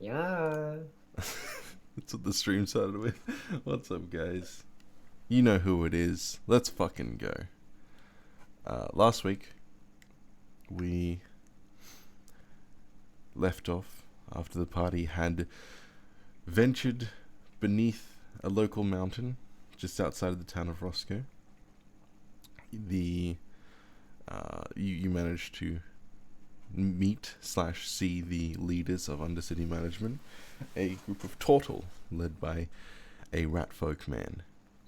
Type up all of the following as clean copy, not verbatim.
Yeah. That's what the stream started with. What's up, guys? You know who it is. Let's fucking go. Last week, we left off after the party had ventured beneath a local mountain just outside of the town of Rosco. You managed to meet/see the leaders of Undercity Management, a group of Tortle led by a ratfolk man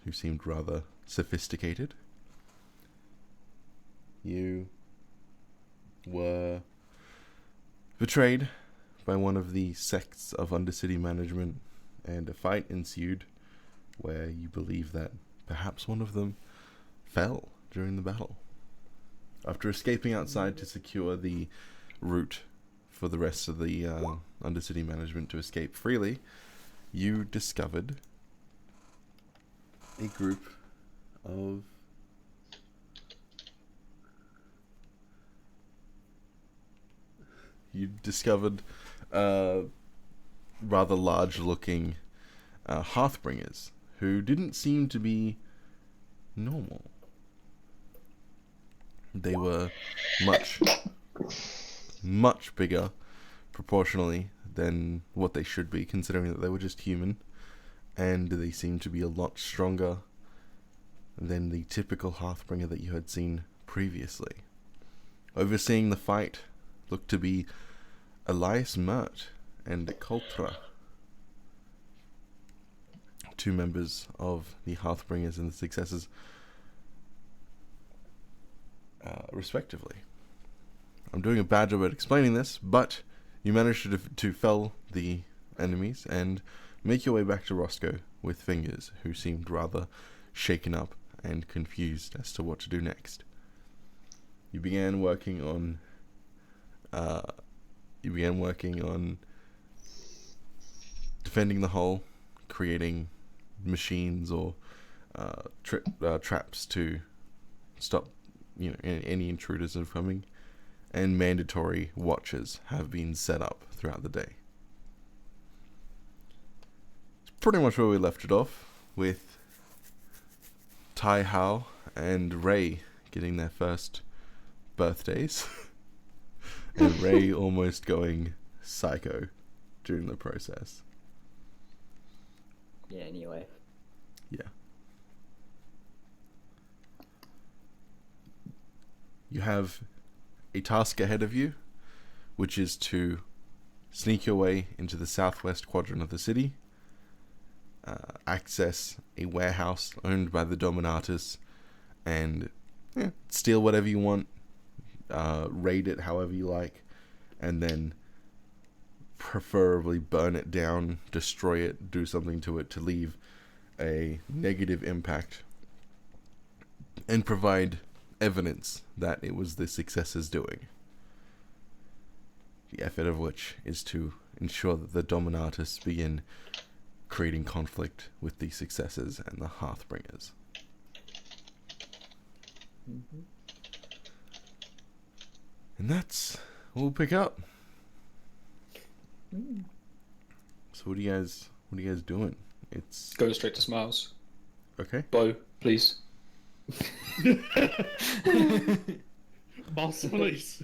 who seemed rather sophisticated. You were betrayed by one of the sects of Undercity Management, and a fight ensued where you believe that perhaps one of them fell during the battle. After escaping outside to secure the route for the rest of the Undercity Management to escape freely, you discovered a group of rather large-looking Hearthbringers who didn't seem to be normal. They were much, much bigger proportionally than what they should be, considering that they were just human, and they seemed to be a lot stronger than the typical Hearthbringer that you had seen previously. Overseeing the fight looked to be Elias Mert and Coltra, two members of the Hearthbringers and the Successors, respectively. I'm doing a bad job at explaining this, but you managed to fell the enemies and make your way back to Rosco with Fingers, who seemed rather shaken up and confused as to what to do next. You began working on defending the hull, creating machines or traps to stop any intruders from coming, and mandatory watches have been set up throughout the day. It's pretty much where we left it off, with Tai Hao and Ray getting their first birthdays, and Ray almost going psycho during the process. Yeah, anyway. Yeah. You have a task ahead of you, which is to sneak your way into the southwest quadrant of the city, access a warehouse owned by the Dominatus, and steal whatever you want, raid it however you like, and then preferably burn it down, destroy it, do something to it to leave a negative impact, and provide evidence that it was the Successors doing. The effort of which is to ensure that the Dominatus begin creating conflict with the Successors and the Hearthbringers. Mm-hmm. And that's what we'll pick up. So what are you guys doing? It's Go straight to Smiles. okay. Bo, please. Boss, please.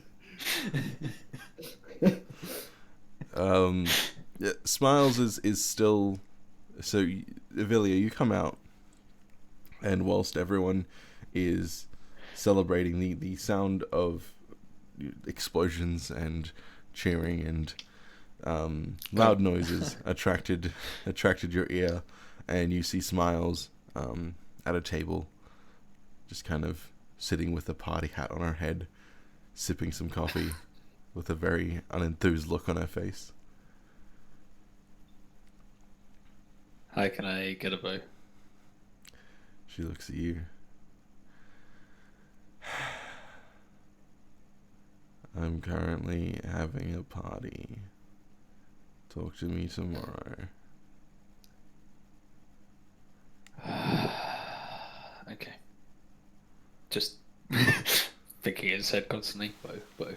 Yeah, Smiles is still. So, Avilia, you come out, and whilst everyone is celebrating, the sound of explosions and cheering and loud noises attracted your ear, and you see Smiles at a table, just kind of sitting with a party hat on her head, sipping some coffee, with a very unenthused look on her face. Hi, can I get a bow? She looks at you. I'm currently having a party. Talk to me tomorrow. Okay. Just thinking in his head constantly. Bo.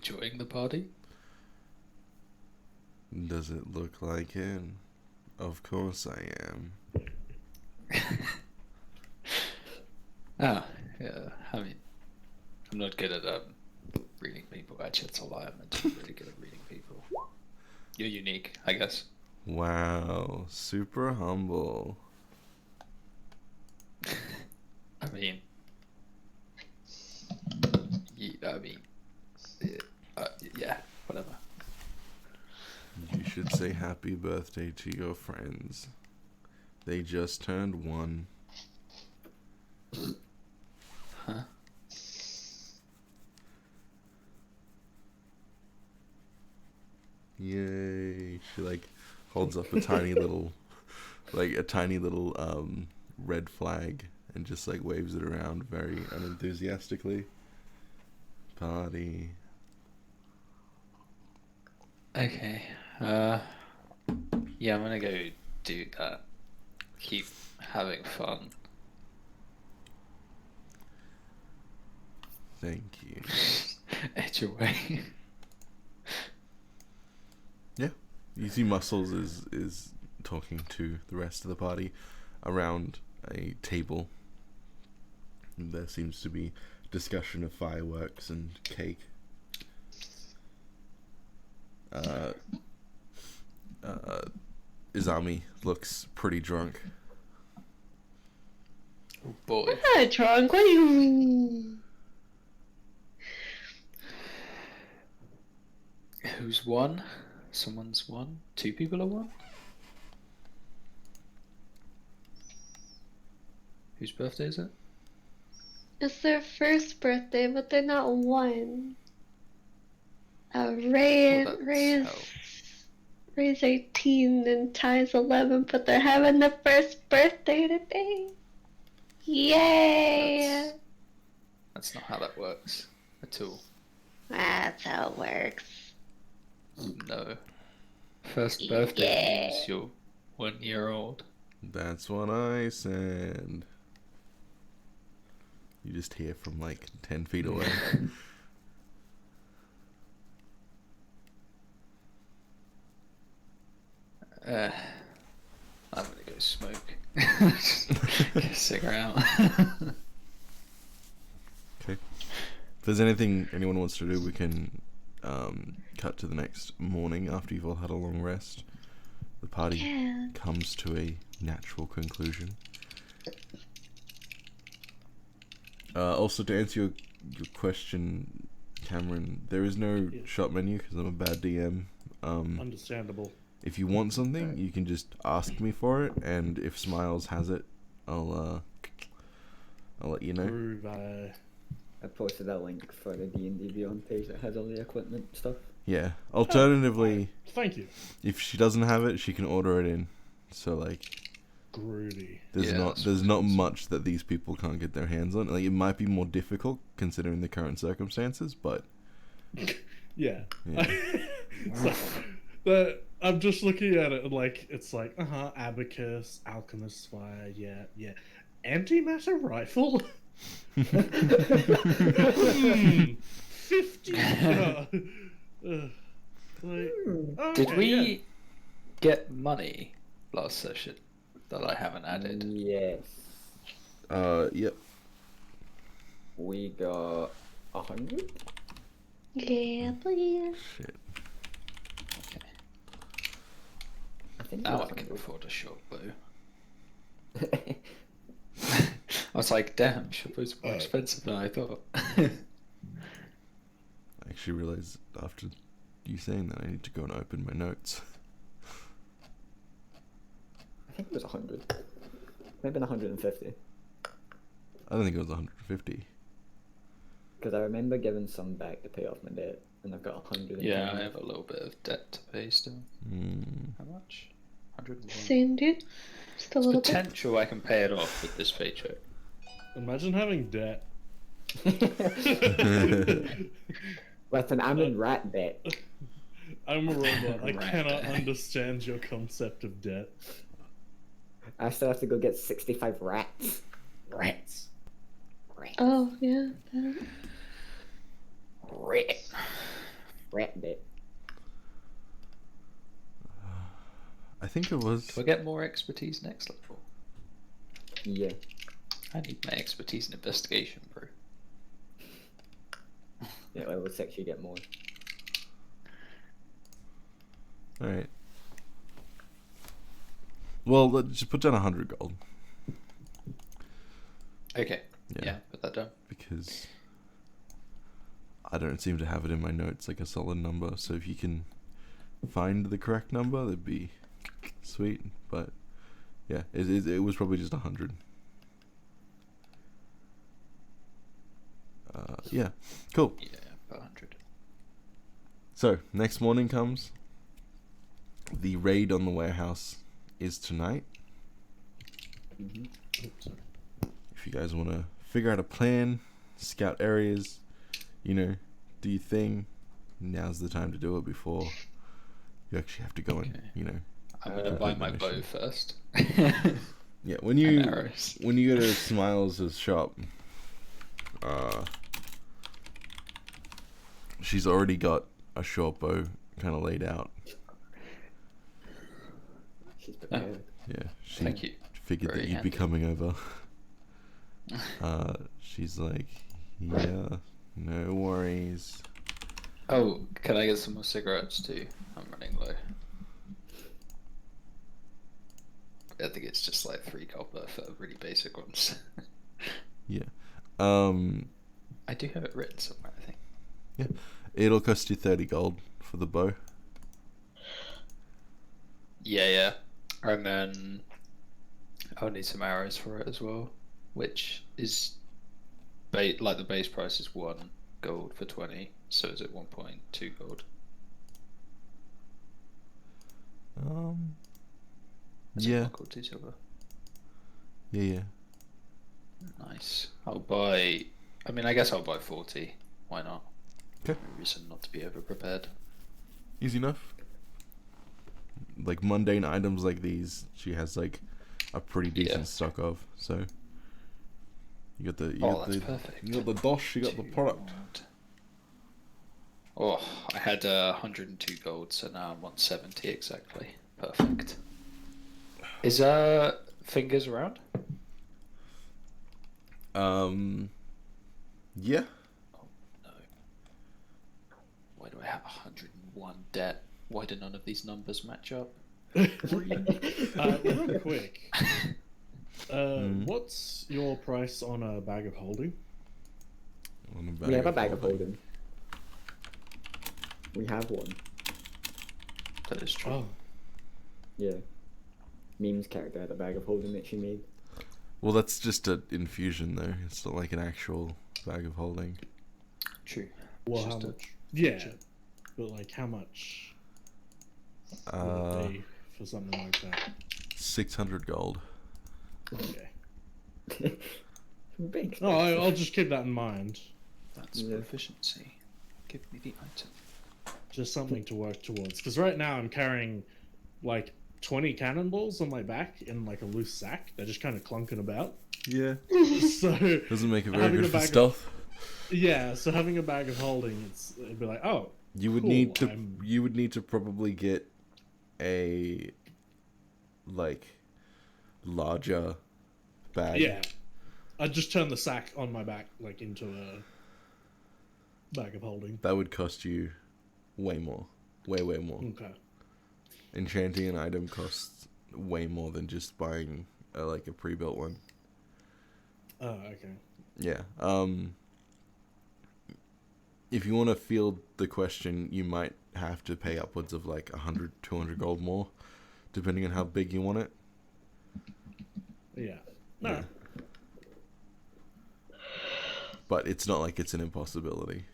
enjoying the party? Does it look like it? Of course I am. Ah, yeah. I mean, I'm not good at reading people. Actually, that's a lie. I'm meant to be really good at reading people. You're unique, I guess. Wow, super humble. I mean, yeah, whatever. You should say happy birthday to your friends. They just turned 1. Huh? Yay. She like holds up a tiny little red flag and just like waves it around very unenthusiastically. Party. Okay. Yeah, I'm gonna go do that. Keep having fun. Thank you. Edge away. Yeah. You see Muscles is talking to the rest of the party around a table. There seems to be discussion of fireworks and cake. Izami looks pretty drunk. Oh boy. I'm not drunk. What do you mean? Who's won? Someone's won? 2 people are won? Whose birthday is it? It's their first birthday, but they're not one. Ray Well, that's Ray's how- Ray's 18 and Ty's 11, but they're having their first birthday today. Yay! That's not how that works at all. That's how it works. No. First birthday Yeah. means you're 1 year old. That's what I said. You just hear from like 10 feet away. I'm gonna go smoke. Get a cigarette out. Okay. If there's anything anyone wants to do, we can cut to the next morning after you've all had a long rest. The party Yeah. comes to a natural conclusion. Also, to answer your question, Cameron, there is no Yeah. shop menu because I'm a bad DM. Understandable. If you want something, you can just ask me for it, and if Smiles has it, I'll let you know. Groove, I posted a link for the D&D Beyond page that has all the equipment stuff. Yeah. Alternatively, thank you. if she doesn't have it, she can order it in. So like, Groovy. there's Yeah, not that's there's what not it is. much that these people can't get their hands on. Like, it might be more difficult considering the current circumstances, but Yeah. Yeah. So, I'm just looking at it and like it's like abacus, alchemist fire, yeah. Antimatter rifle. 50. Like, Did okay, we yeah. get money last session that I haven't added? Yes. Yep. We got 100? Yeah, please. Shit. Okay. I think Now I it can was afford a short bow. 100. I was like, damn, short bow's more expensive than I thought. I actually realized after you saying that I need to go and open my notes. I think it was 100. Maybe 150. I don't think it was 150. Because I remember giving some back to pay off my debt, and I've got 100. Yeah, I have a little bit of debt to pay still. Mm. How much? 101. Same, dude. Just a There's little bit. potential I can pay it off with this paycheck. Imagine having debt. Listen, I'm in rat debt. I'm a robot. I Right. cannot understand your concept of debt. I still have to go get 65 rats. Rats. Oh, yeah. that- Rat. Rat bit. I think it was. Do I get more expertise next level? Yeah. I need my expertise in investigation, bro. Yeah, level 6 you get more. All right. Well, let's just put down 100 gold Okay. Yeah. Yeah, put that down. because I don't seem to have it in my notes like a solid number. So if you can find the correct number, that'd be sweet. But yeah, it was probably just 100. Yeah, cool. Yeah, about 100. So next morning comes. The raid on the warehouse is tonight. Mm-hmm. If you guys want to figure out a plan, scout areas, do your thing, now's the time to do it before you actually have to go and, Okay. I'm gonna complete buy the my mission. bow first. Yeah, And arrows. when you go to Smiles' shop, she's already got a short bow kind of laid out. She's prepared. Yeah, she Thank you. figured Very that you'd be handy. coming over. She's like, yeah, no worries. Oh, can I get some more cigarettes too? I'm running low. I think it's just like 3 copper for really basic ones. Yeah. I do have it written somewhere, I think. It'll cost you 30 gold for the bow. Yeah. And then I'll need some arrows for it as well, which is like the base price is 1 gold for 20, so is it 1.2 gold? Is it Yeah. 1 gold, 2 silver? Yeah. Nice. I guess I'll buy 40. Why not? Okay. No reason not to be over prepared. Easy enough. Like mundane items like these, she has like a pretty decent Yeah. stock of. So you got the That's perfect. you got the dosh, you got the 2 product. gold. Oh, I had 102 gold, so now I'm on 70 exactly. Perfect. Is Fingers around? Yeah. Oh no. Why do I have 101 debt? Why do none of these numbers match up? Real quick, Mm. what's your price on a bag of holding? On We have a bag of holding. We have one. That is true. Oh, Yeah. Meme's character had a bag of holding that she made. Well, that's just an infusion though. It's not like an actual bag of holding. True. well, It's how just a much? Yeah, feature. but like how much would Uh, it be for something like that? 600 gold. Okay. Big. No, I'll just keep that in mind. That's Yeah. proficiency. Give me the item. Just something to work towards. Because right now I'm carrying like 20 cannonballs on my back in like a loose sack. They're just kind of clunking about. Yeah. So Doesn't make it very Having good a for bag of- stealth. yeah, so having a bag of holding, it'd be like, oh, You would cool, need to. I'm- You would need to probably get a like larger bag. yeah. I'd just turn the sack on my back like into a bag of holding. That would cost you way more. Way more. Okay. Enchanting an item costs way more than just buying a pre-built one. Oh, okay. Yeah. If you want to field the question, you might have to pay upwards of like 100, 200 gold more, depending on how big you want it. Yeah. No. Yeah. But it's not like it's an impossibility.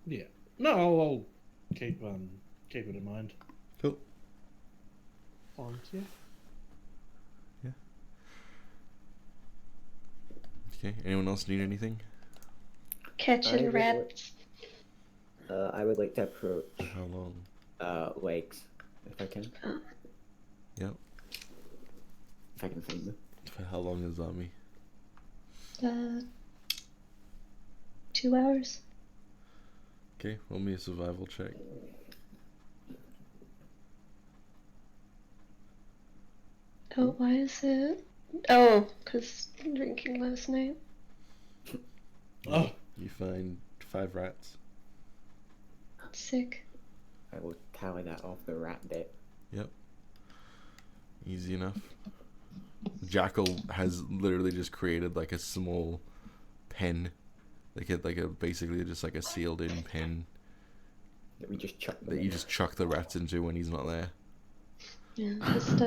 Yeah. No, I'll keep it in mind. Cool. Yeah. Okay. Anyone else need anything? Catching would rats. I would like to approach How long? legs, if I can. Yep. If I can find them. For how long is army? 2 hours. Okay, roll me a survival check. Oh, why is it? Oh, because drinking last night. Oh, You find 5 rats. Sick. I will tally that off the rat debt. Yep. Easy enough. Jackal has literally just created like a small pen, like a basically just like a sealed in pen That we just chuck them that in. you just chuck the rats into when he's not there. Yeah, just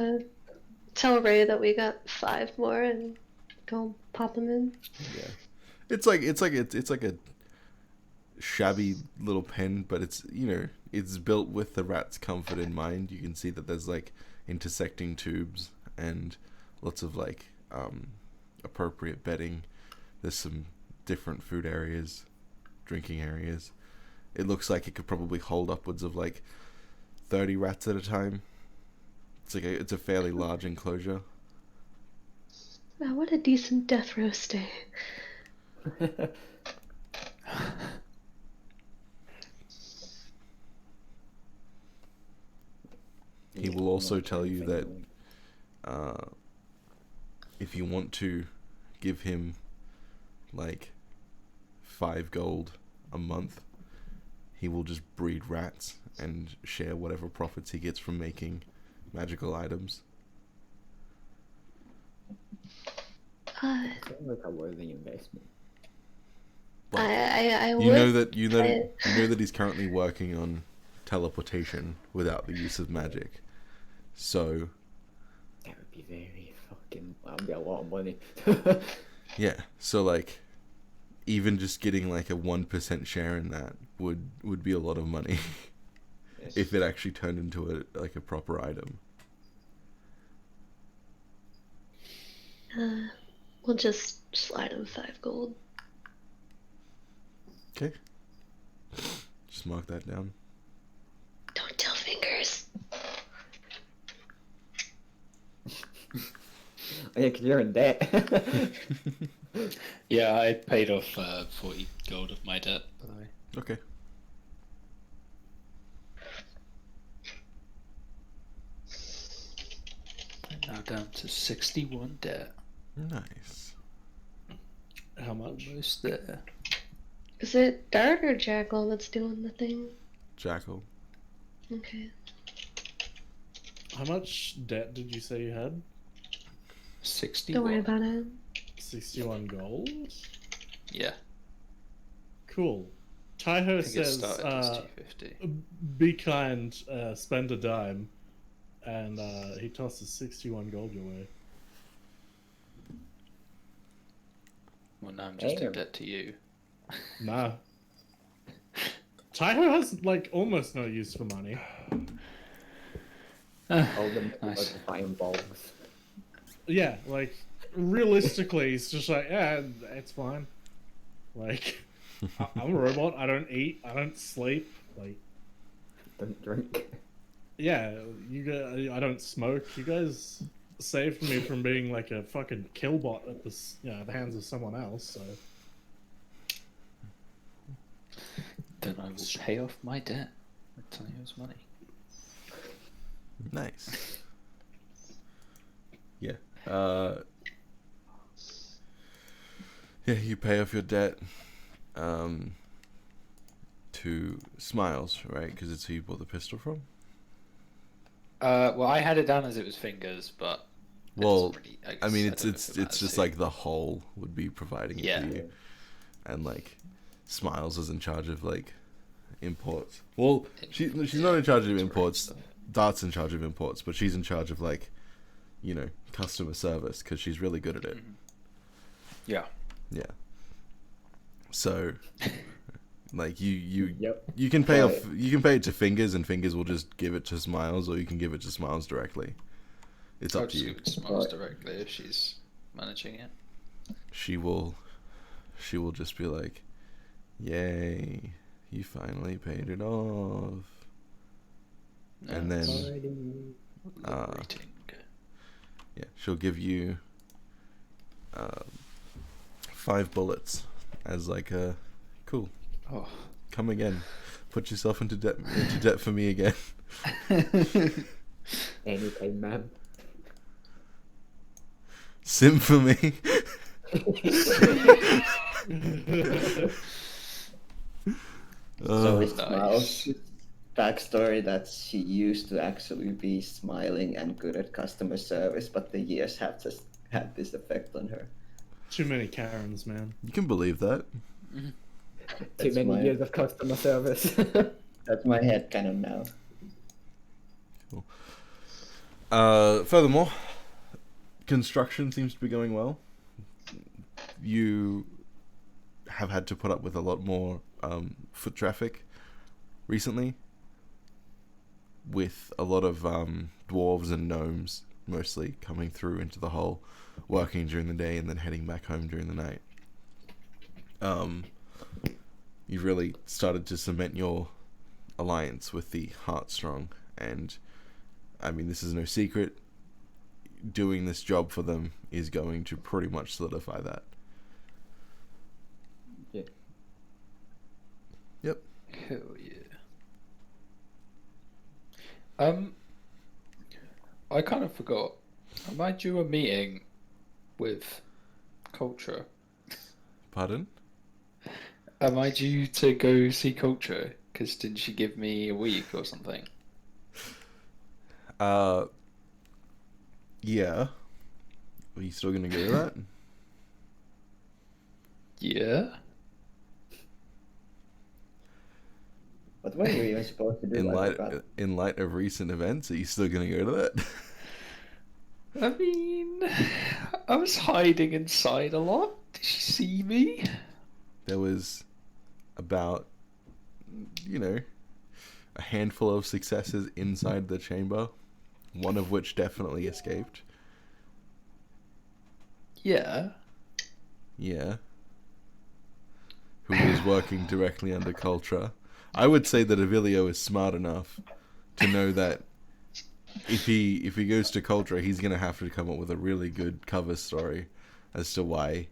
tell Ray that we got 5 more and go pop them in. Yeah. It's like a shabby little pen, but it's, you know, it's built with the rat's comfort in mind. You can see that there's like intersecting tubes and lots of like appropriate bedding. There's some different food areas, drinking areas. It looks like it could probably hold upwards of like 30 rats at a time. It's a fairly large enclosure. Wow, what a decent death roast day. He will also tell you that if you want to give him like 5 gold a month, he will just breed rats and share whatever profits he gets from making magical items. Uh, Sounds like a worthy investment. I would. You know that he's currently working on teleportation without the use of magic. So That would be very fucking. That would be a lot of money. yeah, so like even just getting like a 1% share in that would be a lot of money Yes. if it actually turned into a proper item. We'll just slide him 5 gold. Okay. Just mark that down. Don't tell fingers. Oh, yeah, 'cause you're in debt. Yeah, I paid off 40 gold of my debt, by the way. Okay. I'm now down to 61 debt. Nice. how much? Almost there. Is it Dart or Jackal that's doing the thing? Jackal. Okay. How much debt did you say you had? 61. Don't worry about it. 61 gold? Yeah. Cool. Taiho I think it says, started as 250. be kind, spend a dime. And he tosses 61 gold your way. Well, now I'm just in Damn. debt to you. Nah. Taiho has, like, almost no use for money. All them Nice. buying bulbs. Yeah, like, realistically, it's just like, yeah, it's fine. Like, I'm a robot, I don't eat, I don't sleep, like, Don't drink. yeah, you guys, I don't smoke. You guys saved me from being like a fucking killbot at the hands of someone else. So Then I will pay off my debt with Tanya's money. Nice. Yeah. Yeah, you pay off your debt to Smiles, right? Because it's who you bought the pistol from. Well, I had it down as it was fingers, but it Well, doesn't really, I mean, guess- I don't know if it it's matters just who. like the whole would be providing it Yeah. to you, and like Smiles is in charge of like imports. Well, she's not in charge of imports. Stuff. Dart's in charge of imports, but she's in charge of like, you know, customer service because she's really good at it. Yeah. Yeah. So, like you Yep. you can pay Right. off. You can pay it to Fingers, and Fingers will just give it to Smiles, or you can give it to Smiles directly. It's I'll up to just you. give it to Smiles Right. directly if she's managing it. She will just be like, "Yay, you finally paid it off." No, And then- it's Alrighty. liberating. Yeah, she'll give you 5 bullets as like a cool. Oh, Come again. Put yourself into debt for me again. Anytime, ma'am. Sim for me. So Uh, it's Miles' backstory that she used to actually be smiling and good at customer service, but the years have just had this effect on her. Too many Karens, man. you can believe that. Too Too many my, years of customer service. That's my headcanon now. Furthermore, construction seems to be going well. You have had to put up with a lot more foot traffic recently, with a lot of dwarves and gnomes mostly coming through into the hole, working during the day and then heading back home during the night. You've really started to cement your alliance with the Heartstrong, and I mean, this is no secret. Doing this job for them is going to pretty much solidify that. Yeah. Yep. Hell yeah. I kind of forgot. Am I due a meeting with Culture? Pardon? Am I due to go see Culture? Because didn't she give me a week or something? Yeah. Are you still gonna go to that? Yeah. What were you even supposed to do? I forgot. In light of recent events, are you still gonna go to that? I mean, I was hiding inside a lot. Did she see me? There was about, a handful of successes inside the chamber, one of which definitely escaped. Yeah. Yeah. Who was working directly under Cultra. I would say that Avilio is smart enough to know that if he goes to Cultra, he's gonna have to come up with a really good cover story as to why,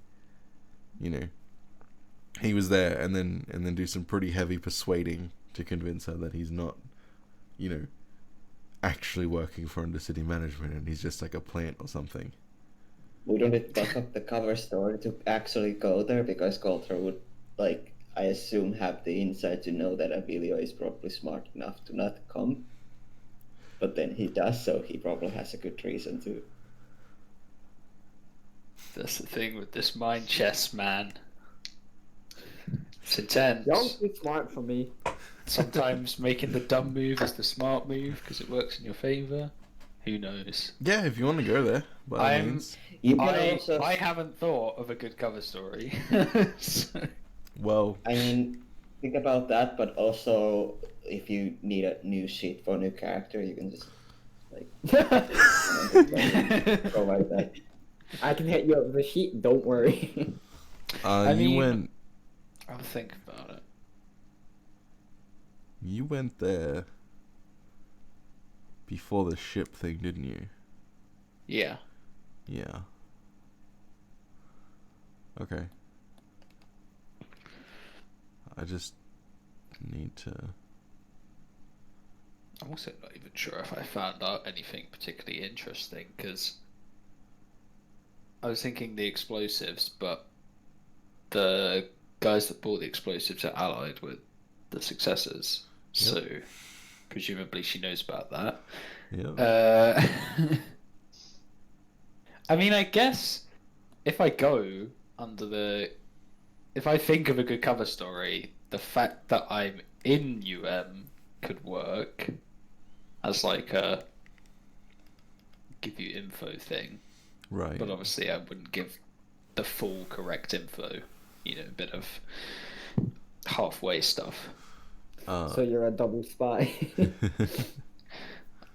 he was there, and then do some pretty heavy persuading to convince her that he's not, actually working for Undercity Management and he's just like a plant or something. Wouldn't it fuck up the cover story to actually go there? Because Coulter would, I assume, have the insight to know that Abilio is probably smart enough to not come. But then he does, so he probably has a good reason to. That's the thing with this mind chess, man. It's intense. Don't be smart for me. Sometimes making the dumb move is the smart move because it works in your favor. Who knows? Yeah, if you want to go there, by all I'm- means. You can also. I haven't thought of a good cover story. So- Well, I mean, think about that, but also if you need a new sheet for a new character, you can just provide that. I can hit you up with a sheet, don't worry. I you mean- went I'll think about it. you went there before the ship thing, didn't you? Yeah. Yeah. Okay. I just need to. I'm also not even sure if I found out anything particularly interesting because I was thinking the explosives, but the guys that bought the explosives are allied with the successors, so presumably she knows about that. Yeah. I mean, I guess if I go if I think of a good cover story, the fact that I'm in could work as like a give you info thing. Right. But obviously I wouldn't give the full correct info, a bit of halfway stuff. So you're a double spy.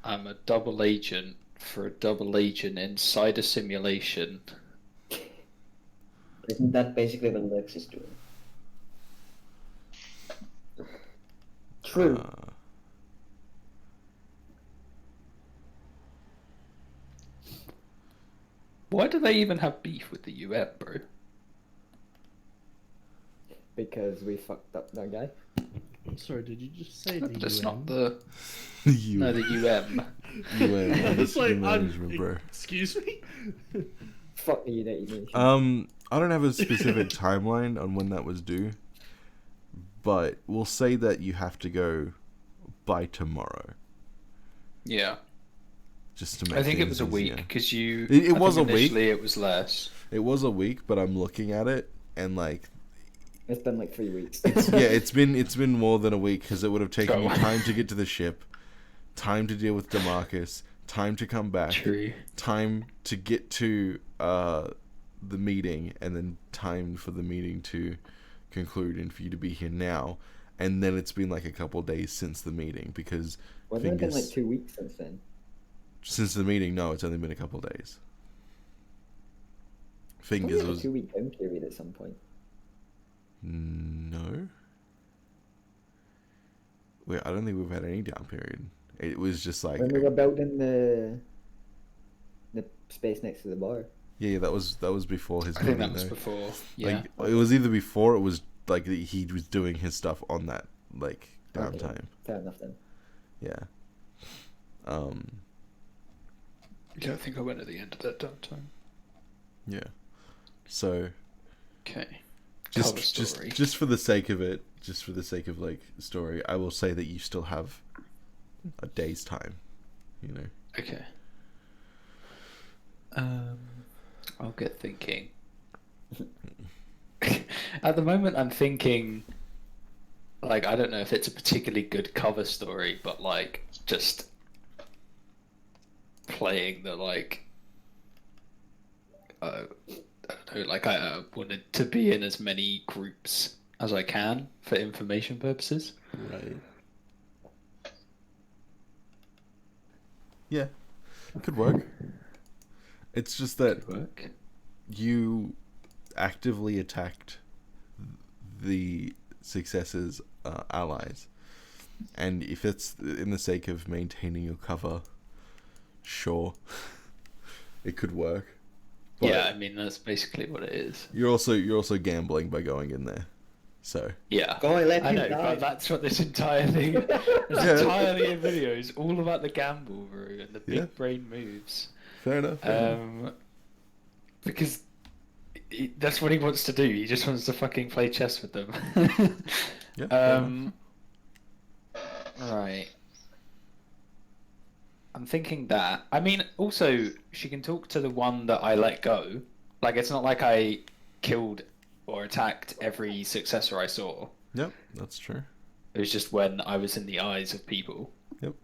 I'm a double agent for a double agent inside a simulation. Isn't that basically what Lex is doing? True. Why do they even have beef with the UN, bro? because we fucked up that guy. I'm sorry, did you just say No, the but it's not UN? the You, no the UM. It's like, bro. excuse me? Fuck the United Nations. I don't have a specific timeline on when that was due, but we'll say that you have to go by tomorrow, Yeah, just to make. I think it things was a week easier. because you. It I was think a week. initially it was less. It was a week, but I'm looking at it and like, It's been like 3 weeks. it's been more than a week because it would have taken Oh. you time to get to the ship, time to deal with DeMarcus, time to come back, True. time to get to the meeting, and then time for the meeting to conclude and for you to be here now. And then it's been like a couple of days since the meeting because Wasn't it been like 2 weeks since then? since the meeting, no, it's only been a couple of days. Fingers Only was a 2-week time period at some point. no. Wait, I don't think we've had any down period. It was just like When we were building the space next to the bar. yeah, that was before his I think meeting. that was though. before. Yeah. Like it was either before, or it was like he was doing his stuff on that like Okay, downtime. fair enough then. Yeah. Yeah, I think I went at the end of that downtime. Yeah. So Okay. Cover story. just for the sake of it, just for the sake of like story, I will say that you still have a day's time. You know. Okay. I'll get thinking. At the moment, I'm thinking, like, I don't know if it's a particularly good cover story, but like, just playing the like, I don't know, like I wanted to be in as many groups as I can for information purposes. Right. Yeah, could work. It's just that Work. you actively attacked the successor's allies, and if it's in the sake of maintaining your cover, sure, it could work. But Yeah, I mean that's basically what it is. you're also gambling by going in there, so Yeah. Go and let I him know, die. but that's what this entire thing, this Yeah. entirely in video is all about the gamble, bro, and the big Yeah. brain moves. fair enough. Because that's what he wants to do. He just wants to fucking play chess with them. Yeah, fair enough. Right. I'm thinking that. I mean, also, she can talk to the one that I let go. Like, it's not like I killed or attacked every successor I saw. Yep, that's true. It was just when I was in the eyes of people. Yep.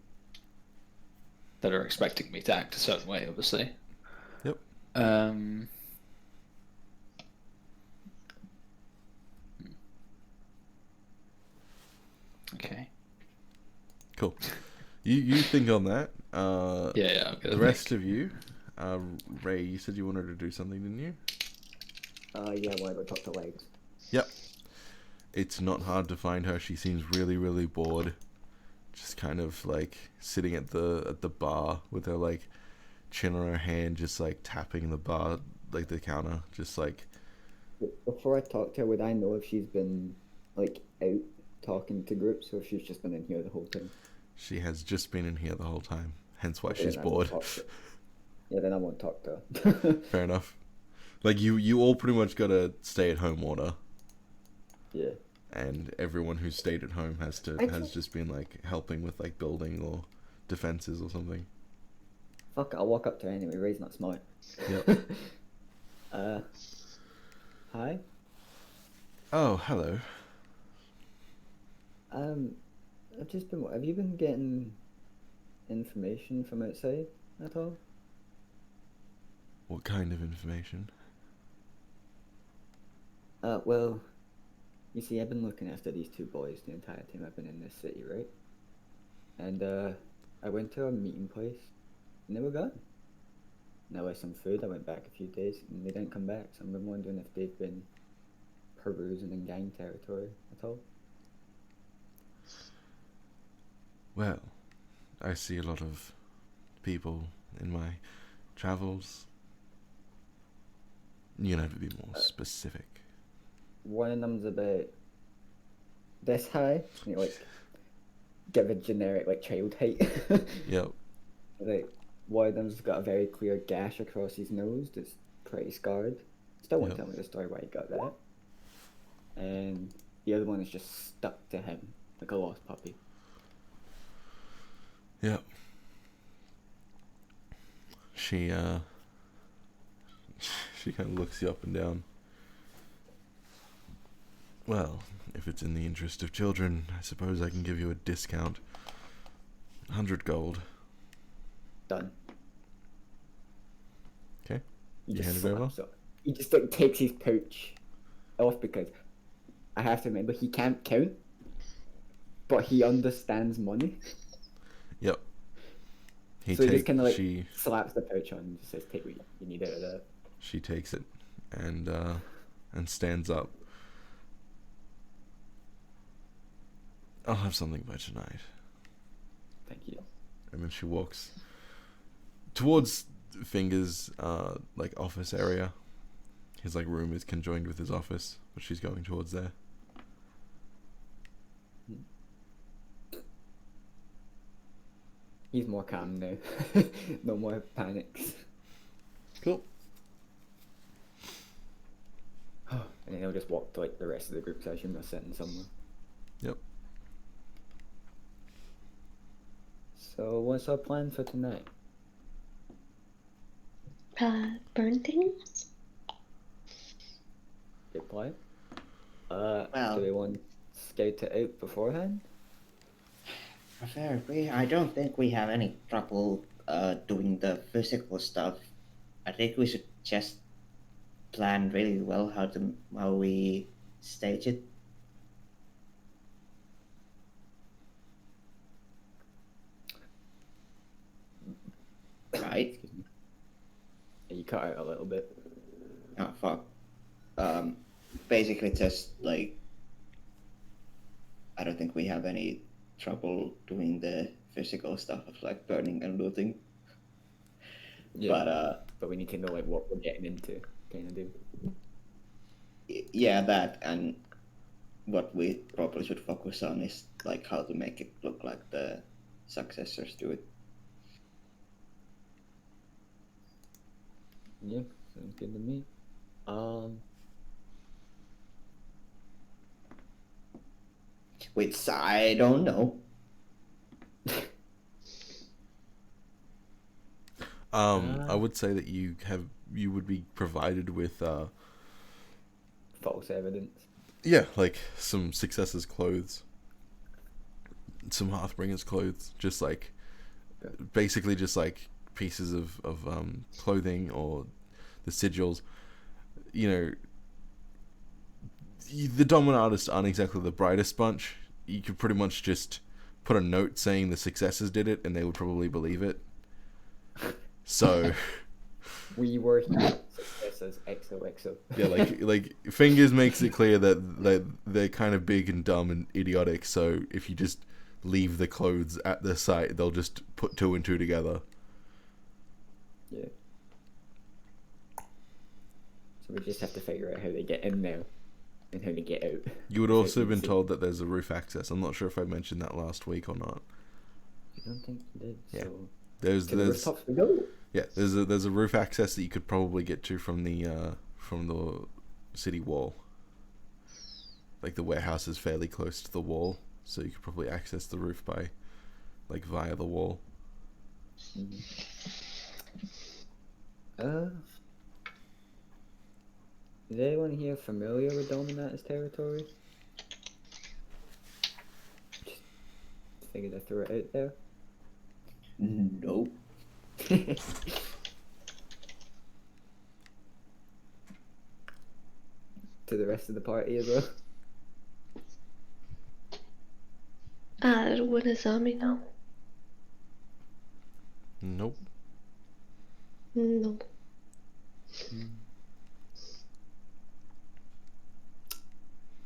That are expecting me to act a certain way, obviously. Yep. Okay. Cool. You think on that. Yeah, I'm gonna The rest of you, Ray, you said you wanted to do something, didn't you? Yeah, why go talk to legs? Yep. It's not hard to find her. She seems really, really bored. Just kind of like sitting at the bar with her like chin on her hand, just like tapping the bar, like the counter, just like. Before I talk to her, would I know if she's been like out talking to groups or if she's just been in here the whole time? She has just been in here the whole time, hence why Okay, she's then I won't bored. talk to her. Yeah, then I won't talk to her. Fair enough. Like you all pretty much got a stay-at-home order, Yeah. and everyone who stayed at home has just been like helping with like building or defenses or something. Fuck it, I'll walk up to her anyway. Ray's not smart. Yep. Hi. Oh, hello. I've just been. Have you been getting information from outside at all? What kind of information? Well, you see, I've been looking after these two boys the entire time I've been in this city, right? And I went to a meeting place, and they were gone. Now with some food, I went back a few days, and they didn't come back. So I've been wondering if they've been perusing in gang territory at all. Well, I see a lot of people in my travels. You know, to be more specific. One of them's about this high, and you like give a generic like child height. Yep. Like one of them's got a very clear gash across his nose that's pretty scarred. Still won't Yep. tell me the story why he got that. And the other one is just stuck to him like a lost puppy. Yep. She she kind of looks you up and down. Well, if it's in the interest of children, I suppose I can give you a discount. 100 gold. Done. Okay. He You just hand it over? slaps it. He just like takes his pouch off because I have to remember he can't count, but he understands money. Yep. He So he just kind of like she slaps the pouch on and just says, "Take what you need out of that." she takes it and stands up. I'll have something by tonight. Thank you. And then she walks towards Fingers like office area. His like room is conjoined with his office, but she's going towards there. He's more calm now. No more panics. Cool. And then he'll just walk to like the rest of the group, so I assume they're sitting somewhere. Yep. So what's our plan for tonight? Burn things? Good plan. Well- Do we want to scout it out beforehand? Preferably, I don't think we have any trouble doing the physical stuff. I think we should just plan really well how we stage it. Right? Excuse me. Yeah, you cut out a little bit. Oh fuck. Basically just like I don't think we have any trouble doing the physical stuff of like burning and looting. Yeah. But we need to know like what we're getting into, kind of do. Yeah, that and what we probably should focus on is like how to make it look like the successors do it. Yeah, sounds good to me. Which I don't know. I would say that you would be provided with False evidence. yeah, like some successors' clothes, some Hearthbringers' clothes, just like basically just like pieces of clothing or the sigils. You know, the Dominators aren't exactly the brightest bunch. You could pretty much just put a note saying the successors did it, and they would probably believe it. So. We were here. Successors XOXO. Yeah, like Fingers makes it clear that they're kind of big and dumb and idiotic. So if you just leave the clothes at the site, they'll just put two and two together. Yeah. So we just have to figure out how they get in there and how to get out. You would also have been See. told that there's a roof access. I'm not sure if I mentioned that last week or not. I don't think you did. Yeah. So There's to the rooftops we go. yeah, there's a roof access that you could probably get to from the city wall. Like the warehouse is fairly close to the wall, so you could probably access the roof by like via the wall. Is anyone here familiar with Dominatus territory? Just figured I threw it out there. Nope. To the rest of the party as well. Would a zombie know? Nope. No.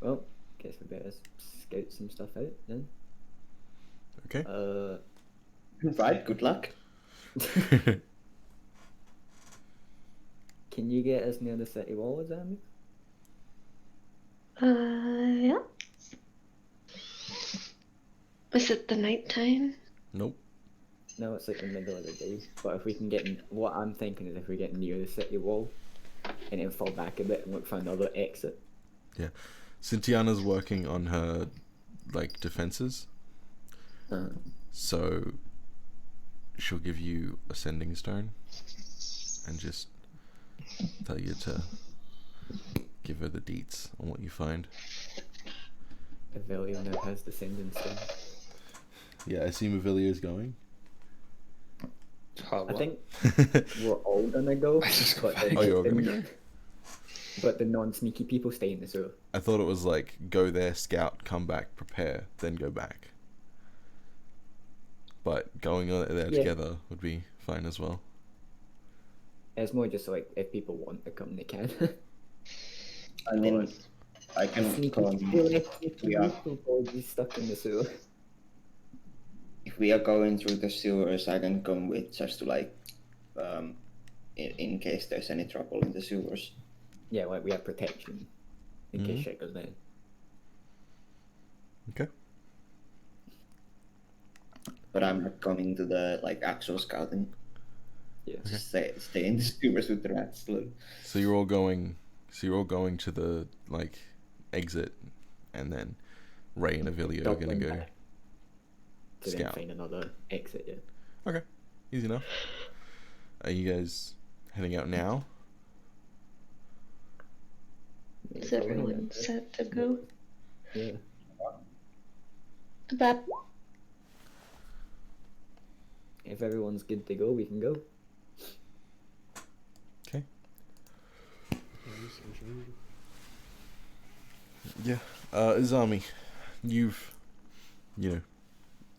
Well, guess we better scout some stuff out then. Okay. Right, good luck. Can you get us near the city wall, Zambi? Yeah. Was it the nighttime? Nope. No, it's like the middle of the day. But if we can get, what I'm thinking is if we get near the city wall, and then fall back a bit and look for another exit. Yeah. Cynthiana's working on her, like, defenses. So she'll give you a sending stone and just tell you to give her the deets on what you find. Avelio now has the sending stone. Yeah, I assume Avilia's going. Oh, I what? think we're all gonna go, I just got but vague. Oh, you're all gonna go? But the non-sneaky people stay in the sewer. I thought it was like, go there, scout, come back, prepare, then go back. But going on there Yeah. together would be fine as well. It's more just like if people want to come, they can. I mean, I can Sneaky come. people, We are, people will be stuck in the sewer. if we are going through the sewers, I can come with just to like, in case there's any trouble in the sewers. Yeah, like we have protection in case shit goes down. Okay. But I'm not coming to the like actual scouting. Yeah. Just stay in the sewers with the rats. Look. So you're all going to the, like, exit, and then Ray and Avilio are gonna Doubling go back to then scout. find another exit. Yeah. Okay. Easy enough. Are you guys heading out now? Is everyone set to go? Yeah. About If everyone's good to go, we can go. Okay. Yeah. Izami, you've,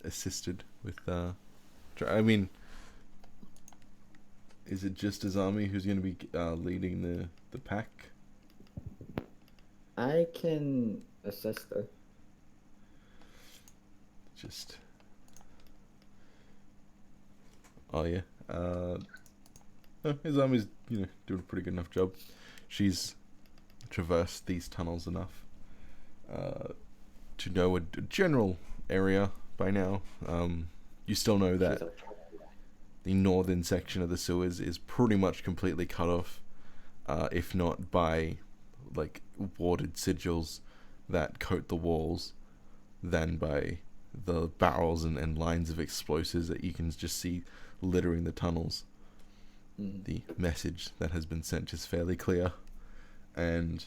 assisted with, I mean, is it just Izami who's going to be leading the pack? I can assist her. Just... Oh, yeah. Izami's, doing a pretty good enough job. She's traversed these tunnels enough to know a general area by now. You still know that the northern section of the sewers is pretty much completely cut off, if not by, like, warded sigils that coat the walls, than by the barrels and lines of explosives that you can just see littering the tunnels. The message that has been sent is fairly clear, and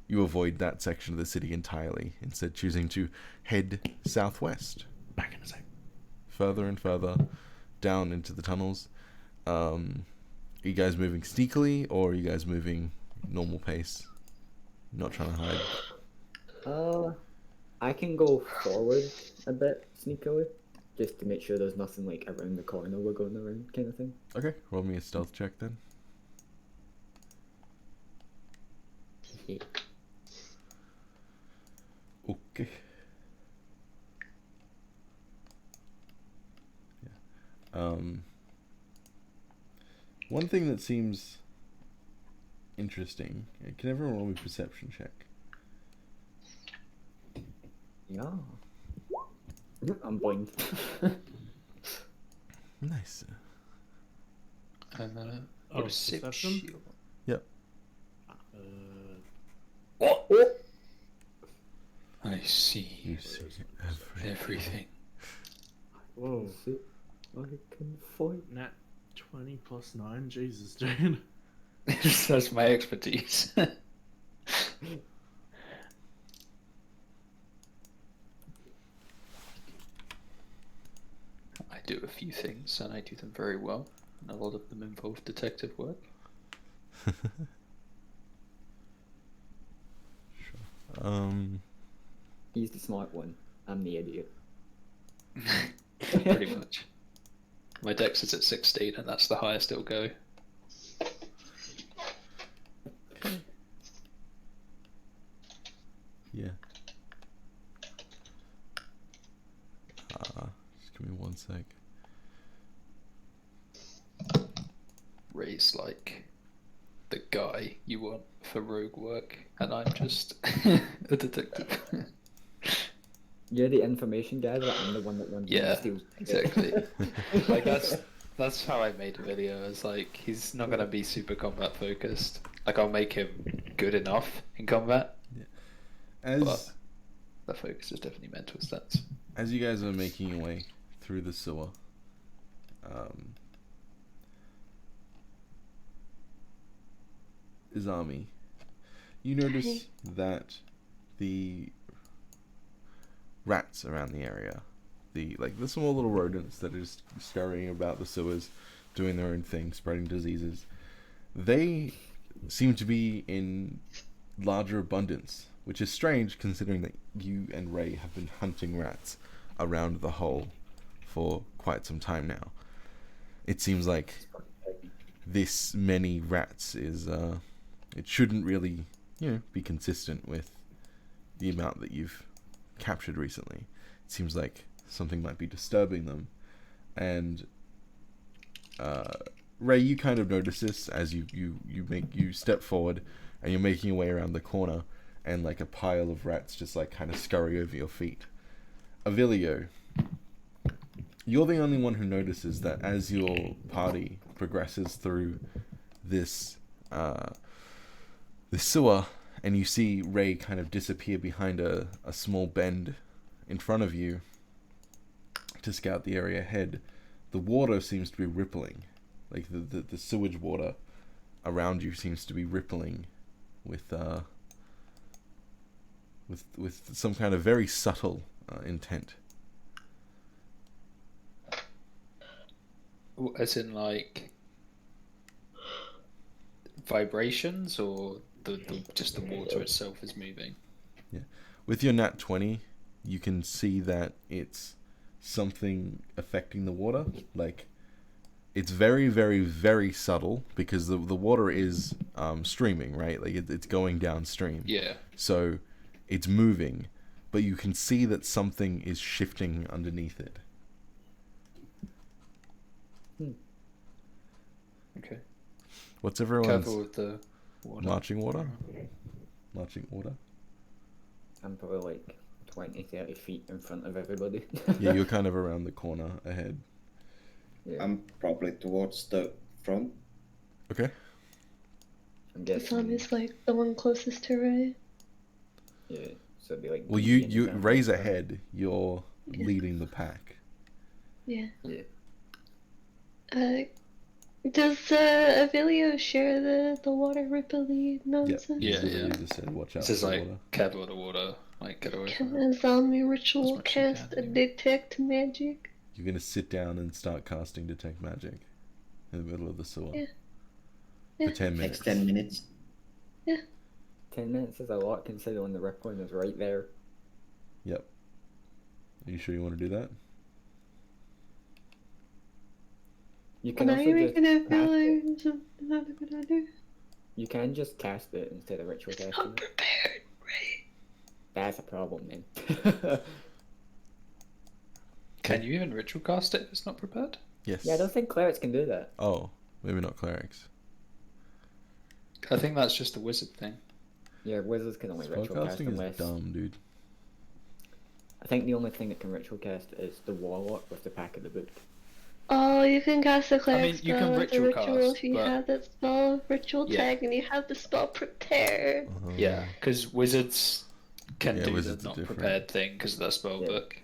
you avoid that section of the city entirely, instead choosing to head southwest. Back in a sec. Further and further down into the tunnels. Are you guys moving sneakily, or are you guys moving normal pace? Not trying to hide. I can go forward a bit sneakily, just to make sure there's nothing like around the corner we're going around, kind of thing. Okay, roll me a stealth check then. Yeah. Okay. Yeah. One thing that seems interesting. Can everyone roll me a perception check? Yeah. I'm blind. Nice. Perception? Yep. I see You see everything. Whoa. See, I can fight. Nat 20 plus 9? Jesus, dude. That's my expertise. I do a few things and I do them very well, and a lot of them involve detective work. He's the smart one. I'm the idiot. Pretty much. My dex is at 16 and that's the highest it'll go. Yeah. Just give me one sec. Ray's like the guy you want for rogue work, and I'm just a detective. You're the information guy, but I'm the one that runs Yeah, and steals. exactly. Like that's how I made the video. It's like he's not gonna be super combat focused. Like I'll make him good enough in combat, but As the focus is definitely mental stats. as you guys are making your way through the sewer, Izami, you notice that the rats around the area, the small little rodents that are just scurrying about the sewers, doing their own thing, spreading diseases, they seem to be in larger abundance, which is strange considering that you and Ray have been hunting rats around the hole for quite some time now. It seems like this many rats is it shouldn't really, be consistent with the amount that you've captured recently. It seems like something might be disturbing them, and Ray, you kind of notice this as you step forward and you're making your way around the corner, and like a pile of rats just like kind of scurry over your feet. Avilio, you're the only one who notices that as your party progresses through this sewer, and you see Ray kind of disappear behind a small bend in front of you to scout the area ahead, the water seems to be rippling. Like the sewage water around you seems to be rippling with some kind of very subtle intent. As in like vibrations, or the just the water itself is moving. Yeah, with your nat 20, you can see that it's something affecting the water. Like it's very, very, very subtle because the water is streaming, right? Like it's going downstream. Yeah. So it's moving, but you can see that something is shifting underneath it. Okay. What's everyone's Careful with the water. marching order? Marching order? I'm probably like 20-30 feet in front of everybody. Yeah, you're kind of around the corner ahead. Yeah. I'm probably towards the front. Okay. I'm Islam guessing. is like the one closest to Ray. Yeah, so it'd be like. Well, me and you Sam. raise ahead. You're Yeah. leading the pack. Yeah. Yeah. Does Avilio share the water ripply nonsense? Yeah, Literally yeah. just said, watch out This is for the like water. careful with the water. Like get away Can from it. a zombie As ritual much as you cast can, a anyway. detect magic? You're gonna sit down and start casting detect magic in the middle of the sewer Yeah. for Yeah. 10 minutes. Next 10 minutes. 10 minutes is a lot considering the rippling is right there. Yep. Are you sure you want to do that? You can Now also you're just making it feel cast it. like it's not a good idea. You can just cast it instead of ritual It's casting not it. prepared, Ray. That's a problem, man. Can you even ritual cast it if it's not prepared? Yes. Yeah, I don't think clerics can do that. Oh, maybe not clerics. I think that's just a wizard thing. Yeah, wizards can only ritual cast Spellcasting is unless. dumb, dude. I think the only thing that can ritual cast is the warlock with the pack of the book. Oh, you can cast a cleric mean, you spell can as a ritual ritual cast, if you but- have that spell ritual Yeah. tag and you have the spell prepared. Yeah, because wizards can Yeah, do wizards the are not different. prepared thing because of their spell Yeah. book.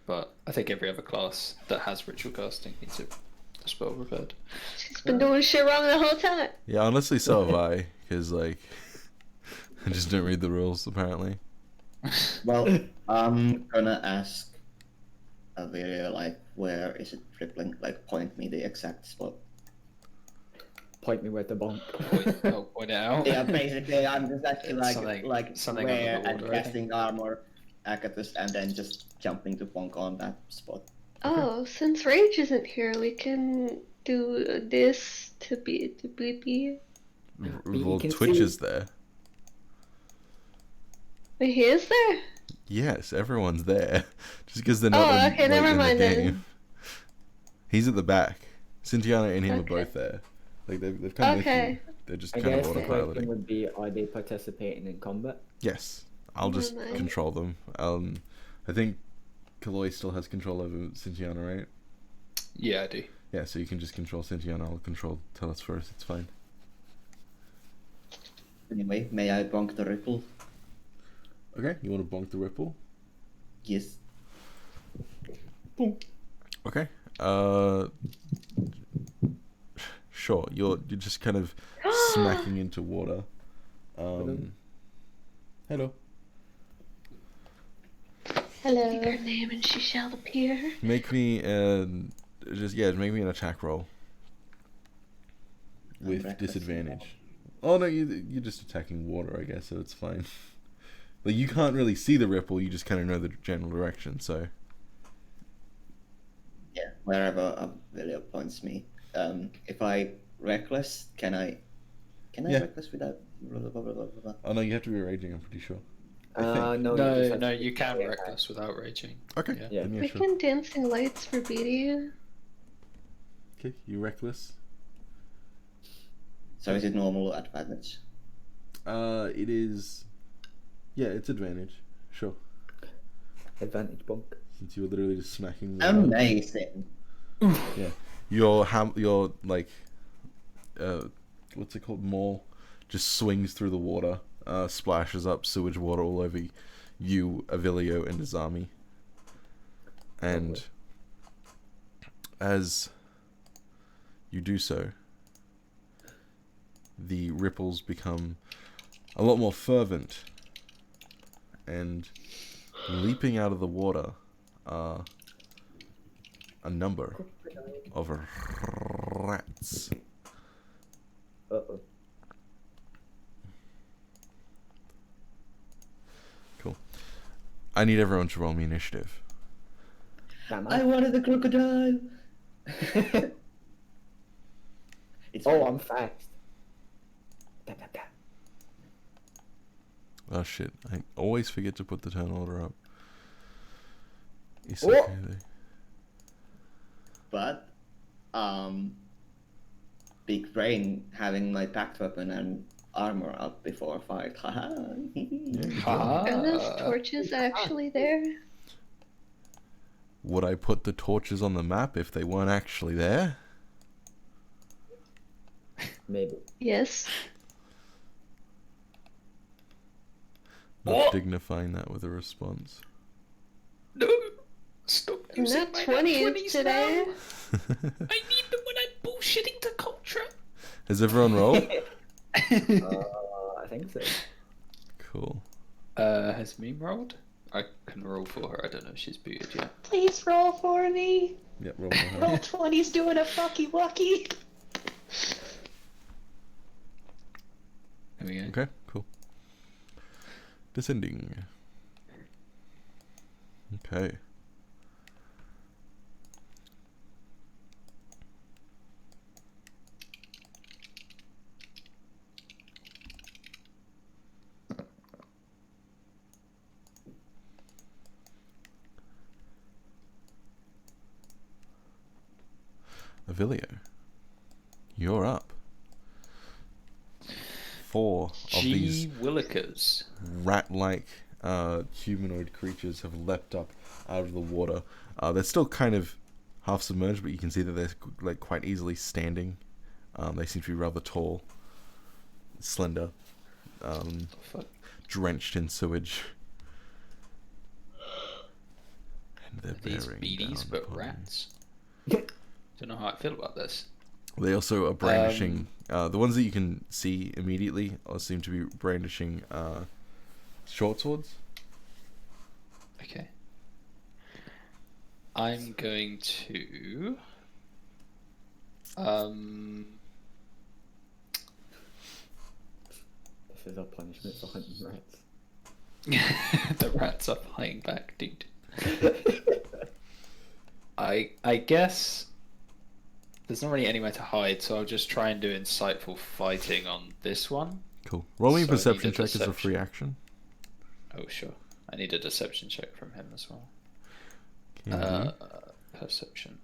But I think every other class that has ritual casting needs a spell prepared. She's been doing shit wrong the whole time. Yeah, honestly, so have I. Because, like, I just don't read the rules, apparently. Well, I'm gonna ask Aviria, like, where is it rippling? Like, point me the exact spot. Point me with the bonk. Point it out. Yeah, basically, I'm just actually like, Something where under the and water, I think. casting armor, Akatus, and then just jumping to bonk on that spot. Oh, since Rage isn't here, we can do this to be. you Well, can Twitch see- is there. Wait, he is there? Yes, everyone's there. Just because they're not Oh, in, okay, like, never in mind the then. game. He's at the back. Cynthiana and him Okay. are both there. Like, they've come Okay. with you. They're just I kind of guess the question autopiloting. would be, are they participating in combat? Yes, I'll just Never mind. control them. I think Kaloy still has control over Cynthiana, right? Yeah, I do. Yeah, so you can just control Cynthiana. I'll control Tellus first. It's fine. Anyway, may I bonk the ripple? Okay, you want to bonk the ripple? Yes. Boom. Okay. Sure. You're just kind of smacking into water. Hello. Hello. Speak her name and she shall appear. Make me make me an attack roll with reckless. disadvantage. Oh no, you're just attacking water, I guess, so it's fine. Like you can't really see the ripple, you just kind of know the general direction. So Yeah, wherever Vilio points me. If I reckless, can I Yeah. reckless without blah, blah, blah, blah, blah, blah? oh no, you have to be raging. I'm pretty sure. I think. No, No, you just have no, to you can carry reckless without raging. Okay. Yeah. Yeah. Then yeah, We sure. can dancing lights for BD. Okay, you reckless. So is it normal advantage? It is. Yeah, it's advantage. Sure. advantage bonk. Since you were literally just smacking. The Amazing. Yeah, your like, what's it called? Maul just swings through the water, splashes up sewage water all over you, Avilio, and Azami. And as you do so, the ripples become a lot more fervent, and leaping out of the water are a number of rats. Uh-oh. Cool. I need everyone to roll me initiative. Damn I it. wanted the crocodile. It's Oh, fine. I'm fast. Da, da, da. Oh shit, I always forget to put the turn order up. It's Oh! okay though. But big brain having my packed weapon and armor up before fight. Haha. Are those torches actually there? Would I put the torches on the map if they weren't actually there? Maybe. Yes. Not dignifying that with a response. No! Stop using Not my 20s today. now. I need them when I'm bullshitting the culture. Has everyone rolled? I think so. Cool. Has Meme rolled? I can roll for her. I don't know if she's booted yet. Please roll for me. Yep, roll for her. Roll 20's doing a fucky wucky. There we go. Okay, cool. Descending. Okay. Avilio, you're up. 4 of these Gee Willikers. rat-like humanoid creatures have leapt up out of the water. They're still kind of half submerged, but you can see that they're like quite easily standing. They seem to be rather tall, slender, Fuck. drenched in sewage. And they're These bearing beaties, down but upon you. rats. Don't know how I feel about this. They also are brandishing. The ones that you can see immediately seem to be brandishing short swords. Okay. I'm going to. This is our punishment for hunting rats. The rats are flying back, dude. I guess there's not really anywhere to hide, so I'll just try and do insightful fighting on this one. Cool. Roll me a So I need perception a check as a deception. free action. Oh sure, I need a deception check from him as well. Can do. Perception,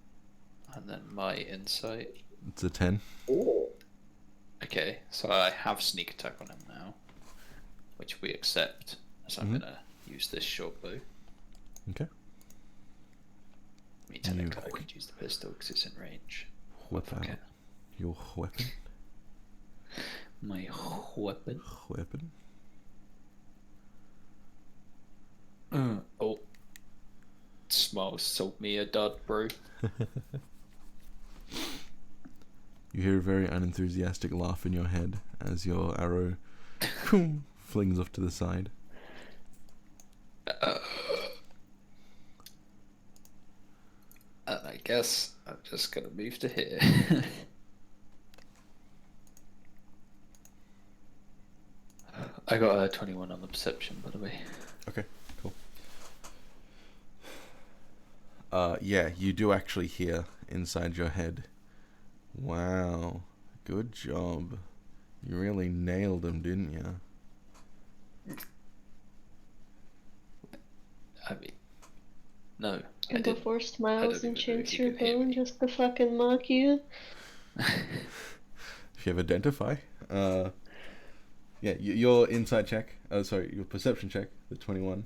and then my insight. It's a 10. Oh. Okay, so I have sneak attack on him now, which we accept. So I'm Mhm. gonna use this short bow. Okay. Me technically, I could use the pistol because it's in range. Whip Fuck out it. your weapon. My weapon. Weapon. Oh. Smiles sold me a dud, bro. You hear a very unenthusiastic laugh in your head as your arrow flings off to the side. And I guess I'm just gonna move to here. I got a 21 on the perception, by the way. Okay, cool. Yeah, you do actually hear inside your head. Wow, good job. You really nailed him, didn't you? I mean, no. I And didn't. before Smiles I don't even know enchants if your you can hear bone me. just to fucking mock you. If you have identify, yeah, your insight check. Oh, sorry, your perception check. The 21.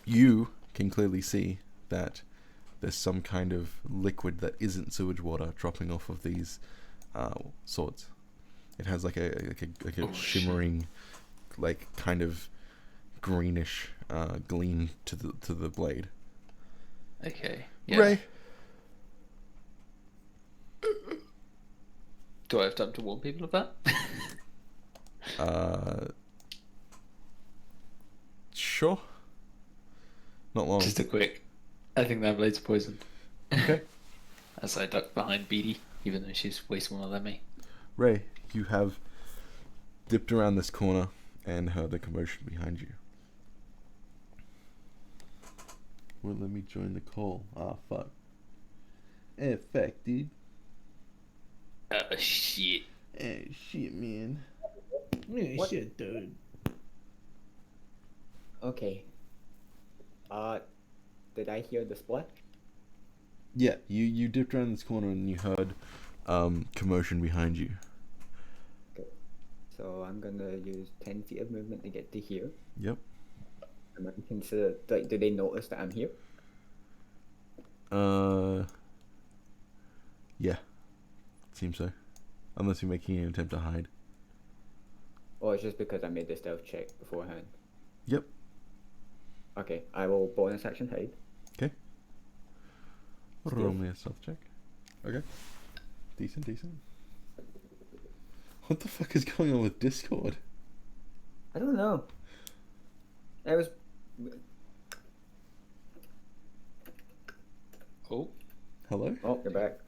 You can clearly see that there's some kind of liquid that isn't sewage water dropping off of these swords. It has like a Oh, shimmering, like kind of greenish gleam to the blade. Okay. Yeah. Ray. Do I have time to warn people of that? Sure. Not long. Just a quick. I think that blade's poisoned. Okay. As I duck behind Beady, even though she's way smaller than me. Ray, you have dipped around this corner and heard a commotion behind you. Won't let me join the call. Ah, fuck. Eh, fuck, dude. Shit. Eh, shit, man. Yeah, What? shit, dude. Okay. Did I hear the splash? Yeah, you dipped around this corner and you heard commotion behind you. So I'm gonna use 10 feet of movement to get to here. Yep. Am I consider, like, do they notice that I'm here? Yeah. Seems so. Unless you're making an attempt to hide. Or it's just because I made the stealth check beforehand? Yep. Okay, I will bonus action hide. Okay. Stealth. Roll me a stealth check. Okay. Decent. What the fuck is going on with Discord? I don't know. I was. Oh. Hello? Oh, you're back.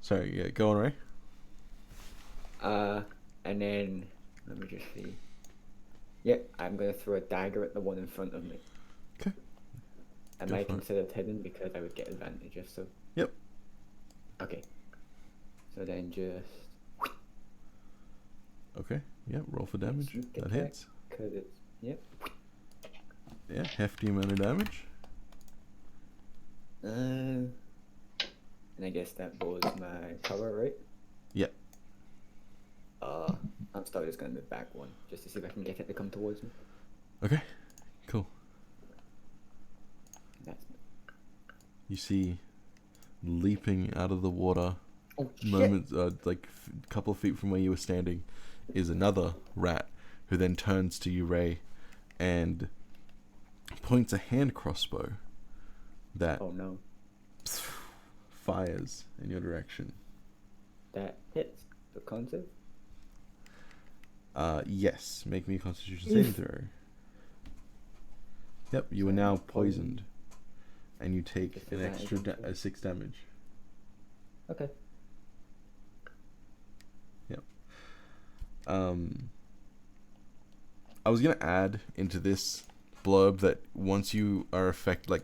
Sorry, yeah, go on, Ray. And then let me just see. Yep, I'm gonna throw a dagger at the one in front of me. Okay. Am Go I for it. considered hidden because I would get advantage if so? Yep. Okay. So then just Okay, yep, roll for damage. Sneak That attack. hits. cause it's yep. Yeah, hefty amount of damage. And I guess that was my cover, right? Yep. I'm still just gonna move back one just to see if I can get it to come towards me. Okay, cool. That's You see, leaping out of the water, oh shit! moments, like a couple of feet from where you were standing, is another rat who then turns to you, Ray, and points a hand crossbow that Oh no, fires in your direction. that hits the concept. Yes, make me a Constitution saving throw. Yep, you are now poisoned, and you take an Disadvantage extra on 6 damage. Okay. Yep. I was gonna add into this blurb that once you are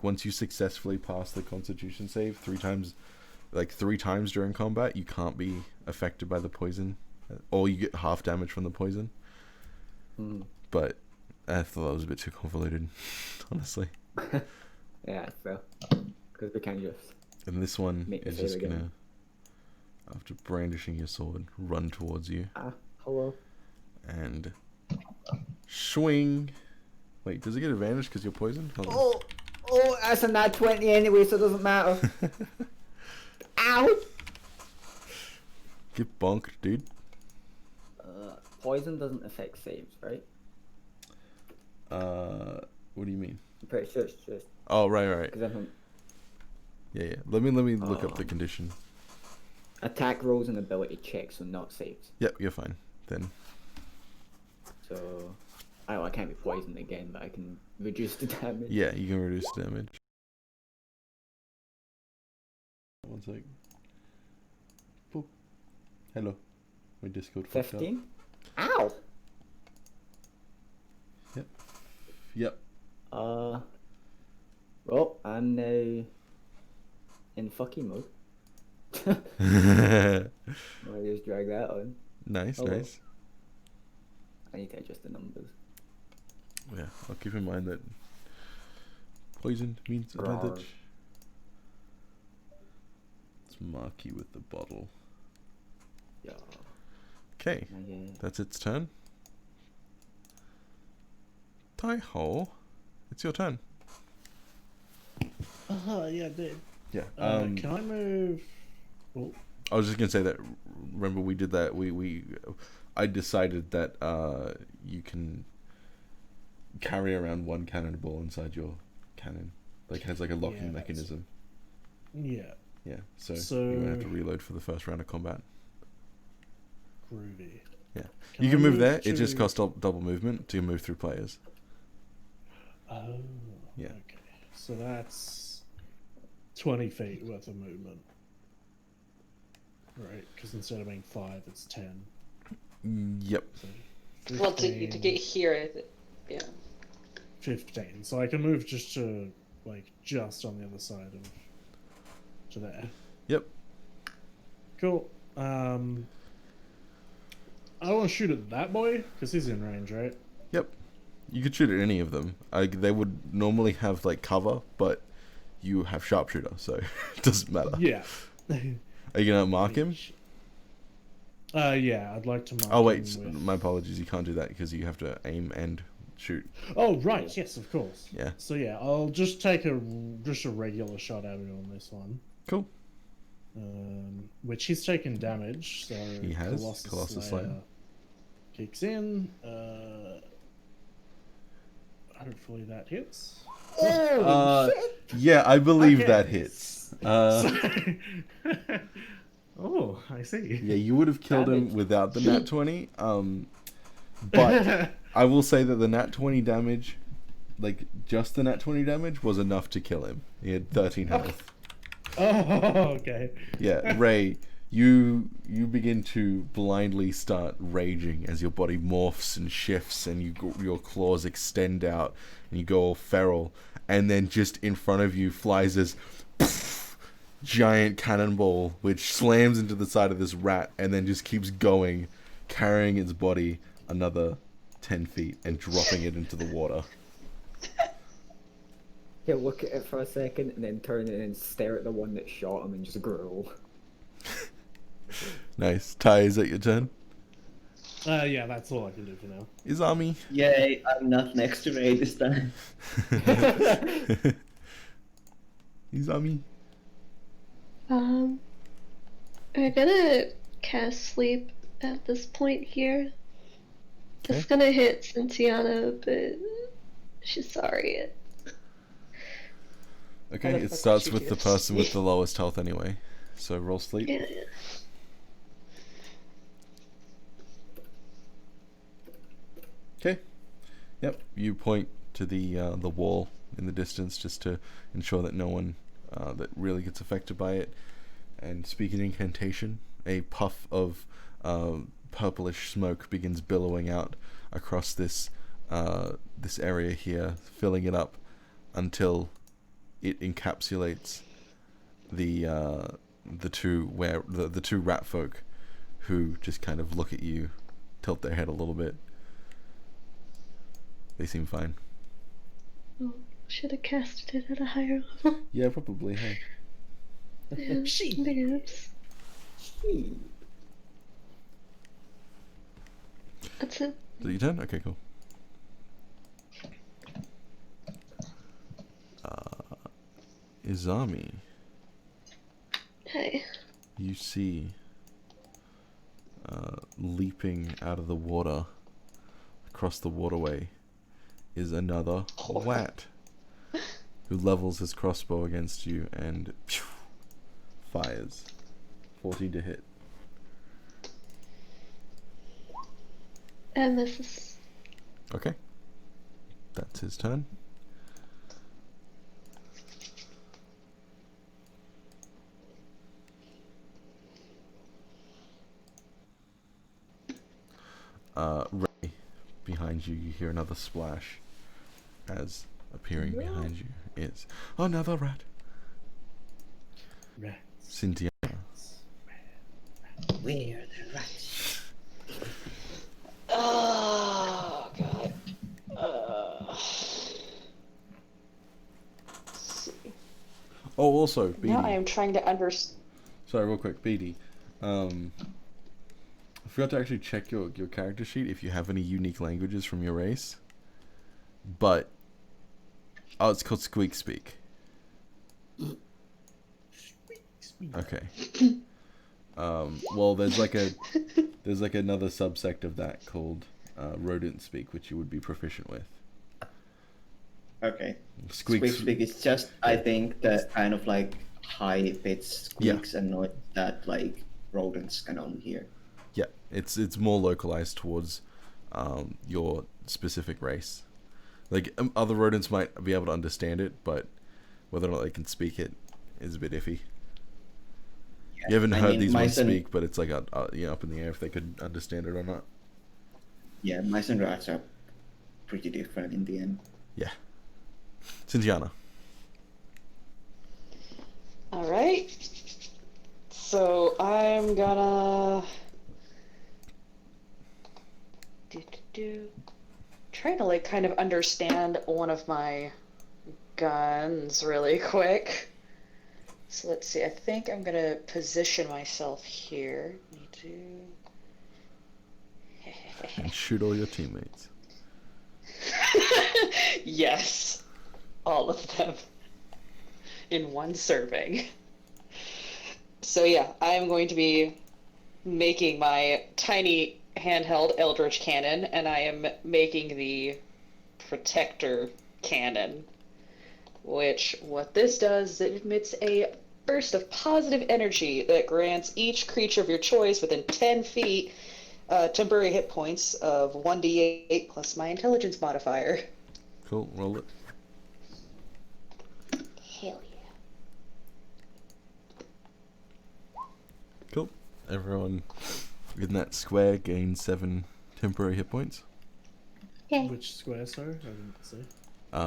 once you successfully pass the Constitution save 3 times, 3 times during combat, you can't be affected by the poison, or you get half damage from the poison. Hmm. But I thought that was a bit too convoluted, honestly. Yeah, so because we can't just. And this one Make the is save just again. gonna, after brandishing your sword, run towards you Hello. and swing. Wait, does it get advantage because you're poisoned? Hold on. Oh, that's a nat 20 anyway, so it doesn't matter. Ow! Get bonked, dude. Poison doesn't affect saves, right? What do you mean? I'm pretty sure it's just Oh, right. because I'm Yeah. Let me look up the condition. attack rolls and ability checks, so not saves. Yep, you're fine then. So I can't be poisoned again, but I can reduce the damage. Yeah, you can reduce damage. One sec. Boop. Hello. My Discord fucked up. 15. Ow! Yep. Well, I'm now in fucking mode. I'll just drag that on. Nice, Hello. nice. I need to adjust the numbers. Yeah, I'll keep in mind that poison means Rawr. advantage. Let's mark you with the bottle. Yeah. Okay, Yeah. that's its turn. Tai-Ho, it's your turn. Yeah, dude. Yeah. Can I move? Oh, I was just gonna say that. Remember, we did that. I decided that you can carry around one cannonball inside your cannon. Like it has like a locking Yeah, mechanism. yeah, Yeah. So So- you won't have to reload for the first round of combat. groovy. Yeah. Can You I can move move there. It to- just costs double movement to move through players. Oh. Yeah. Okay. So that's 20 feet worth of movement. Right, because instead of being 5, it's 10. Yep. So Well, to get here, yeah. 15. So I can move just to, like, just on the other side of... to there. Yep. Cool. I want to shoot at that boy, because he's in range, right? Yep. You could shoot at any of them. They would normally have like cover, but you have sharpshooter, so it doesn't matter. Yeah. Are you gonna mark him? Yeah, I'd like to mark Oh wait, him with... my apologies. You can't do that because you have to aim and shoot. Oh, right, yes, of course. Yeah. So yeah, I'll just take a regular shot at him on this one. Cool. Which he's taken damage, so He has. Colossus Slayer. kicks in. Hopefully that hits. Yeah, I believe Okay. that hits. Oh, I see. Yeah, you would have killed him without the nat 20. But I will say that the nat 20 damage, like just the nat 20 damage, was enough to kill him. He had 13 health. Oh, okay. Yeah, Ray, you begin to blindly start raging as your body morphs and shifts, and your claws extend out, and you go all feral, and then just in front of you flies this giant cannonball, which slams into the side of this rat, and then just keeps going, carrying its body another 10 feet and dropping it into the water. He'll look at it for a second and then turn and stare at the one that shot him and just growl. Nice. Ty, is that your turn? Yeah, that's all I can do for now. Izami. Yay, I'm not next to Ray this time. Izami. I'm gonna cast sleep at this point here. Okay. It's gonna hit Cynthiana, but she's sorry. Okay, How the it fuck starts would you with do the this? person with the lowest health anyway. So roll sleep. Yeah. Okay. Yep. You point to the wall in the distance just to ensure that no one that really gets affected by it, and speak an incantation. A puff of purplish smoke begins billowing out across this area here, filling it up until it encapsulates the two rat folk, who just kind of look at you, tilt their head a little bit. They seem fine. Oh, should have casted it at a higher level. Yeah, probably. Hey. Yeah, perhaps. That's it. Is it your turn? Okay, cool. Izami, Hey. you see leaping out of the water across the waterway is another Wat who levels his crossbow against you and fires. 14 to hit. And this is Okay. That's his turn. Ray, behind you, you hear another splash as appearing behind you is another rat. Rats. Cynthia. Where the rats? Oh god. Let's see. Oh, also, BD. Now I am trying to understand. Sorry, real quick, BD. I forgot to actually check your character sheet if you have any unique languages from your race. But it's called Squeak Speak. Okay. Well, there's like another subsect of that called Rodent Speak, which you would be proficient with. Okay. Squeak Speak is just, I think, the kind of like high pitched squeaks and noise that like rodents can only hear. Yeah, it's more localized towards your specific race. Like other rodents might be able to understand it, but whether or not they can speak it is a bit iffy. Yeah. You haven't I heard mean, these mice ones and- speak, but it's like up in the air if they could understand it or not. Yeah, mice and rats are pretty different in the end. Yeah. Cynthiana. Alright. So I'm gonna trying to like kind of understand one of my guns really quick. So let's see, I think I'm gonna position myself here. And shoot all your teammates. Yes. All of them. In one serving. So yeah, I'm going to be making my tiny handheld Eldritch cannon, and I am making the Protector cannon. Which, what this does is it emits a burst of positive energy that grants each creature of your choice within 10 feet temporary hit points of 1d8 plus my intelligence modifier. Cool, roll it. Hell yeah. Cool. Everyone in that square gains 7 temporary hit points. yay. Which square, sorry? I didn't see.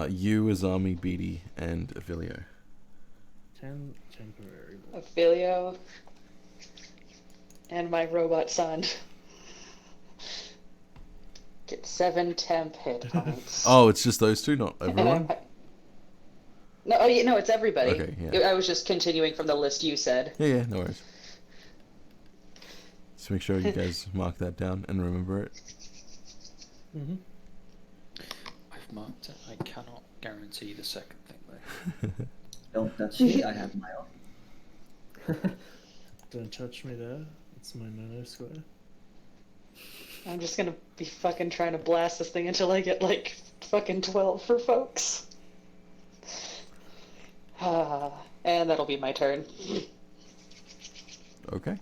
You, Azami, Beatty, and Avilio. 10 temporary. Ophelio and my robot son get 7 temp hit points. Oh, it's just those two, not And everyone? No, oh, yeah, no, it's everybody. Okay, yeah. I was just continuing from the list you said. Yeah, no worries. So make sure you guys mark that down and remember it. Mm-hmm. I've marked it. I cannot guarantee the second thing though. Don't touch me, I have my own. Don't touch me there. It's my no square. I'm just gonna be fucking trying to blast this thing until I get like fucking 12 for folks. And that'll be my turn. Okay.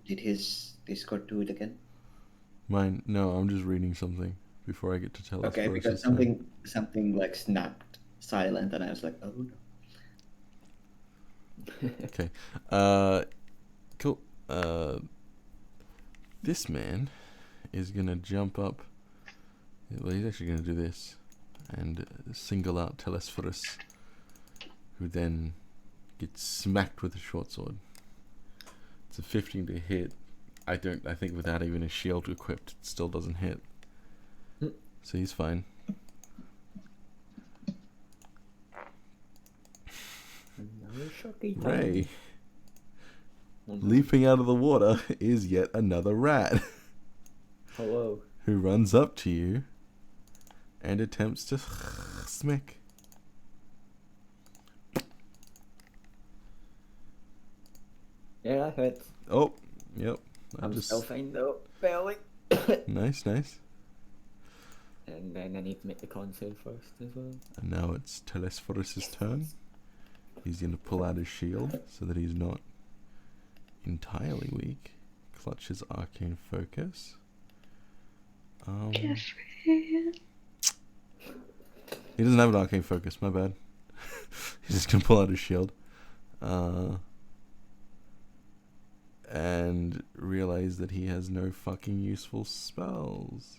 Did his Discord do it again? Mine, no, I'm just reading something before I get to tell us. Okay, because something like snapped silent, and I was like, oh no. Okay. Cool. This man is gonna jump up. Well, he's actually gonna do this and single out Telesphorus, who then gets smacked with a short sword. It's a 15 to hit. I think without even a shield equipped, it still doesn't hit. So he's fine. Another shocky time. Ray. Leaping out of the water is yet another rat Hello. who runs up to you and attempts to smack. Yeah, that hurts. Oh, yep. I'm still fine though. Barely. Nice, nice. And then I need to make the con save first as well. And now it's Telesphorus's turn. He's going to pull out his shield so that he's not entirely weak. Clutches Arcane Focus. Jeffrey. He doesn't have an Arcane Focus, my bad. He's just going to pull out his shield. And realize that he has no fucking useful spells.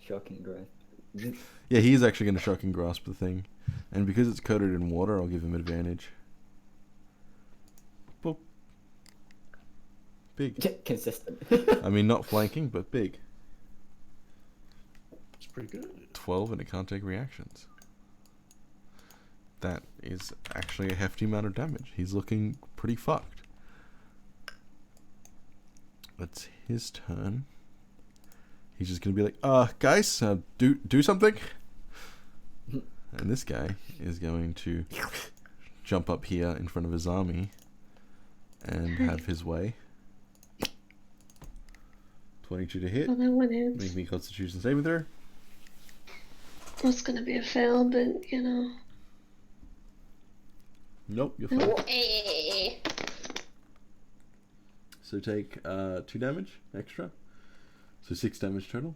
Shocking grasp. Yeah, he's actually going to Shocking Grasp the thing. And because it's coated in water, I'll give him advantage. Boop. Big. Consistent. I mean, not flanking, but big. It's pretty good. 12 and it can't take reactions. That is actually a hefty amount of damage. He's looking pretty fucked. It's his turn. He's just gonna be like, guys, do something. And this guy is going to jump up here in front of his army and have his way. 22 to hit. Well, that one Make hits. me Constitution saving throw. It's gonna be a fail, but you know. Nope, you're fine. Eh. So take 2 damage extra. So 6 damage total.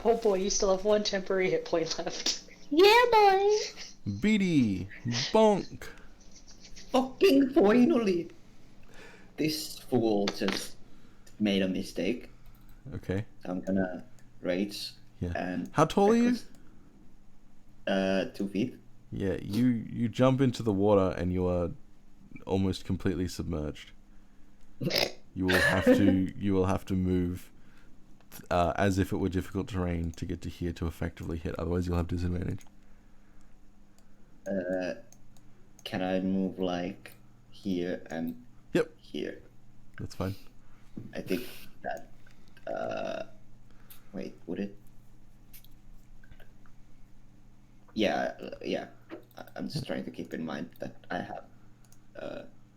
Oh boy, you still have one temporary hit point left. Yeah, boy. Beady, bonk. Fucking finally! This fool just made a mistake. Okay. I'm gonna rage Yeah. and. How tall are you? 2 feet. Yeah, you jump into the water and you are almost completely submerged. You will have to move as if it were difficult terrain to get to here to effectively hit. Otherwise, you'll have disadvantage. Can I move like here and Yep, here? that's fine. I think that. Wait, would it? Yeah, yeah. I'm just trying to keep in mind that I have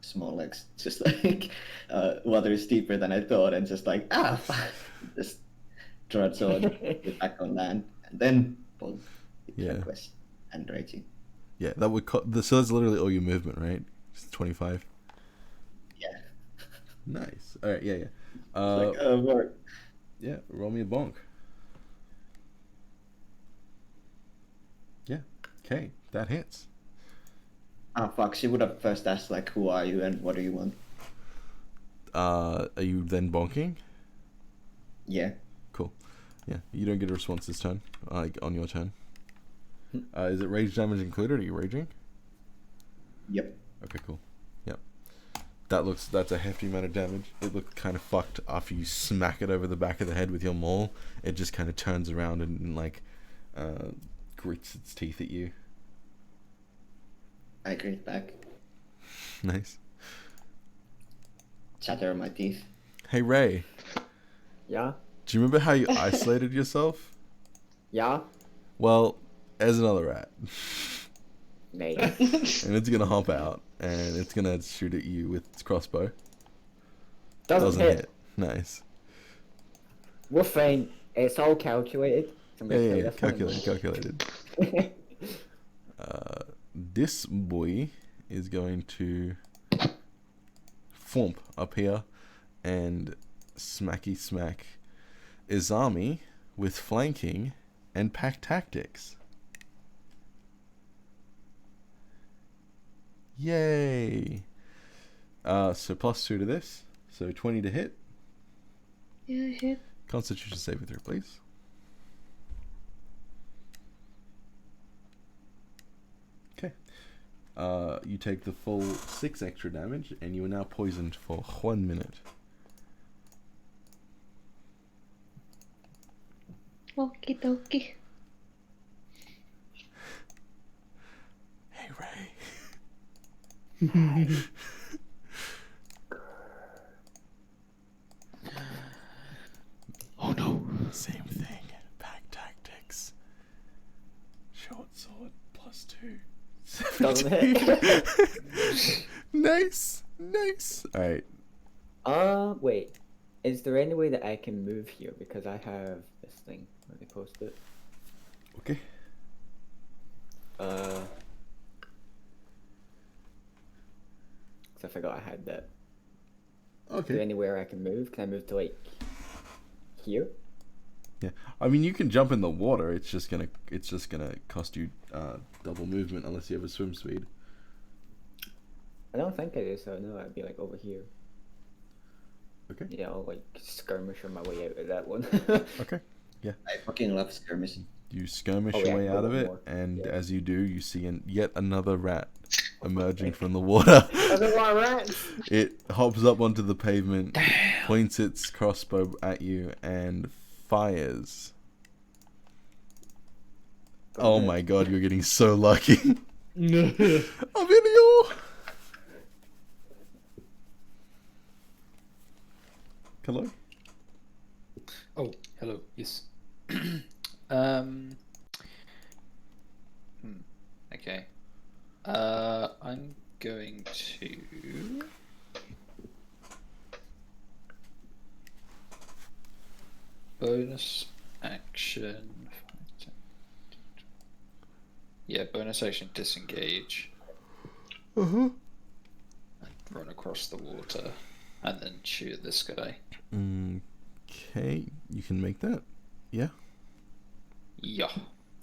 small legs. Just like water is deeper than I thought, and just like fuck. Just trudge on, get back on land, and then pull the Yeah. quest and raging. Yeah, that would so that's literally all your movement, right? Just 25. Yeah. Nice. All right. Yeah, yeah. It's like work. Yeah. Roll me a bonk. Yeah. Okay, that hits. Fuck. She would have first asked like, "Who are you and what do you want?" Are you then bonking? Yeah. Cool. Yeah, you don't get a response this turn. Like on your turn. Is it rage damage included? Are you raging? Yep. Okay, cool. Yep. That's a hefty amount of damage. It looked kind of fucked after you smack it over the back of the head with your maul. It just kind of turns around and like grits its teeth at you. I grit back, Nice. chatter my teeth. Hey Ray, Yeah? do you remember how you isolated yourself? Yeah? Well, there's another rat. Mate. And it's gonna hop out and it's gonna shoot at you with its crossbow. Doesn't hit. Nice. We're fine. It's all calculated. Yeah. Calculated. This boy is going to thump up here and smacky smack Izami with flanking and pack tactics. Yay! So +2 to this, so 20 to hit. Yeah, hit. Constitution saving throw, please. Okay. You take the full 6 extra damage, and you are now poisoned for 1 minute. Okie dokie. Hey Oh no. Same thing. Pack tactics. Short sword +2. Doesn't 17. hit. Nice. Nice. Alright. Wait. Is there any way that I can move here? Because I have this thing. Let me post it. Okay. Cause I forgot I had that. Is there Okay. anywhere I can move? Can I move to like here? Yeah. I mean, you can jump in the water. It's just gonna cost you double movement unless you have a swim speed. I don't think I do, so no, I'd be like over here. Okay. Yeah, I'll like skirmish on my way out of that one. Okay. I fucking love skirmishing. You skirmish Oh, your yeah, way go out of one it, more. and Yeah. as you do, you see yet another rat emerging from the water. Doesn't want rats. It hops up onto the pavement, points its crossbow at you, and fires. Oh my god, you're getting so lucky. Avilio! Hello? Oh, hello. Yes. Hmm. Okay. I'm going to. Bonus action. Yeah, bonus action disengage. Uh-huh. And run across the water. And then shoot at this guy. Okay, you can make that. Yeah, Yeah.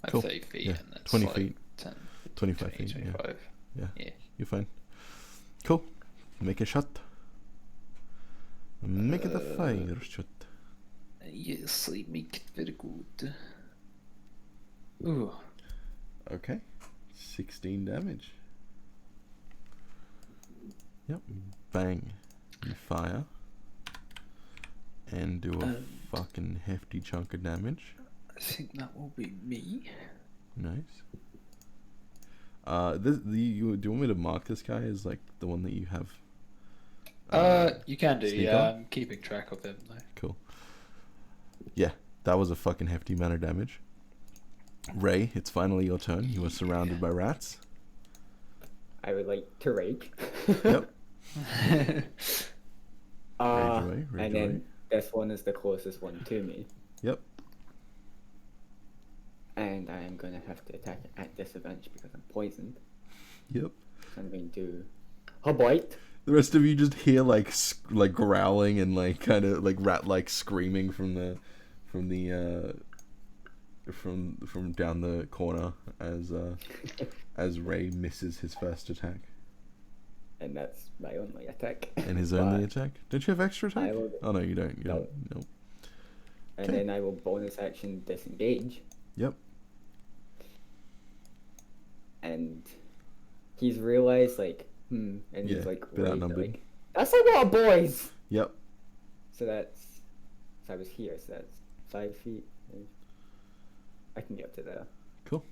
At Cool. 30 feet Yeah, and then 20 like feet. 10, 25 20, feet, yeah. 25. Yeah. Yeah. You're fine. Cool. Make a shot. Make it a fire shot. Yes, I make it very good. Ooh. Okay. 16 damage. Yep. Bang. You fire. And do a fucking hefty chunk of damage. I think that will be me. Nice. Do you want me to mark this guy as like the one that you have? You can do, sneak yeah. on? I'm keeping track of him though. Cool. Yeah, that was a fucking hefty amount of damage. Ray, it's finally your turn. You are surrounded by rats. I would like to rage. Yep. Rage away, rage and then away. this one is the closest one to me. Yep. And I am gonna have to attack it at disadvantage because I'm poisoned. Yep. So I'm going to a bite. The rest of you just hear like growling and like kind of like rat like screaming from down the corner as Ray misses his first attack. And that's my only attack. And his only But- attack? Don't you have extra attack? I will- Oh no, you don't. You No. don't. Nope. And Okay. then I will bonus action disengage. Yep. And he's realized and Yeah, he's like, bit wait, outnumbered. like, that's a lot of boys. Yep. So I was here, so that's 5 feet. I can get up to there. Cool.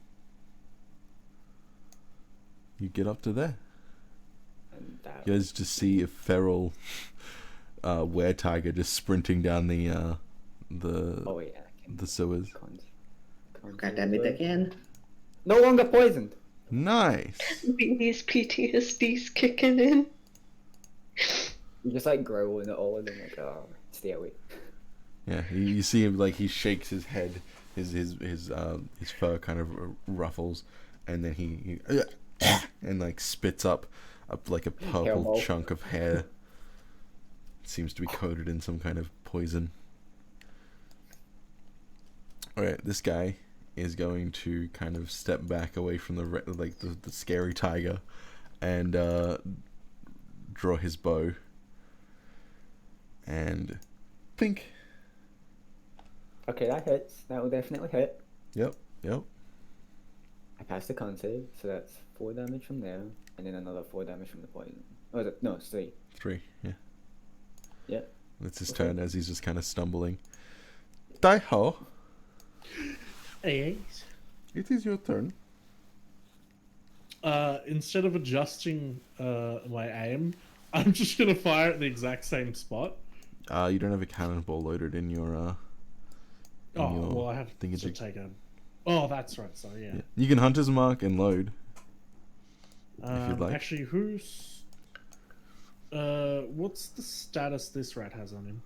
You get up to there. And that You guys just see a feral were tiger just sprinting down the oh wait, I can the sewers. God damn it again. No longer poisoned. Nice. These PTSD's kicking in. You just like growling at all of them like, oh, stay away. Yeah, you see him like he shakes his head, his fur kind of ruffles, and then he and like spits up like a purple Hellmouth. chunk of hair. Seems to be coated in some kind of poison. All right, this guy is going to kind of step back away from the scary tiger, and draw his bow. And pink. Okay, that hits. That will definitely hit. Yep. I passed the con save, so that's 4 damage from there, and then another 4 damage from the poison. Oh, is it? No, it's 3. 3. Yeah. Yep. It's his Okay. turn as he's just kind of stumbling. Daiho, Hey, it is your turn. instead of adjusting my aim, I'm just gonna fire at the exact same spot. You don't have a cannonball loaded in your Well, I have to thingamajig. take a. Oh, that's right. Sorry, yeah. Yeah. You can Hunter's Mark and load. If you'd like. Actually, who's? What's the status this rat has on him?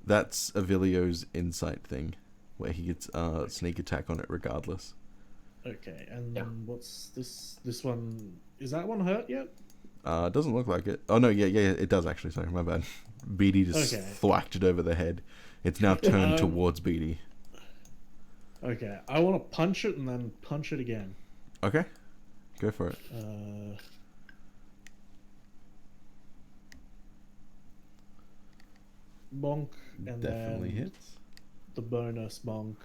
That's Avilio's insight thing, where he gets sneak attack on it regardless. Okay, and what's this? This one, is that one hurt yet? It doesn't look like it. Oh no, yeah, it does actually. Sorry, my bad. Beatty just thwacked it over the head. It's now turned towards Beatty. Okay, I want to punch it and then punch it again. Okay, go for it. Bonk, and Definitely then hits. the bonus bonk.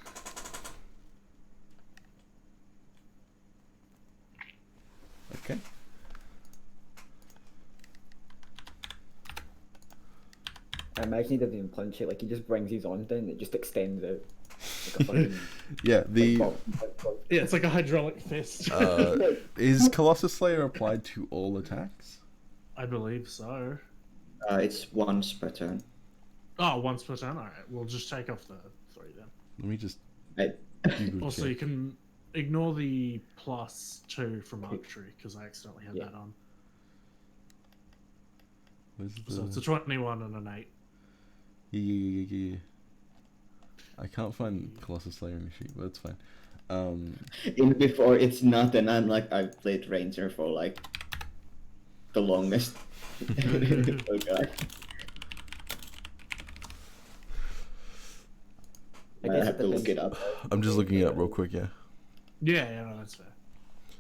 Okay. I imagine he doesn't even punch it, like he just brings his arms down and it just extends out. Like a fucking, Yeah, the Yeah, it's like a hydraulic fist. is Colossus Slayer applied to all attacks? I believe so. It's once per turn. Oh, once per turn. All right, we'll just take off the 3 then. Let me just. I, Google Also, check. you can ignore the +2 from archery because I accidentally had that on. Where's So it's the... a 21 and an 8. Yeah. I can't find Colossus Slayer in the sheet, but it's fine. in before it's not, and I'm like I've played Ranger for like the longest. Oh god. I I guess have to look it depends. up. I'm just looking it up real quick, yeah. Yeah, no, that's fair.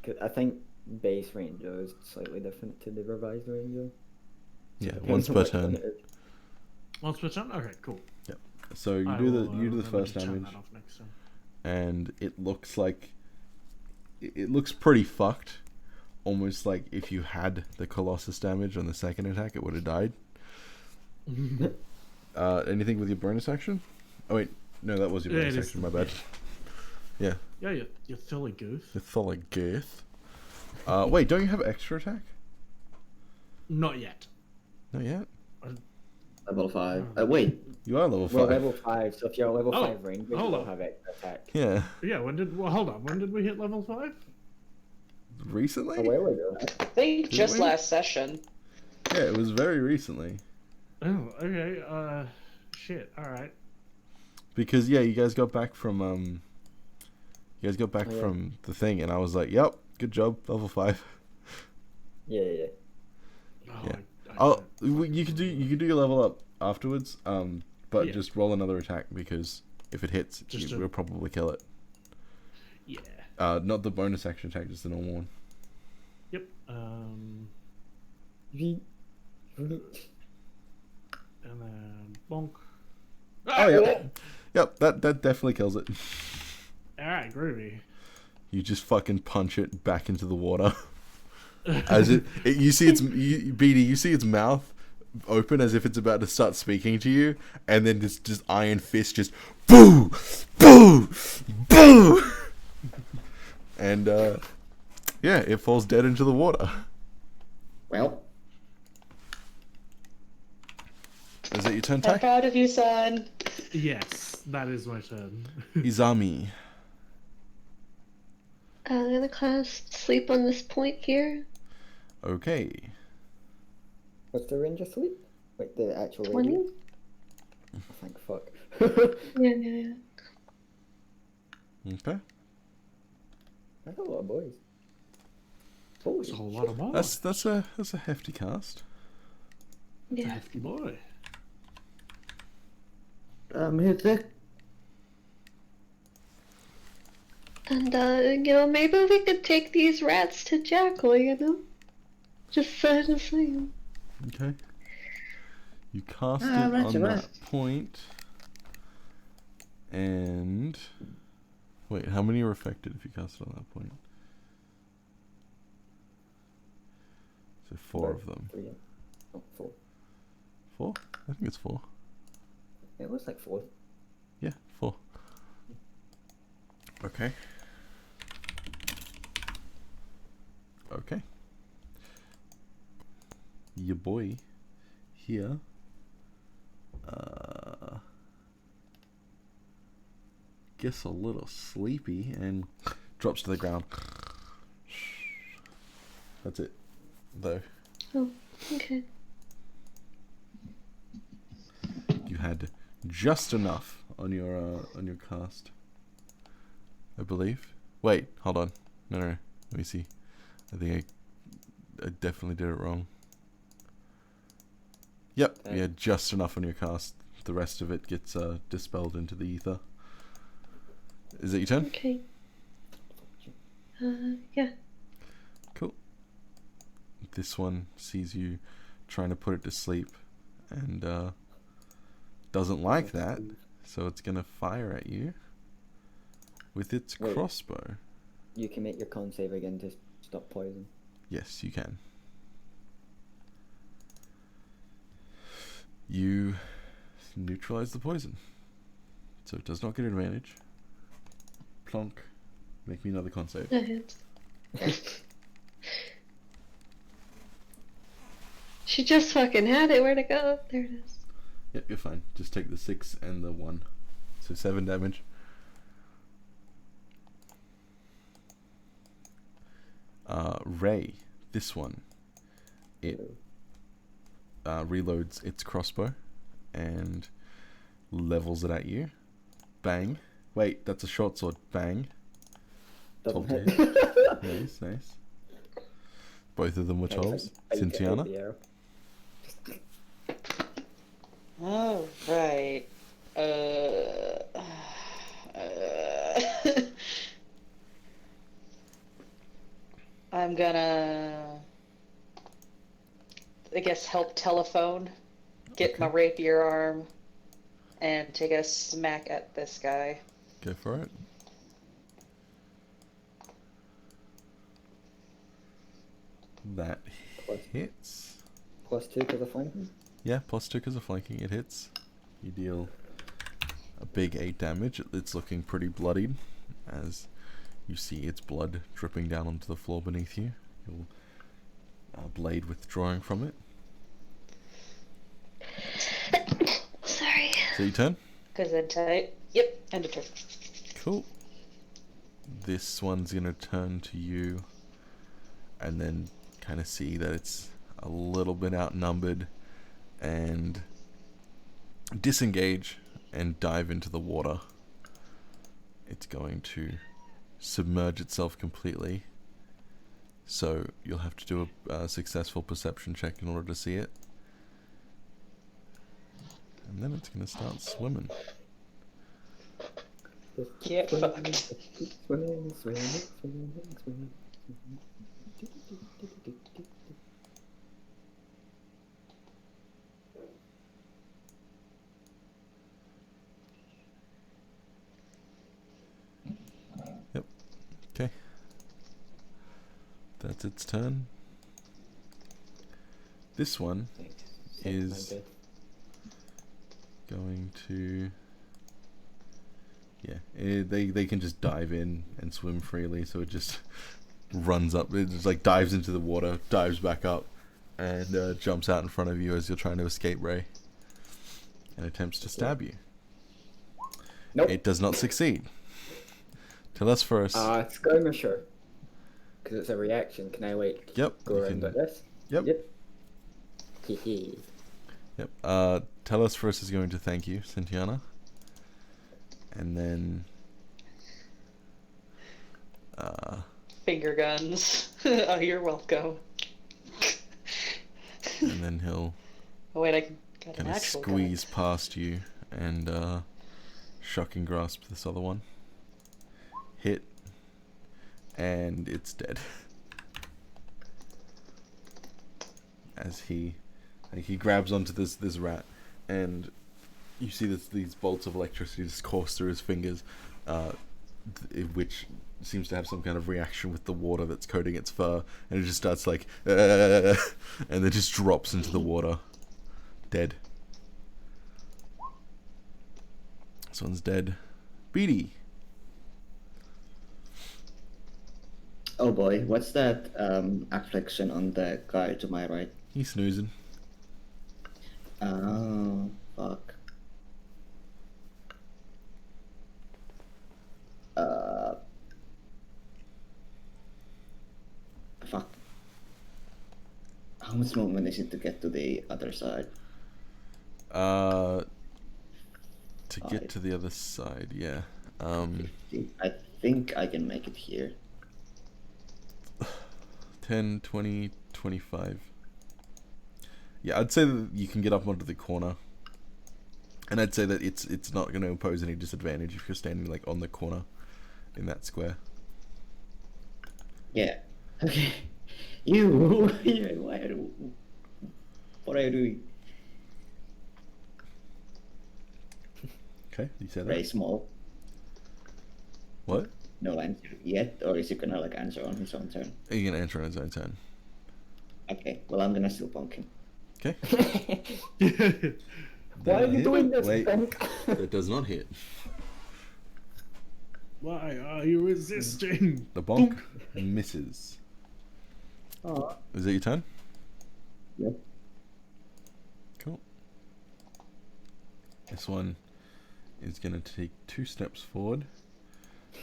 'Cause I think base Ranger is slightly different to the revised Ranger. Yeah, Depends once on per which one turn. it is. Once per turn? Okay, cool. So you I do will, the remember first to turn damage, that off next time. and it looks like it looks pretty fucked. Almost like if you had the Colossus damage on the second attack, it would have died. Anything with your bonus action? Oh wait, no, that was your Yeah, bonus it is. action. My bad. Yeah, Yeah, you silly goof. the Tholic Girth. Wait, don't you have extra attack? Not yet. Not yet. Level 5. Wait, You are level Well, 5. level 5, so if you're a level Oh, 5 Ranger, you hold don't on. have extra attack. Yeah, Yeah, hold on. When did we hit level 5? recently. A while ago. I think Did just we? last session. Yeah, it was very recently. Oh, okay. Shit. All right. Because yeah, you guys got back from Oh, yeah. from the thing, and I was like, "Yep, good job, level 5." Yeah. Oh, Yeah. I Oh, don't- you could do your level up afterwards. But Yeah. just roll another attack because if it hits, Just we'll probably kill it. Yeah. Not the bonus action attack, just the normal one. Yep. Yeet. And then bonk. Oh yep, that definitely kills it. All right, groovy. You just fucking punch it back into the water. As you see Beatty, you see its mouth open as if it's about to start speaking to you, and then this just iron fist just boo, boo, boo, and yeah, it falls dead into the water. well, Is it your turn, I'm Tai? proud of you, son. Yes, that is my turn. Izami. I'm gonna cast sleep on this point here. Okay. What's the Ranger sleep? Wait, the actual 20? Ranger? Oh, thank fuck. Yeah. Okay. That's a lot of boys. Holy It's a whole lot of more. That's a hefty cast. It's a Yeah. hefty boy. hit that. And, maybe we could take these rats to Jackal, Just saying. Okay. You cast Ah, it rats on are that rats. point, and wait, how many are affected if you cast it on that point? So 4 of them. 3. Oh, 4. 4? I think it's 4. It looks like 4. Yeah, 4. Okay. Okay. Your boy here gets a little sleepy and drops to the ground. That's it, though. Oh, okay. You had just enough on your cast, I believe. Wait, hold on. No. Let me see. I think I definitely did it wrong. Yep, you had just enough on your cast. The rest of it gets dispelled into the ether. Is it your turn? Okay. Yeah. Cool. This one sees you trying to put it to sleep and doesn't like that, so it's gonna fire at you with its Wait. crossbow. You can make your con save again to stop poison. Yes, you can. You neutralize the poison, so it does not get advantage. Plonk. Make me another con save. No hits. She just fucking had it. Where'd it go? There it is. Yep, you're fine. Just take the 6 and the 1. So 7 damage. Ray, this one. It reloads its crossbow and levels it at you. Bang. Wait, that's a short sword. Bang. Doesn't 12 hit. to hit. Nice. Both of them were 12s. Cynthiana? All right. I'm gonna, I guess, help telephone, get my rapier arm, and take a smack at this guy. Go for it. That hits. +2 because of flanking. Yeah, +2 because of flanking. It hits. You deal a big 8 damage. It's looking pretty bloodied as you see its blood dripping down onto the floor beneath you. Your blade withdrawing from it. Sorry. So your turn? Cause then tight. Yep, end of turn. Cool. This one's gonna turn to you and then kind of see that it's a little bit outnumbered and disengage and dive into the water. It's going to submerge itself completely, so you'll have to do a successful perception check in order to see it, and then it's going to start swimming. Get fucked. Swimming. Yep. Okay. That's its turn. This one is going to... Yeah, they can just dive in and swim freely, so it just runs up, it just like dives into the water, dives back up, and jumps out in front of you as you're trying to escape, Ray, and attempts to stab you. Nope. It does not succeed. Tell us first. It's skirmisher. Because it's a reaction. Can I like Yep. go you around can- like this? Yep. Yep. Hee. Yep. Tell us first is going to thank you, Cynthiana. And then Finger guns. Oh, you're welcome. and then he'll Oh wait, I got an kind of actual squeeze past you and shocking grasp this other one. Hit, and it's dead. As he grabs onto this rat, and you see these bolts of electricity just course through his fingers, which seems to have some kind of reaction with the water that's coating its fur, and it just starts like, and then just drops into the water, dead. This one's dead. Beatty. Oh boy, what's that affliction on the guy to my right? He's snoozing. Oh, fuck. Uh, fuck. How much movement is it to get to the other side? To get Five. to the other side, yeah. 50. I think I can make it here. 10, 20, 25. Yeah, I'd say that you can get up onto the corner. And I'd say that it's not going to impose any disadvantage if you're standing like on the corner in that square. Yeah. Okay. You. Why are you? What are you doing? Okay, you said Very that. small. What? No answer yet, or is he gonna like answer on his own turn? You can answer on his own turn. Okay. Well, I'm gonna still bonk him. Okay. Why are you Hit? doing this, Wait, punk? that does not hit. Why are you resisting? The bonk misses. Oh, Is that your turn? Yep. Cool. This one is going to take 2 steps forward,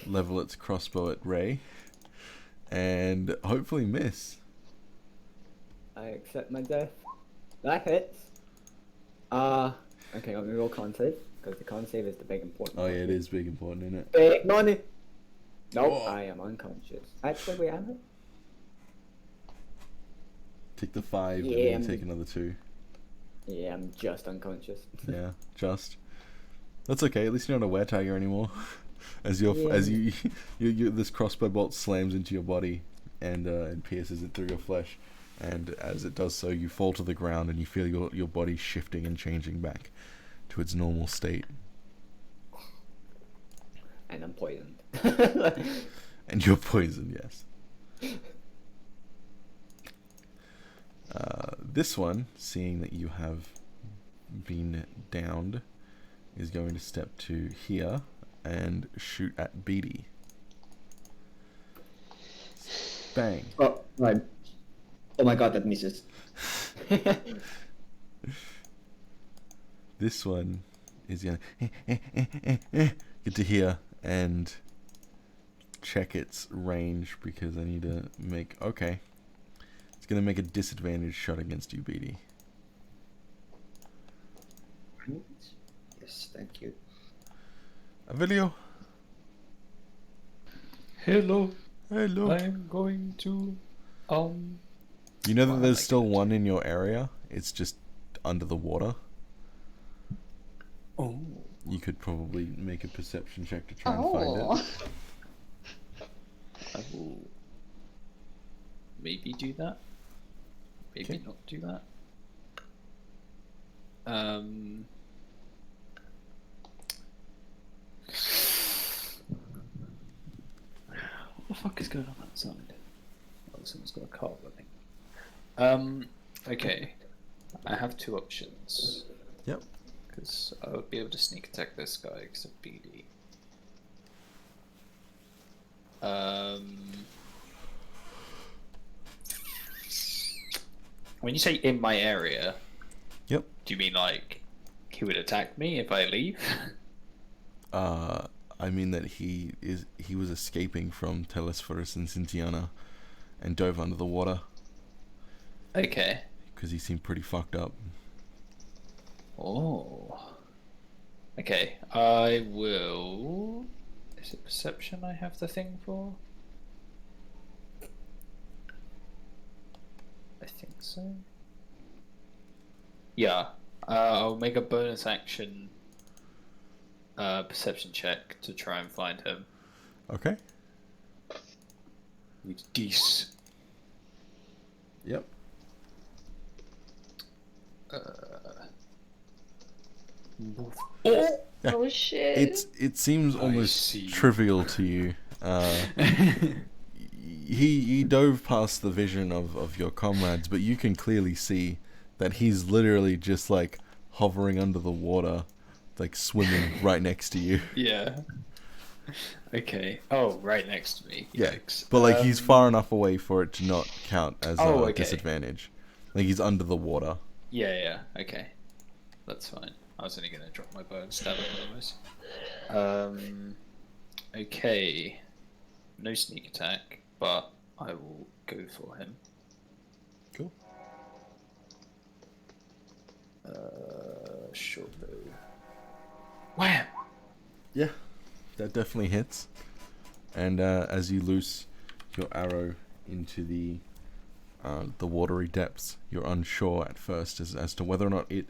level its crossbow at Ray, and hopefully miss. I accept my death. That hits. Okay, let me roll con save, because the con save is the big important Oh part yeah, it here. is big important, isn't it? Big money! Nope, Oh. I am unconscious. Actually, wait, am I? Take the 5 Yeah, and then I'm- take another 2. Yeah, I'm just unconscious. Yeah, just. That's okay. At least you're not a were-tiger anymore. As Yeah. you this crossbow bolt slams into your body and pierces it through your flesh, and as it does so, you fall to the ground and you feel your body shifting and changing back to its normal state. And I'm poisoned. And you're poisoned, yes. This one, seeing that you have been downed, is going to step to here and shoot at Beatty. Bang. Oh, right. Oh my god, that misses. This one is gonna get to here and check its range because I need to make... Okay. It's gonna make a disadvantage shot against you, Beatty. Yes, thank you. Avilio. Hello. Hello. I'm going to You know that Well, there's I still get it. one in your area? It's just under the water. Oh. You could probably make a perception check to try and find it. I will maybe do that. Maybe Okay. not do that. What the fuck is going on outside? Oh, someone's got a car running. Okay. I have 2 options. Yep. Because I would be able to sneak attack this guy because of BD. When you say in my area, Yep. do you mean like he would attack me if I leave? I mean that he was escaping from Telesphorus and Cynthiana and dove under the water Okay. because he seemed pretty fucked up. Oh. Okay, I will. Is it perception I have the thing for? I think so. Yeah. I'll make a bonus action perception check to try and find him. Okay. With geese. Yep. Oh! Oh shit. It seems I almost see. trivial to you. He dove past the vision of your comrades, but you can clearly see that he's literally just like hovering under the water, like swimming right next to you. Yeah. Okay. Oh, right next to me. Yeah, Yikes. but like he's far enough away for it to not count as Oh, a okay. disadvantage. Like he's under the water. Yeah. Okay. That's fine. I was only gonna drop my bow and stab him otherwise. Okay. No sneak attack, but I will go for him. Cool. Short bow. Wham! Yeah, that definitely hits. And as you loose your arrow into the watery depths, you're unsure at first as to whether or not it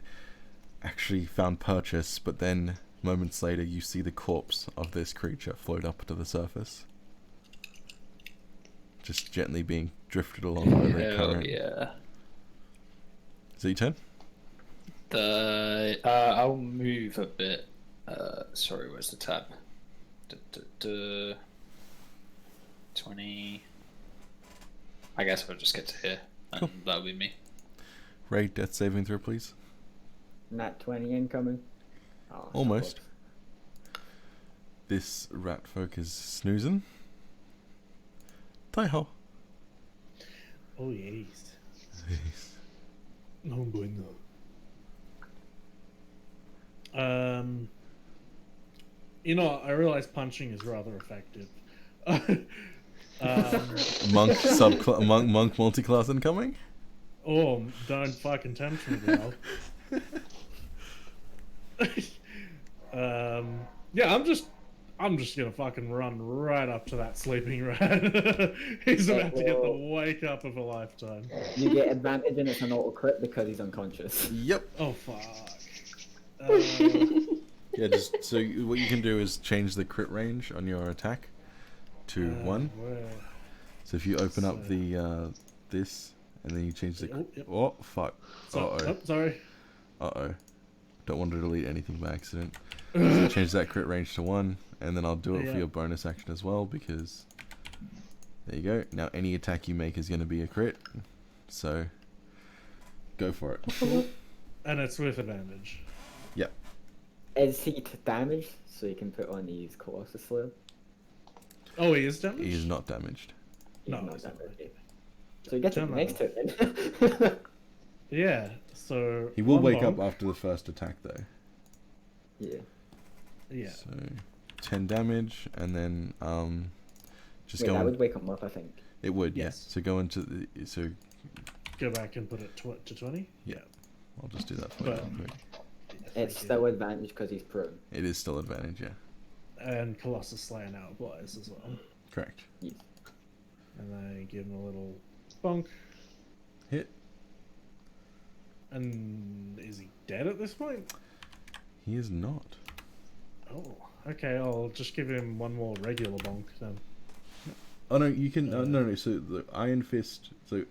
actually found purchase, but then moments later you see the corpse of this creature float up to the surface, just gently being drifted along by the Hell current. yeah. Is it your turn? I'll move a bit. Sorry, where's the tab? 20. I guess I'll just get to here, and Cool. that'll be me. Ray, death saving throw, please. Nat 20 incoming. Oh, so Almost. close. This rat folk is snoozing. Tai-ho. Oh, yes. No bueno. You know, I realize punching is rather effective. Monk monk multi-class incoming. Oh, don't fucking tempt me, now. Yeah, I'm just gonna fucking run right up to that sleeping rat. He's about to get the wake up of a lifetime. You get advantage and it's an auto crit because he's unconscious. Yep. Oh fuck. Yeah, just so what you can do is change the crit range on your attack to 1. Where? So if you open up the this and then you change the Yep. oh fuck. So, Uh-oh. oh, sorry. Uh-oh. Don't want to delete anything by accident. So change that crit range to 1 and then I'll do it for Yeah. your bonus action as well because there you go. Now any attack you make is going to be a crit. So go for it. And it's with advantage. Yep. Is he damaged? So you can put on his Colossus Slayer. Oh, he is damaged? He is not damaged. He's No, not he's not. damaged. So you get to the Turn next that turn then. Yeah, so... He will one wake bonk. up after the first attack though. Yeah. Yeah. So 10 damage and then just Wait, go that on. would wake him up, I think. It would, Yes. yeah. So go into the so Go back and put it to 20? Yeah. I'll just do that for you But- real quick. It's Thank still advantage because he's prone. It is still advantage, yeah. you. And Colossus Slayer now applies as well. Correct. Yes. And then give him a little bonk. Hit. And is he dead at this point? He is not. Oh, okay. I'll just give him one more regular bonk then. Oh no, you can no. So the Iron Fist. So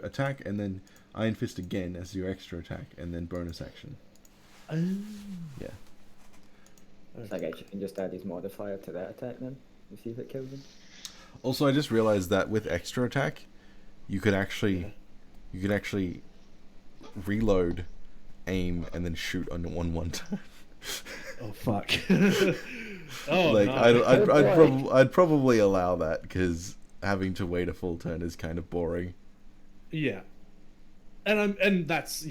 attack and then Iron Fist again as your extra attack and then bonus action. Yeah. So I guess you can just add his modifier to that attack then. And see if it kills him. Also, I just realized that with extra attack, you could actually reload, aim, and then shoot on one turn. Oh fuck. Oh Like no. I'd probably allow that because having to wait a full turn is kind of boring. Yeah. And that's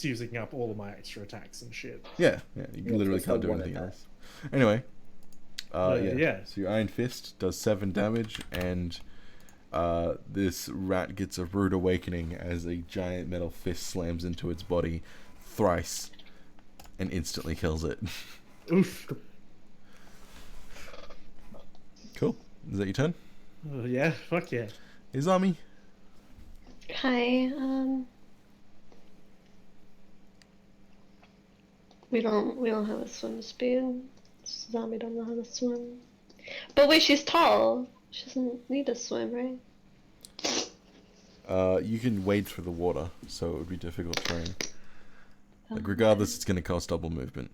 using up all of my extra attacks and shit. Yeah, you Yeah, literally it's can't like do one anything attack. else. Anyway, yeah. Yeah. So your Iron Fist does 7 damage, and this rat gets a rude awakening as a giant metal fist slams into its body thrice and instantly kills it. Oof. Cool. Is that your turn? Yeah, fuck yeah. Izami? Hi, we don't have a swim speed. Zombie don't know how to swim. But wait, she's tall. She doesn't need to swim, right? You can wade through the water, so it would be difficult terrain. Like, regardless, it's going to cost double movement.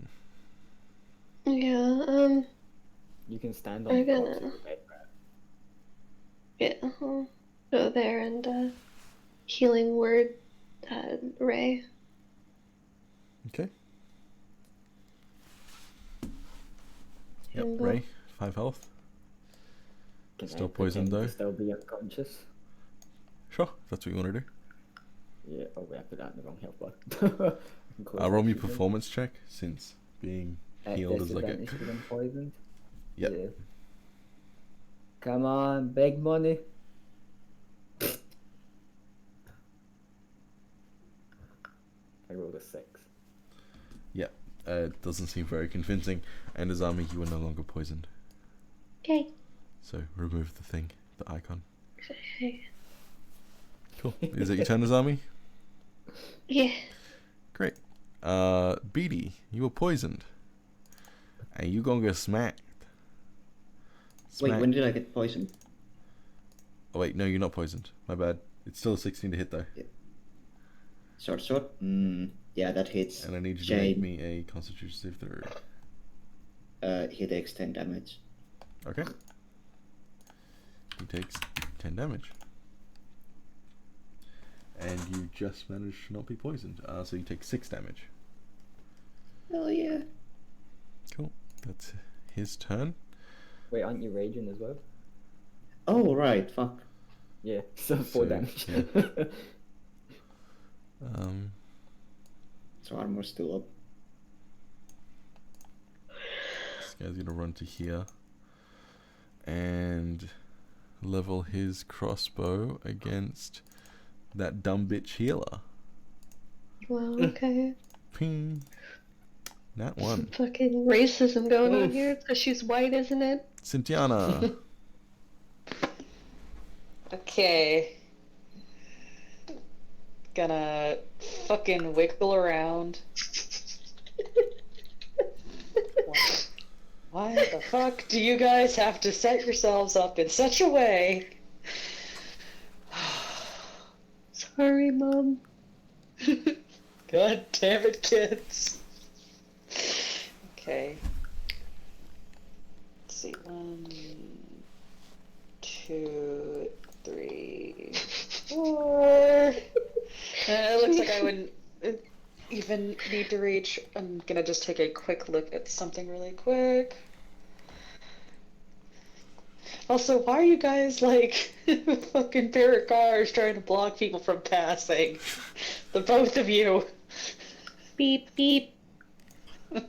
Yeah, You can stand on I'm the corpse gonna- of the dead rat. yeah, go there and, healing word, Ray. Okay. Yep, And go. Ray, 5 health. Can Still I poisoned, pretend though? to still be unconscious? Sure, if that's what you want to do. Yeah. Oh wait, I put that in the wrong health bar. Roll me performance check, since being healed is like a... disadvantage because I'm poisoned. Yep. Yeah. Come on, big money. I rolled a 6. Yeah, it doesn't seem very convincing. And Azami, you are no longer poisoned. Okay. So remove the thing, the icon. Okay. Cool. Is it your turn, Azami? Yeah. Great. Beatty, you were poisoned. And you gonna get smacked. Wait, Smack. when did I get poisoned? Oh wait, no, you're not poisoned. My bad. It's still a 16 to hit though. Sword. Yeah, that hits. And I need you to make Shane. me a Constitution save throw. He takes 10 damage. Okay. He takes 10 damage. And you just managed to not be poisoned. So you take 6 damage. Hell yeah. Cool. That's his turn. Wait, aren't you raging as well? Oh, right, fuck. Yeah, so 4 So, damage. So armor's still up. This guy's gonna run to here and level his crossbow against that dumb bitch healer. Well, okay. Ping. Nat 1. Fucking racism going on Oof. here. It's because she's white, isn't it? Cynthiana. Okay. Gonna fucking wiggle around. Why the fuck do you guys have to set yourselves up in such a way? Sorry, Mom. God damn it, kids. Okay. Let's see. 1, 2, 3, 4. It looks like I wouldn't even need to reach. I'm gonna just take a quick look at something really quick. Also, why are you guys like fucking parrot cars trying to block people from passing? The both of you. Beep, beep. Get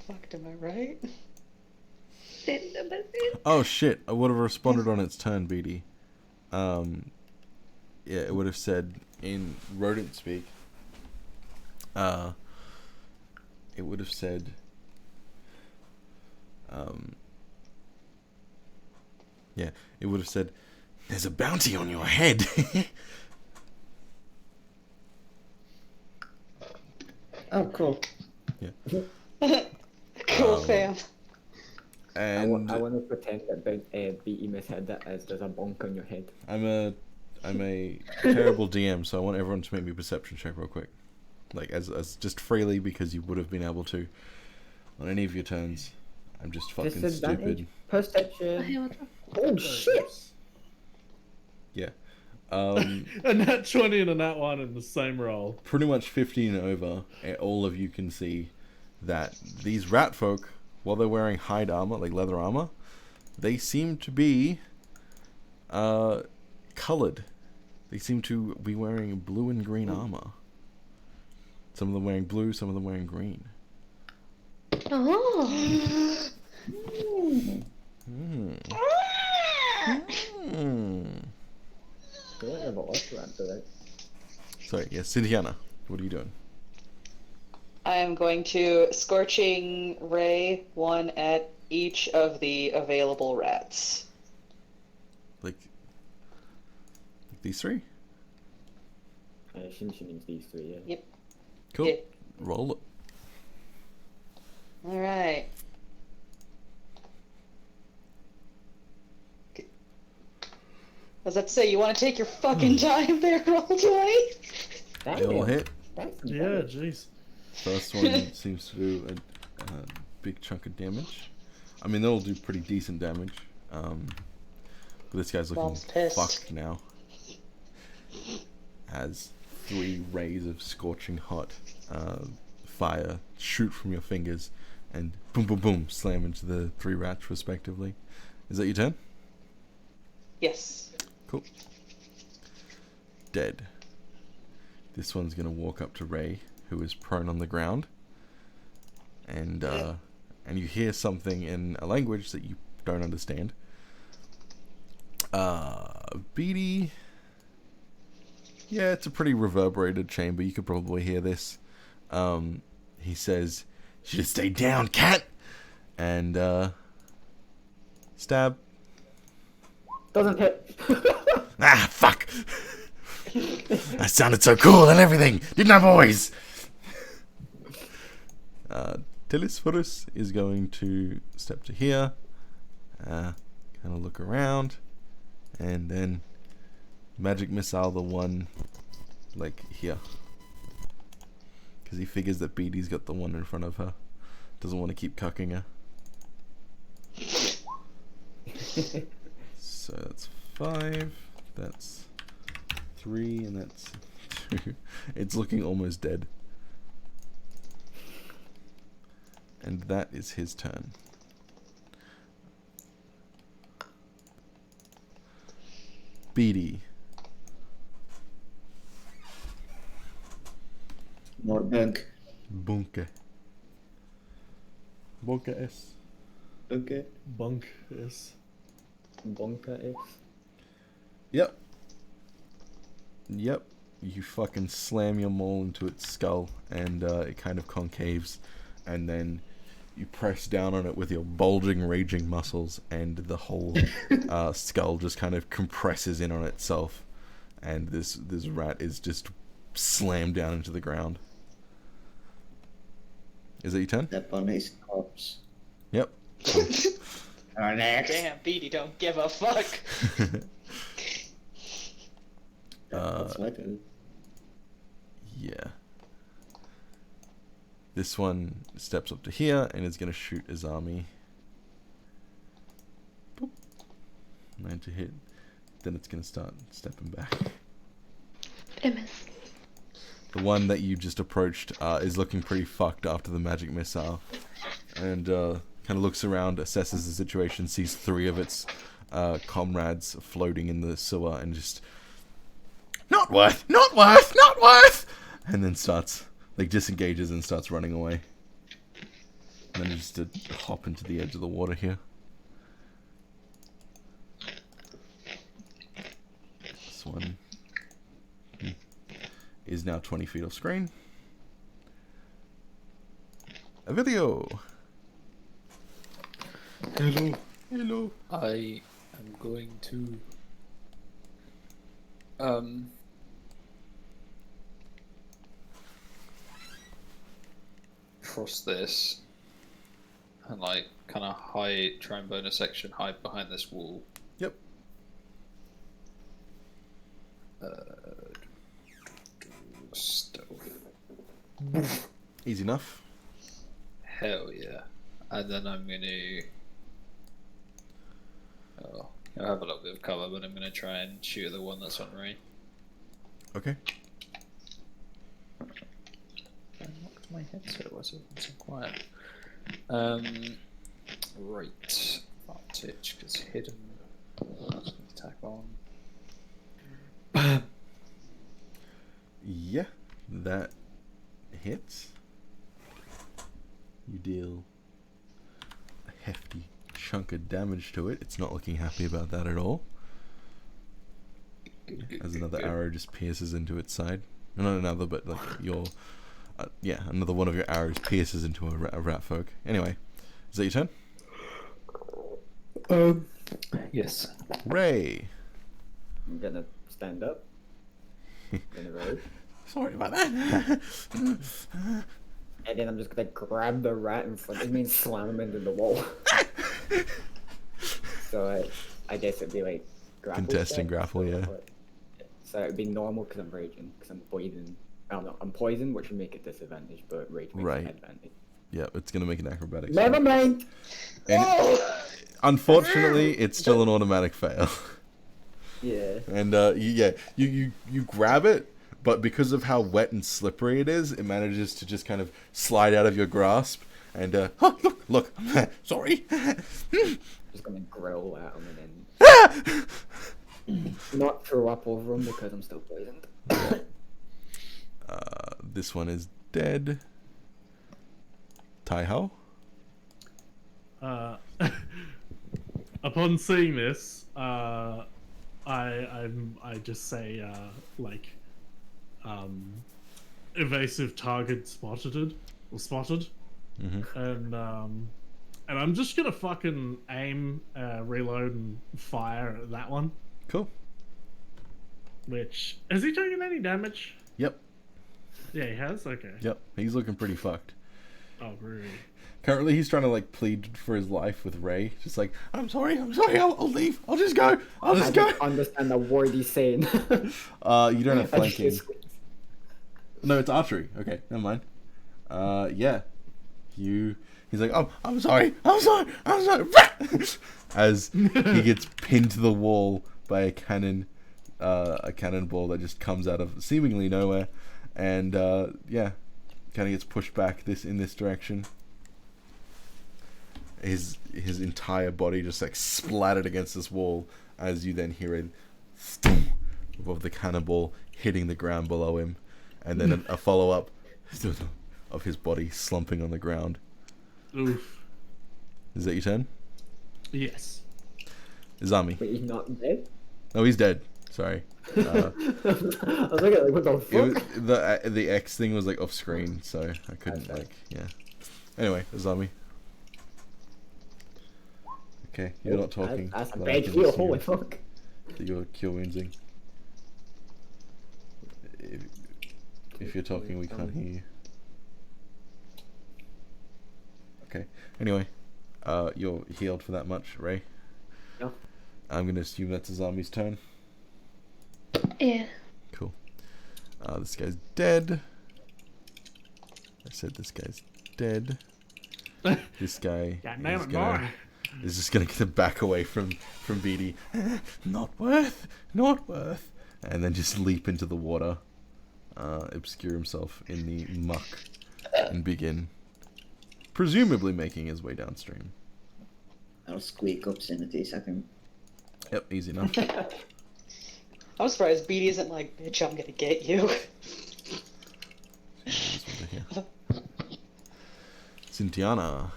fucked, am I right? Oh shit, I would have responded on its turn, BD. Yeah, it would have said in rodent speak, it would have said, yeah, it would have said, there's a bounty on your head. Oh, cool. Cool, fam. And I want to pretend that BE misheard that as there's a bonk on your head. I'm a terrible DM, so I want everyone to make me a perception check real quick. Like, as just freely, because you would have been able to on any of your turns. I'm just fucking Disadvantage. stupid. Perception. Oh shit! Yeah. A nat 20 and a nat 1 in the same roll. Pretty much 15 and over, all of you can see that these rat folk, while they're wearing hide armor, like leather armor, they seem to be colored. They seem to be wearing blue and green armor. Some of them wearing blue, some of them wearing green. Oh. I feel like I've lost that today. Sorry, yes, Cynthiana, what are you doing? I am going to Scorching Ray one at each of the available rats. Like these three? I assume she means these 3, yeah. Yep. Cool. Yeah. Roll it. Alright. I was about to say, you want to take your fucking time there, roll 20? They all hit. That's Yeah, jeez. First one seems to do a big chunk of damage. I mean, they'll do pretty decent damage. But this guy's looking Mom's pissed. fucked now. As 3 rays of scorching hot fire shoot from your fingers and boom, boom, boom, slam into the 3 rats respectively. Is that your turn? Yes. Cool. Dead. This one's gonna walk up to Ray, who is prone on the ground, and you hear something in a language that you don't understand. Beatty. Yeah, it's a pretty reverberated chamber. You could probably hear this. He says, "Should have stayed down, cat." And stab. Doesn't hit. Ah, fuck. That sounded so cool and everything, didn't I, boys? Telisphorus is going to step to here, kind of look around, and then magic missile the one, like, here. Because he figures that Beatty's got the one in front of her. Doesn't want to keep cucking her. So that's 5, that's 3, and that's 2. It's looking almost dead. And that is his turn. Beatty. More bunk. Bunke. Bunke S. Okay. Bunk is. Bonka is. Yep. Yep. You fucking slam your maul into its skull, and it kind of concaves, and then you press down on it with your bulging, raging muscles, and the whole skull just kind of compresses in on itself, and this rat is just slammed down into the ground. Is that your turn? Step on his corpse. Yep. Next. Damn, Beatty don't give a fuck. That's my turn. Yeah. This one steps up to here and is going to shoot Izami. Boop. 9 to hit. Then it's going to start stepping back. I miss. The one that you just approached is looking pretty fucked after the magic missile. And kind of looks around, assesses the situation, sees 3 of its comrades floating in the sewer, and just... Not worth! Not worth! Not worth! And then starts... like, disengages and starts running away. Manages to hop into the edge of the water here. This one is now 20 feet off screen. A video! Hello. Hello. I am going to cross this and like kind of hide, try and bonus section, hide behind this wall. Yep. Stealth. Easy enough. Hell yeah. And then I'm gonna I'll have a little bit of cover, but I'm gonna try and shoot the one that's on Ray. Okay. What's my headset? Was it so quiet? Right. Advantage, because hidden. Attack on. Yeah, that hits. You deal a hefty chunk of damage to it. It's not looking happy about that at all. As another arrow just pierces into its side. Not another, but like your... yeah, another one of your arrows pierces into a rat folk. Anyway, is that your turn? Yes. Ray! I'm gonna stand up. In a row. Sorry about that. And then I'm just gonna grab the rat in front of me and slam him into the wall. So I guess it'd be like grapple. Contesting check, grapple, yeah. So it'd be normal because I'm raging, because I'm poisoned. Oh no, I'm poisoned, which would make it disadvantage, but rage makes Right. it advantage. Yeah, it's gonna make an acrobatics. Never mind! And unfortunately, it's still an automatic fail. Yeah. And you grab it, but because of how wet and slippery it is, it manages to just kind of slide out of your grasp and oh, look, sorry. Just gonna growl at him and then not throw up over him because I'm still poisoned. This one is dead. Tai Ho? Upon seeing this, I just say evasive target spotted. Mm-hmm. And I'm just gonna fucking aim, reload, and fire at that one. Cool. Which, is he taking any damage? Yep. Yeah, he has. Okay. Yep. He's looking pretty fucked. Oh, really? Currently, he's trying to like plead for his life with Ray. Just like, I'm sorry, I'll leave. I'll just go. I don't understand a word he's saying. You don't have flanking. No, it's archery. Okay, never mind. Yeah. He's like, oh, I'm sorry. As he gets pinned to the wall by a cannonball that just comes out of seemingly nowhere, and yeah, kind of gets pushed back in this direction. His entire body just like splattered against this wall, as you then hear a thump of the cannonball hitting the ground below him, and then a follow up of his body slumping on the ground. Oof. Is that your turn? Yes. Zami. Wait, he's not dead? No, he's dead. Sorry. I was looking like, what the fuck? The X thing was like off screen, so I couldn't yeah. Anyway, Zami. Okay, you're not talking. That's a but I bad can heal, assume holy fuck. that you're cure woundsing. If you're talking, we can't hear you. Okay. Anyway, you're healed for that much, Ray. Yeah. I'm gonna assume that's a zombie's turn. Yeah. Cool. This guy's dead. I said this guy's dead. This guy is just gonna back away from BD. Not worth, and then just leap into the water, obscure himself in the muck, and begin presumably making his way downstream. I'll squeak obscenities at him. Yep, easy enough. I'm surprised Beatty isn't like, bitch, I'm gonna get you. Cynthiana.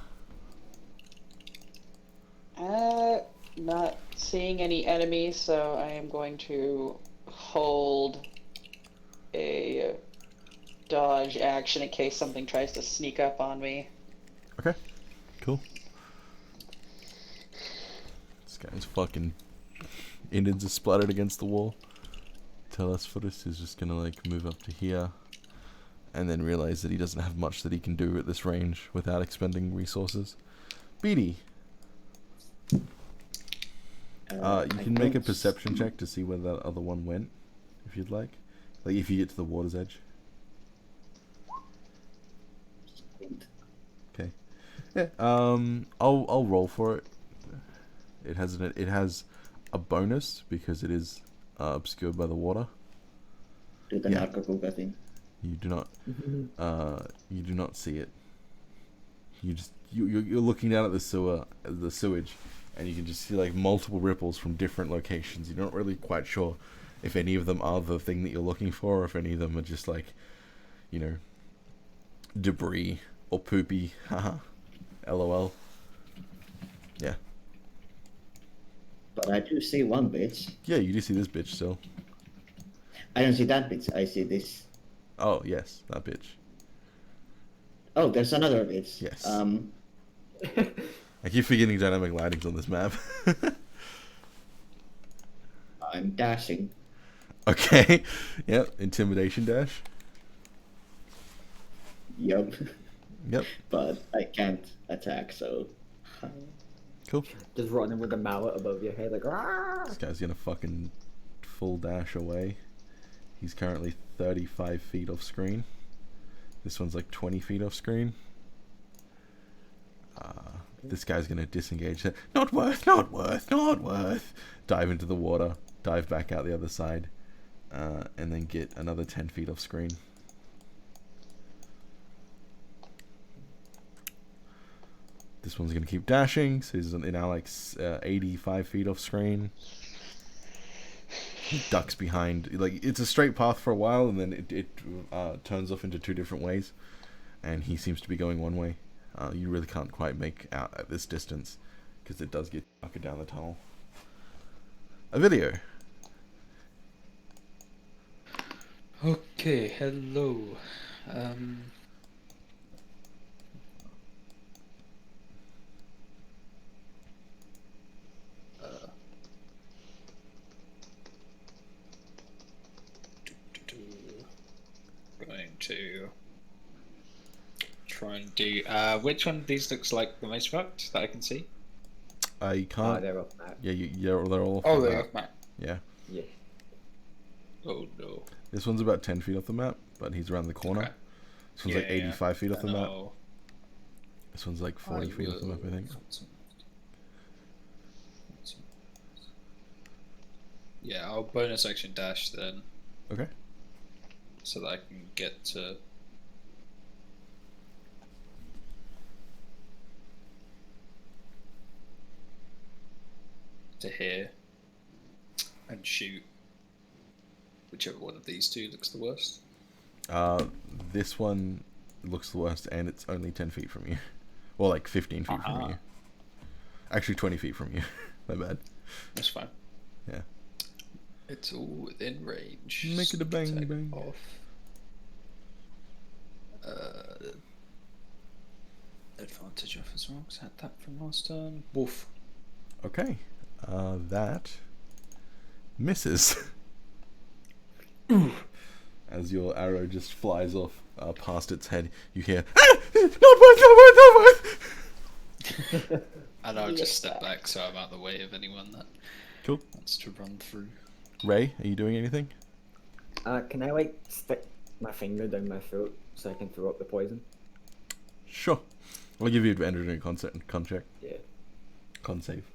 Not seeing any enemies, so I am going to hold a dodge action in case something tries to sneak up on me. Okay, cool. This guy's fucking innards are splattered against the wall. Telesphorus is just gonna like move up to here, and then realize that he doesn't have much that he can do at this range without expending resources. Beatty. You can make a perception check to see where that other one went, if you'd like. Like if you get to the water's edge. Okay. Yeah. I'll roll for it. It has a bonus because it is obscured by the water. Do the narco-googa thing. You do not see it. You're looking down at the sewage, and you can just see like multiple ripples from different locations. You're not really quite sure if any of them are the thing that you're looking for, or if any of them are just like, debris or poopy. Haha. LOL. Yeah. But I do see one bitch. Yeah, you do see this bitch still. I don't see that bitch. I see this. Oh yes, that bitch. Oh, there's another bitch. Yes. I keep forgetting dynamic lightings on this map. I'm dashing. Okay. Yep. Intimidation dash. Yup. Yep. But I can't attack, so. Cool. Just running with a mallet above your head, like, ah! This guy's gonna fucking full dash away. He's currently 35 feet off screen. This one's like 20 feet off screen. This guy's gonna disengage. Not worth. Dive into the water. Dive back out the other side. And then get another 10 feet off screen. This one's going to keep dashing, so he's now like 85 feet off screen. He ducks behind, like it's a straight path for a while, and then it turns off into two different ways, and he seems to be going one way. You really can't quite make out at this distance because it does get darker down the tunnel. A video. Okay, hello. Going to try and do. Which one of these looks like the most fucked that I can see? You can't. They're off map. Yeah, they're all. Oh, off the they're map. off map. Yeah. Yeah. Oh no. This one's about 10 feet off the map, but he's around the corner. Okay. This one's like 85 feet off the Then map. I'll- This one's like 40 feet off the map, I think. Yeah, I'll bonus action dash then, Okay. so that I can get to. Here and shoot whichever one of these two looks the worst. This one looks the worst, and it's only 10 feet from you. Well, like 15 feet from you. Actually, 20 feet from you. My bad. That's fine. Yeah. It's all within range. Make it a bang Take bang. Off. Advantage off as well, 'cause I had that from last turn. Woof. Okay. That misses. As your arrow just flies off past its head, you hear, "Ah! Not worth. And I'll just step back so I'm out of the way of anyone that Cool. wants to run through. Ray, are you doing anything? Can I like stick my finger down my throat so I can throw up the poison? Sure. I'll give you advantage on your con check. Yeah. Con save.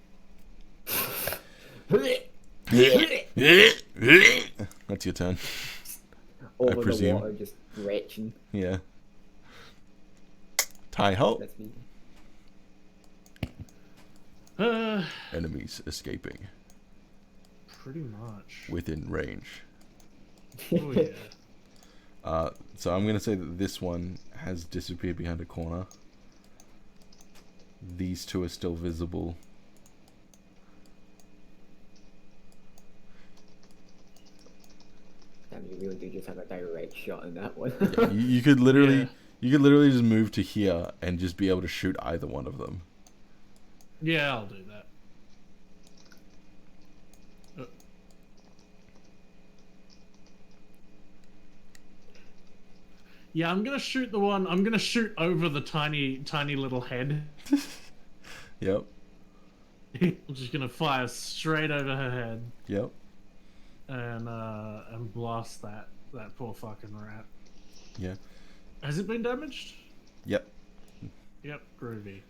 That's your turn. Over the presume. water, just retching. Yeah. Tie halt. That's me. Enemies escaping Pretty much. within range. Oh yeah. So I'm gonna say that this one has disappeared behind a corner. These two are still visible. Damn, you really do just have a direct shot in that one. You could literally, Yeah. you could literally just move to here and just be able to shoot either one of them. Yeah, I'll do that. Yeah, I'm gonna shoot the one. I'm gonna shoot over the tiny little head. Yep. I'm just gonna fire straight over her head Yep. and blast that poor fucking rat. Yeah. Has it been damaged? Yep. Yep, groovy.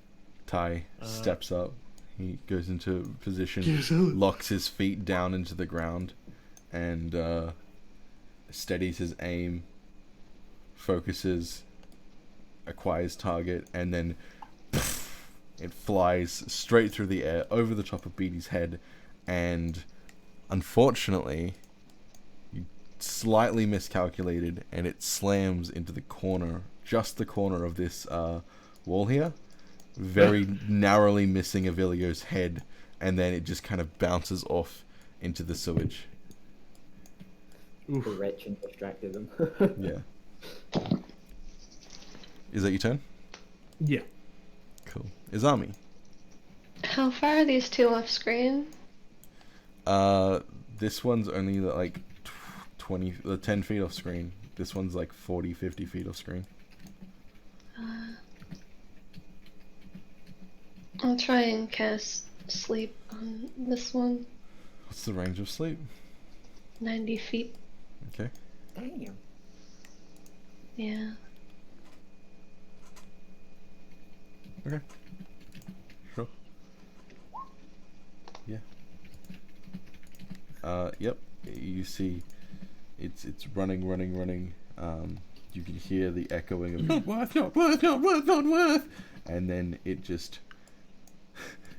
Ty steps up. He goes into position, Yes. locks his feet down into the ground, and steadies his aim, focuses, acquires target, and then it flies straight through the air over the top of Beatty's head, and unfortunately, you slightly miscalculated, and it slams into the corner, just the corner of this wall here, very narrowly missing Avilio's head, and then it just kind of bounces off into the sewage. The retching distracted them. Yeah. Is that your turn? Yeah. Cool. Izami. How far are these two off screen? This one's only like 10 feet off screen. This one's like 40, 50 feet off screen. I'll try and cast sleep on this one. What's the range of sleep? 90 feet. Okay. Damn. Yeah. Okay. Sure. Yeah. Yep. You see, it's running. You can hear the echoing of not worth, not worth, not worth, not worth, and then it just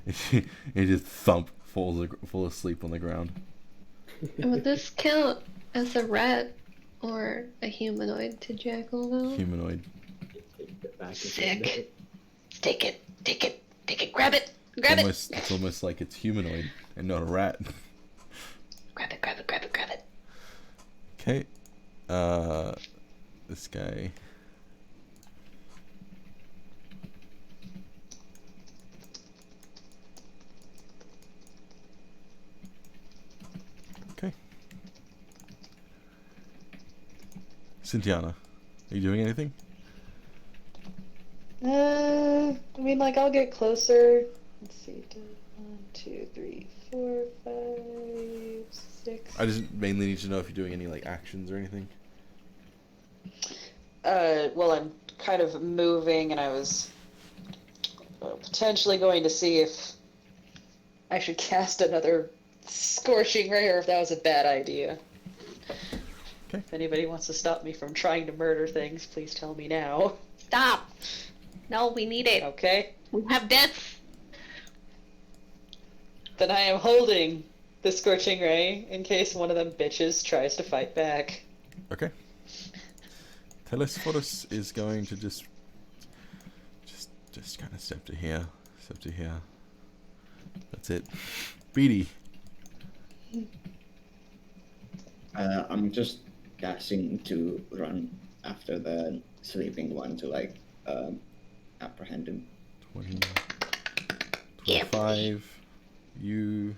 It just thump fall asleep on the ground. Would this count as a rat or a humanoid to Jackal though? Humanoid. Take it back and Sick. Take it, take it, take it, grab it, grab it! It's almost like it's humanoid and not a rat. Grab it, grab it, grab it, grab it. Okay. This guy. Okay. Cynthiana, are you doing anything? I mean, like, I'll get closer. Let's see. 1, 2, 3, 4, 5, 6. I just mainly need to know if you're doing any like actions or anything. Well, I'm kind of moving, and I was potentially going to see if I should cast another scorching ray, or if that was a bad idea. Okay. If anybody wants to stop me from trying to murder things, please tell me now. Stop! No, we need it. Okay? We have deaths. Then I am holding the scorching ray in case one of them bitches tries to fight back. Okay. Telesphorus is going to just kind of step to here. That's it. Beatty. I'm just guessing to run after the sleeping one to like apprehend him. 20, 25. You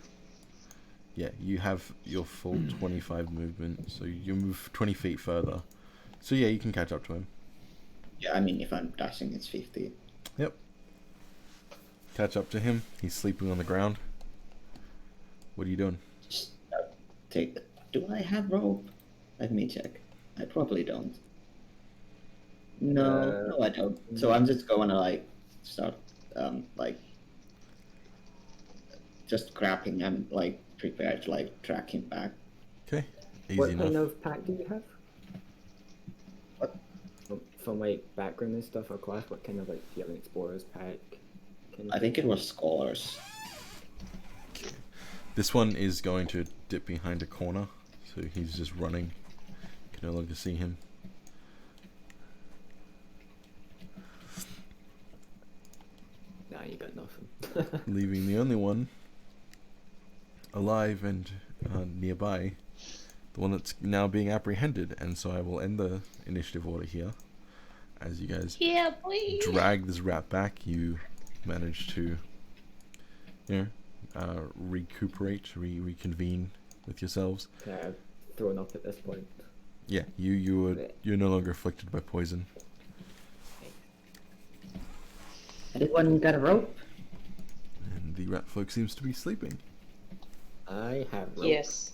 have your full 25 movement, so you move 20 feet further. So yeah, you can catch up to him. Yeah, I mean if I'm dashing, it's 50. Yep. Catch up to him. He's sleeping on the ground. What are you doing? Just take. Do I have rope? Let me check. I probably don't. No, I don't. So I'm just going to like start like just grabbing and like prepare to like track him back. Okay. Easy What enough. kind of pack do you have? What? From like background and stuff or class, what kind of like, do you have an explorer's pack? Kind of I think it was scholars. This one is going to dip behind a corner, so he's just running. You can no longer see him. Nah, you got nothing. Leaving the only one alive and nearby, the one that's now being apprehended. And so I will end the initiative order here. As you guys Yeah, boy. drag this rat back, you manage to, recuperate, reconvene with yourselves. Kind of thrown up at this point. Yeah, you're no longer afflicted by poison. Anyone got a rope? And the rat folk seems to be sleeping. I have rope. Yes.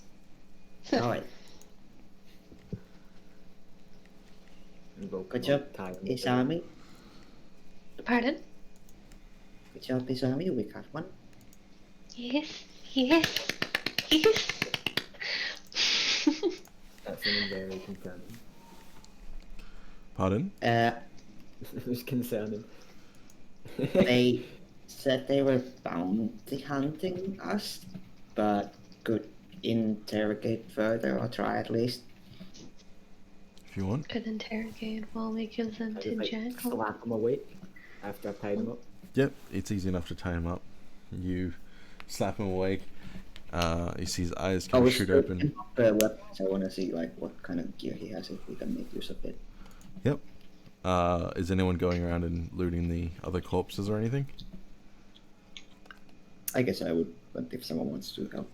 Alright. Invoke Good them, job, tie them Isami. Pardon? Good job, Isami. We got one. Yes, yes, yes. That seemed very concerning. Pardon? It was concerning. They said they were bounty hunting us, but could interrogate further or try at least. If you want. Could interrogate while we give them I to just like Jackal. slap them awake after I tied them up. Yep, it's easy enough to tie him up. You slap him awake. You see his eyes kind of shoot open. Weapons. I want to see like what kind of gear he has if we can make use of it. Yep. Is anyone going around and looting the other corpses or anything? I guess I would, but if someone wants to help.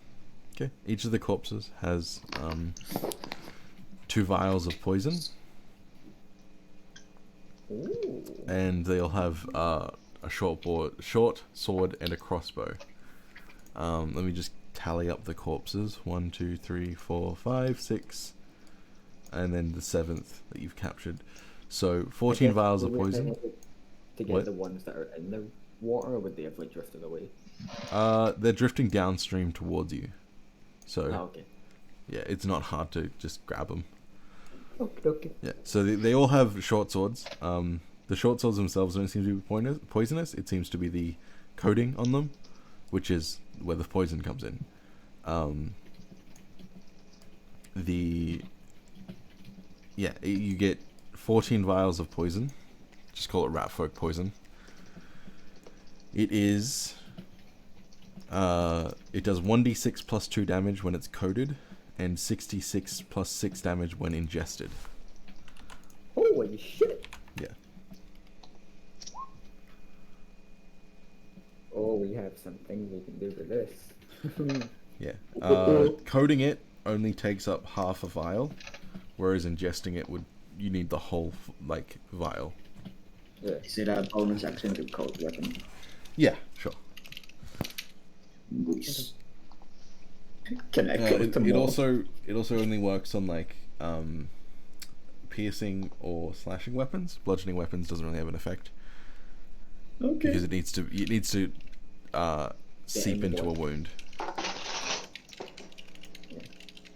Okay. Each of the corpses has 2 vials of poison, Ooh. and they'll have a short sword, and a crossbow. Let me just tally up the corpses. 1, 2, 3, 4, 5, 6, and then the 7th that you've captured. So 14 vials of poison. To get What? the ones that are in the water, or would they have like drifted away? They're drifting downstream towards you. So Oh, okay. yeah, it's not hard to just grab them. Okay. Yeah, so they all have short swords. The short swords themselves don't seem to be poisonous. It seems to be the coating on them. which is where the poison comes in. You get 14 vials of poison. Just call it rat folk poison. It is. It does 1d6 plus 2 damage when it's coated, and 66 plus 6 damage when ingested. Holy shit! Yeah. Oh, we have some things we can do with this. Yeah. Coating it only takes up half a vial, whereas ingesting it you need the whole vial. Yeah. Is it a bonus action to coat weapon? Yeah, sure. Nice. Can I coat them It all? also only works on piercing or slashing weapons. Bludgeoning weapons doesn't really have an effect Okay. because it needs to seep into a wound.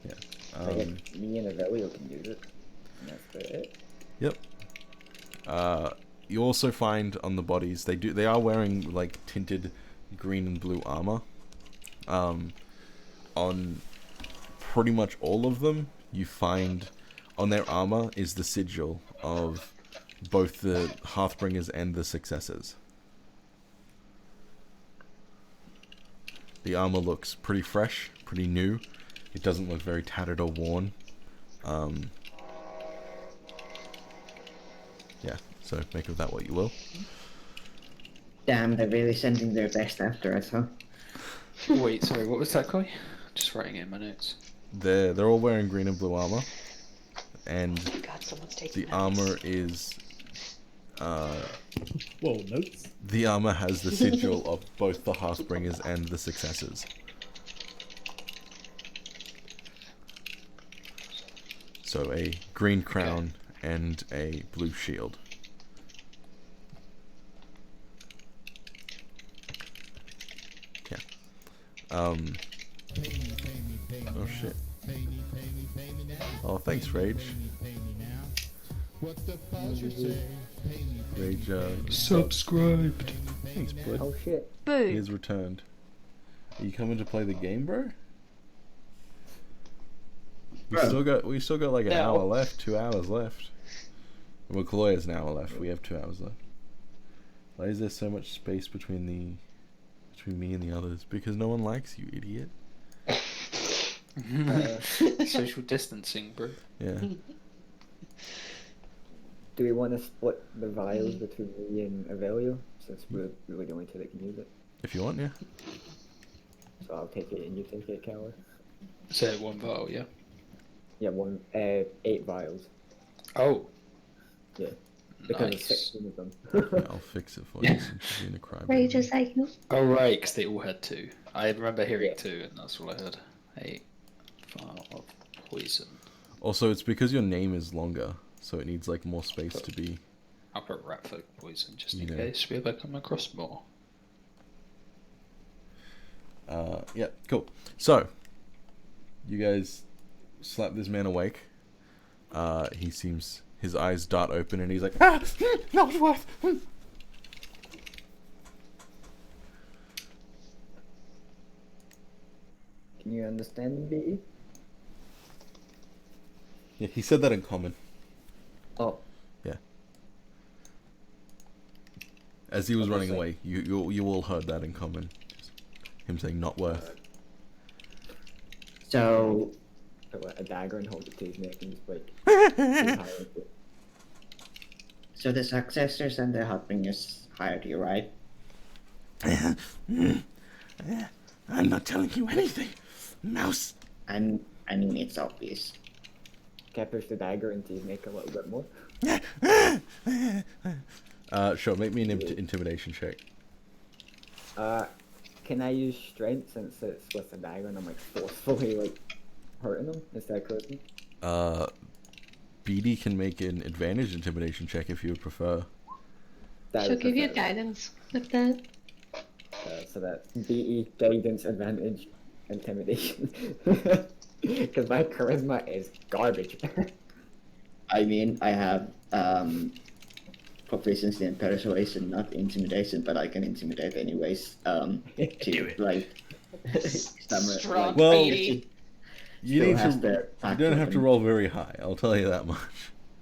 Yeah. I guess me and Avelio can use it. And that's about it. Yep. You also find on the bodies they are wearing tinted green and blue armor. On pretty much all of them, you find on their armor is the sigil of both the Hearthbringers and the Successors. The armor looks pretty fresh, pretty new. It doesn't look very tattered or worn. Yeah, so make of that what you will. Damn, they're really sending their best after us, huh? Wait, sorry, what was that, Koi? Just writing it in my notes. They're all wearing green and blue armor, and God, someone's taking the notes. armor is Whoa, notes. the armor has the sigil of both the Hearthbringers and the Successors. So a green crown and a blue shield. Yeah. Oh shit. Oh, thanks, Rage. Rage, Subscribed. thanks, bud. Oh shit. He Boo. has returned. Are you coming to play the game, bro? We Bro. still got like an No. hour left, 2 hours left. Well, Chloe has an hour left. We have 2 hours left. Why is there so much space between me and the others? Because no one likes you, idiot. Social distancing, bro. Yeah. Do we want to split the vials between me and Avelio? Since we're really the only two that can use it. If you want, yeah. So I'll take it and you take it, Coward. Say one vial, yeah. Yeah, 8 vials. Oh. Yeah. Because Nice. there's 16 of them. Yeah, I'll fix it for you since you're being a crybaby. Rage is like you. Oh right, because they all had 2. I remember hearing Yeah. 2, and that's all I heard. 8 vial of poison. Also, it's because your name is longer, so it needs more space to be. I'll put rat folk poison just in You know. case we ever come across more. Yeah, cool. So, you guys slap this man awake. His eyes dart open and he's like, ah, that was worth. Can you understand me? Yeah, he said that in common. Oh, Yeah. As he was What running was away, you all heard that in common. Just him saying not worth. So, put a dagger and hold it to his neck and just like. so the Successors and the Hearthbringers hired you, right? I'm not telling you anything, mouse. I mean, it's obvious. Can I push the dagger into his neck a little bit more? Sure, make me an intimidation check. Can I use strength since it's with a dagger and I'm forcefully hurting him instead of cursing? BD can make an advantage intimidation check if you would prefer. That She'll would give you prefer- guidance with that. So that's BE, guidance, advantage, intimidation. Because my charisma is garbage. I mean, I have proficiency in persuasion, not intimidation, but I can intimidate anyways. She, like, Strong Well, Petey. You still need has to. the You back don't have to weapon. roll very high. I'll tell you that much.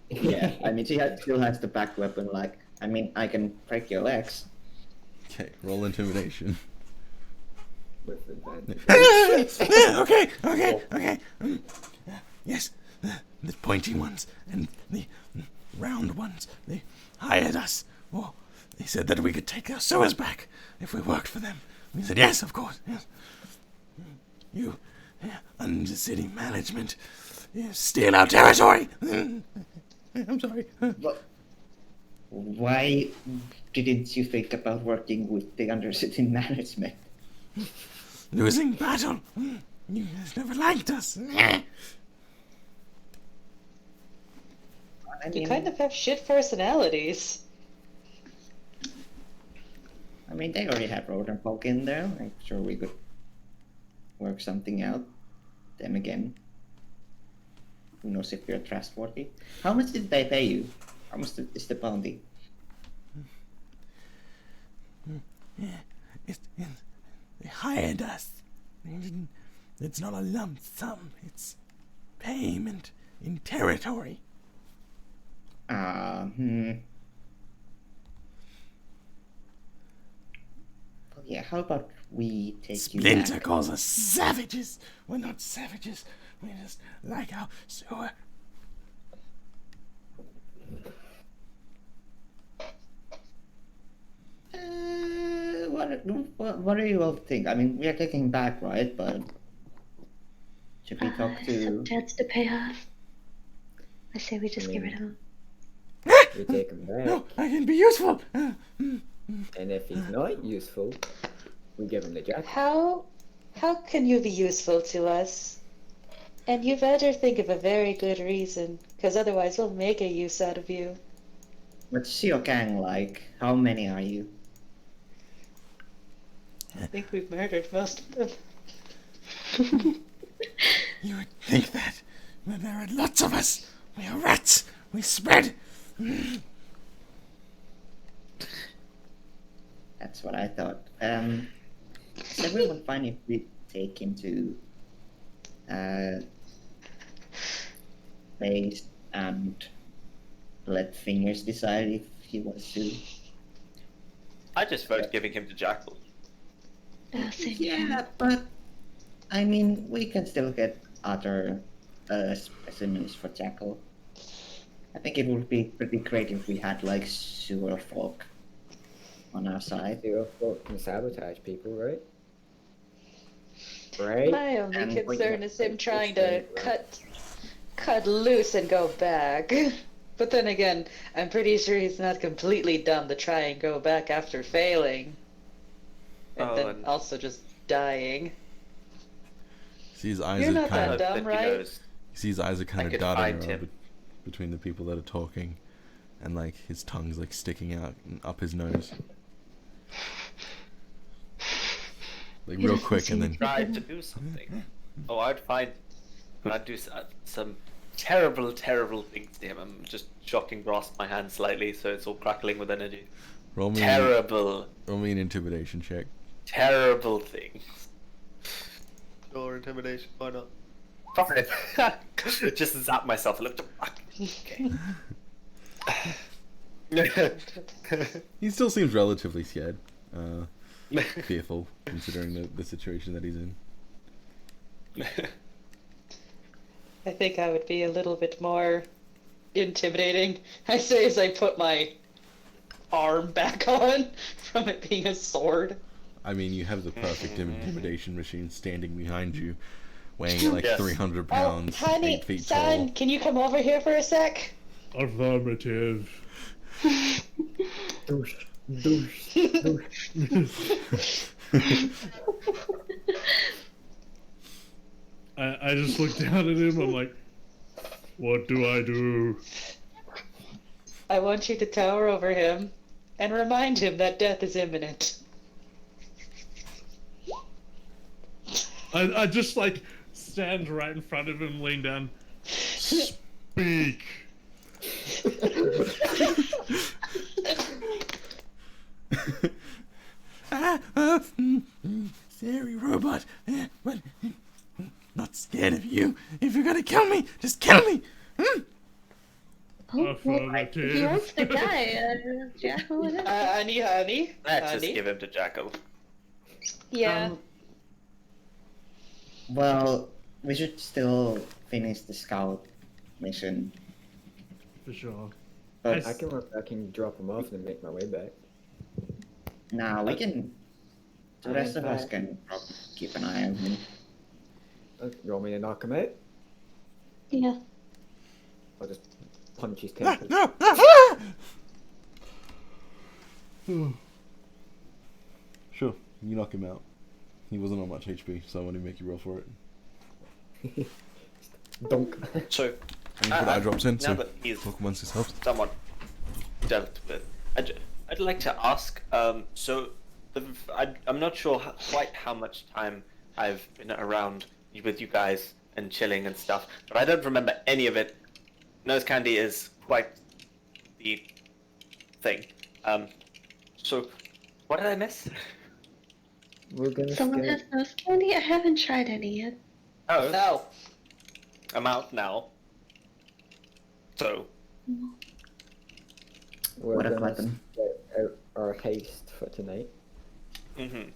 Yeah, I mean, still has the back weapon. Like, I mean, I can break your legs. Okay, roll intimidation. With advantage. Okay. Yes, the pointy ones and the round ones. They hired us. Oh, they said that we could take our sewers back if we worked for them. We said yes, of course. Yes. You, under city management, you steal our territory. I'm sorry. But why didn't you think about working with the undercity management? Losing battle. You guys never liked us. I You mean, kind of have shit personalities. I mean, they already have Rodenfolk in there. I'm sure we could work something out. Then again, who knows if we're trustworthy? How much did they pay you? How much is the bounty? They hired us. It's not a lump sum. It's payment in territory. Well, yeah, how about we take Splinter you back? calls us savages. We're not savages. We just like our sewer. What do you all think? I mean, we are taking him back, right? But should we talk to... Debts to pay off. I say we just get rid of him. We take him back, No, I can be useful. and if he's not useful, we give him the jacket. How can you be useful to us? And you better think of a very good reason, because otherwise we'll make a use out of you. What's your gang like? How many are you? I think we've murdered most of them. You would think that, but there are lots of us. We are rats. We spread. That's what I thought. Is everyone fine if we take him to base and let Fingers decide if he wants to? I just vote giving him to Jackal. Same Yeah, but I mean, we can still get other specimens for Jackal. I think it would be pretty great if we had like sewer folk on our side. Zero folk can sabotage people, right? Right? My only And we concern can- is him trying to cut loose and go back. But then again, I'm pretty sure he's not completely dumb to try and go back after failing. And Oh, then and- also just dying. See, his eyes You're are not kind that of. dumb, He right? knows. See, his eyes are kind I of could dotting find around him. between the people that are talking, and like his tongue's like sticking out up his nose, like He real doesn't quick, seem and then Tried to do something. Oh, I'd do some terrible, terrible things to him. I'm just shocking Ross my hand slightly so it's all crackling with energy. roll me Terrible, an intimidation check. terrible things. Sure, intimidation, why not? Fine. Just zap myself and look back. Okay. He still seems relatively scared, fearful, considering the situation that he's in. I think I would be a little bit more intimidating. I say as I put my arm back on from it being a sword. I mean, you have the perfect intimidation machine standing behind you, weighing like Yes. 300 Oh, pounds, honey, 8 feet son, tall. can you come over here for a sec? Affirmative. Douche. Douche. I just look down at him. I'm like, what do I do? I want you to tower over him and remind him that death is imminent. I just like stand right in front of him, lean down. Speak. Scary robot. But not scared of you. If you're gonna kill me, just kill me. Oh, well, if he Affirmative. wants to die, Jackal, whatever. Honey. Let's just give him to Jackal. Yeah. Well, we should still finish the scout mission. For sure. But I can drop him off and make my way back. now we can. The I'm rest of us back. can probably keep an eye on him. You want me to knock him out? Yeah. I'll just punch his temples. Sure, you knock him out. He wasn't on much HP, so I want to make you roll for it. Donk. So, And you put eye drops in, now so that he's Pokemon just helps. somewhat dealt with, I'd like to ask. So, I'm not sure quite how much time I've been around with you guys and chilling and stuff, but I don't remember any of it. Nose candy is quite the thing. So, what did I miss? We're gonna Someone skip. has nose candy? I haven't tried any yet. Oh, No. I'm out now. So, We're What a gonna button. skip out our haste for tonight. We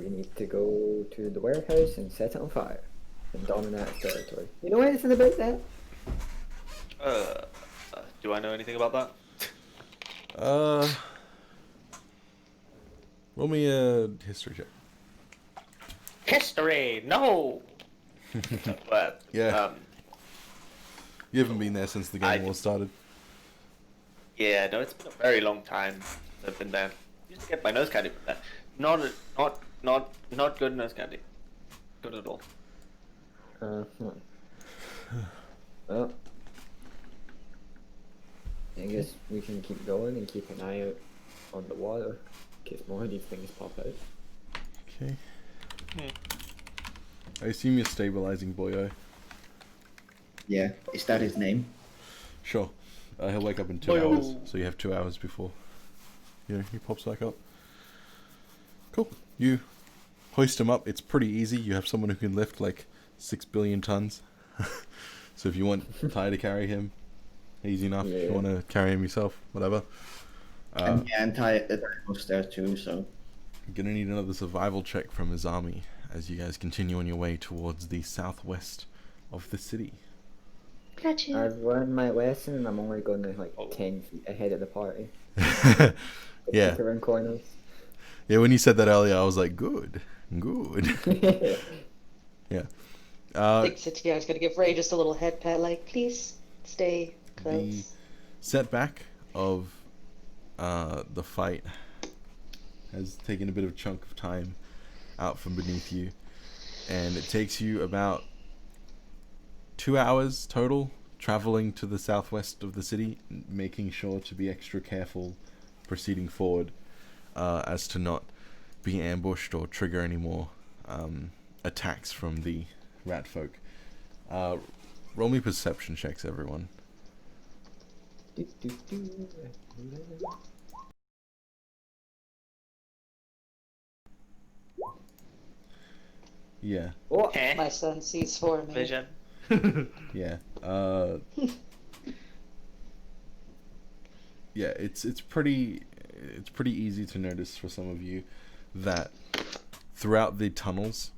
need to go to the warehouse and set it on fire and dominate its territory. You know anything about that? do I know anything about that? Roll me a history check. History, no. But, Yeah. You haven't been there since the game I- war started. Yeah, no, it's been a very long time since I've been there. Used to get my nose candy from there. Not good nose candy. Good at all. Well, I guess we can keep going and keep an eye out on the water in case more of these things pop out. Okay. I assume you're stabilizing Boyo. Yeah, is that his name? Sure. He'll wake up in 2 Boyo. hours, so you have 2 hours before he pops back up. Cool. You hoist him up. It's pretty easy. You have someone who can lift like 6 billion tons. So if you want Ty to carry him, easy enough. If you Yeah. want to carry him yourself, whatever. And Ty was there too, so. I'm gonna need another survival check from Izami as you guys continue on your way towards the southwest of the city. Gotcha. I've learned my lesson and I'm only going to like 10 feet ahead of the party. Yeah. Peek around corners. Yeah, when you said that earlier, I was like, good. Yeah. I think Satya is gonna give Ray just a little head pat, like, please stay The close. setback of the fight has taken a bit of a chunk of time out from beneath you, and it takes you about 2 hours total traveling to the southwest of the city, making sure to be extra careful proceeding forward as to not be ambushed or trigger any more attacks from the rat folk. Roll me perception checks, everyone. Yeah, Oh, My son sees for me. Vision. yeah. Yeah, it's pretty easy to notice for some of you that throughout the tunnels,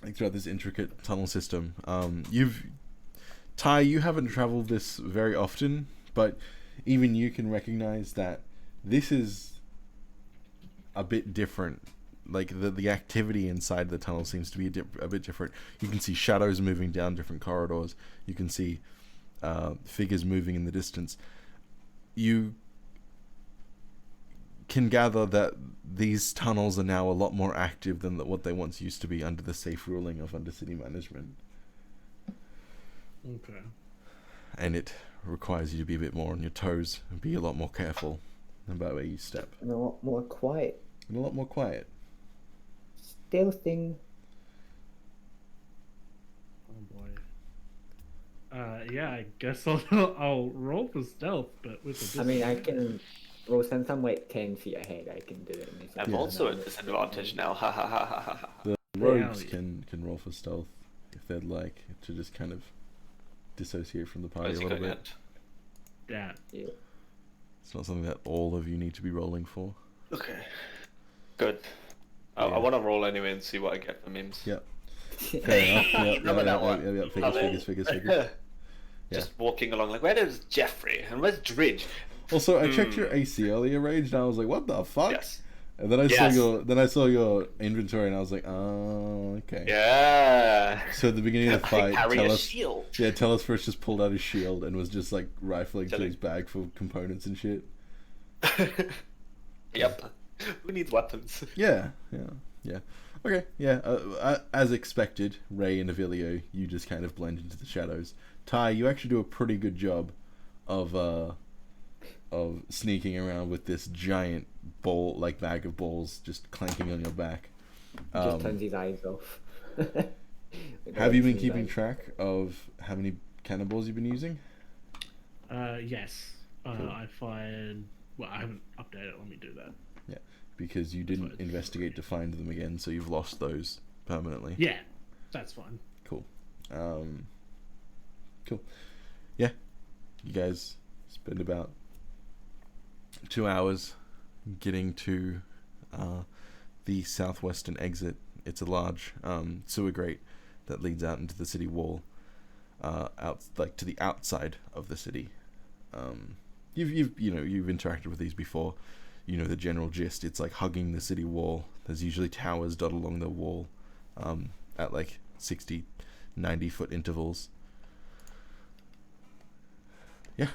like throughout this intricate tunnel system, Ty, you haven't traveled this very often, but even you can recognize that this is a bit different. Like the activity inside the tunnel seems to be a bit different. You can see shadows moving down different corridors. You can see figures moving in the distance. You can gather that these tunnels are now a lot more active than what they once used to be under the safe ruling of Undercity management. Okay. And it requires you to be a bit more on your toes and be a lot more careful about where you step. and a lot more quiet. And a lot more quiet. Stealthing. Oh boy. Yeah, I guess I'll roll for stealth, but with a I mean, I can. Well, since I'm like 10 feet ahead, I can do it. In this I'm also at disadvantage now. Ha ha ha ha ha ha. The Hell rogues yeah. can roll for stealth if they'd like to just kind of dissociate from the party Where's a he little going bit. Yeah. It's not something that all of you need to be rolling for. Okay. Good. I Yeah. want to roll anyway and see what I get for memes. Yep. Fair Hey, enough. Yep, remember that one? Figures, Love it. figures. Just walking along like, where's Jeffrey and where's Dridge? Also, I checked your AC earlier, Rage, and I was like, "What the fuck?" Yes. And then I Yes. saw your inventory, and I was like, "Oh, okay." Yeah. So at the beginning of the I fight, carry a shield. Telus just pulled out his shield and was just like rifling through Telling- his bag for components and shit. Yep. Who needs weapons? Yeah. Okay, yeah. As expected, Ray and Avilio, you just kind of blend into the shadows. Ty, you actually do a pretty good job of sneaking around with this giant bag of balls just clanking on your back. Just turns his eyes off. Have you been keeping track of how many cannonballs you've been using? Yes. Cool. I fired. Well, I haven't updated it. Let me do that. Yeah, because you didn't Right. investigate to find them again, so you've lost those permanently. Yeah, that's fine. Cool. Cool. Yeah, you guys spend about 2 hours getting to the southwestern exit. It's a large sewer grate that leads out into the city wall, to the outside of the city. You've interacted with these before. You know the general gist. It's like hugging the city wall. There's usually towers dotted along the wall at like 60, 90 foot intervals. Yeah.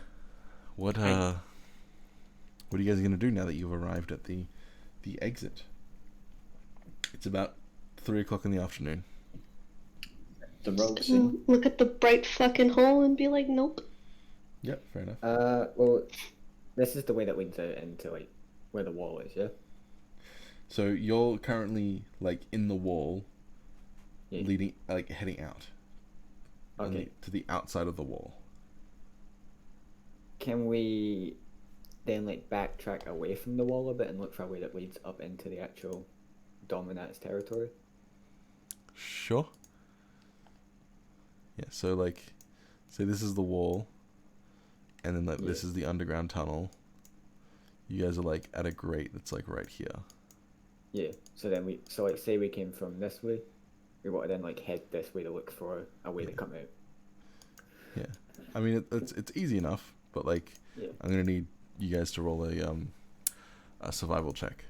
What are you guys gonna do now that you've arrived at the exit? It's about 3:00 in the afternoon. The rogue scene. Look at the bright fucking hole and be like, nope. Yep, fair enough. Well, this is the way that leads out into like where the wall is, yeah. So you're currently like in the wall, Yeah. leading heading out. Okay. To the outside of the wall. Can we then like backtrack away from the wall a bit and look for a way that leads up into the actual Dominat's territory? Sure. Yeah, so like, say this is the wall, and then this is the underground tunnel. You guys are like at a grate that's like right here. Yeah. So then say we came from this way, we want to then like head this way to look for a way to come out. Yeah, I mean it's easy enough, but like Yeah. I'm gonna need you guys to roll a survival check.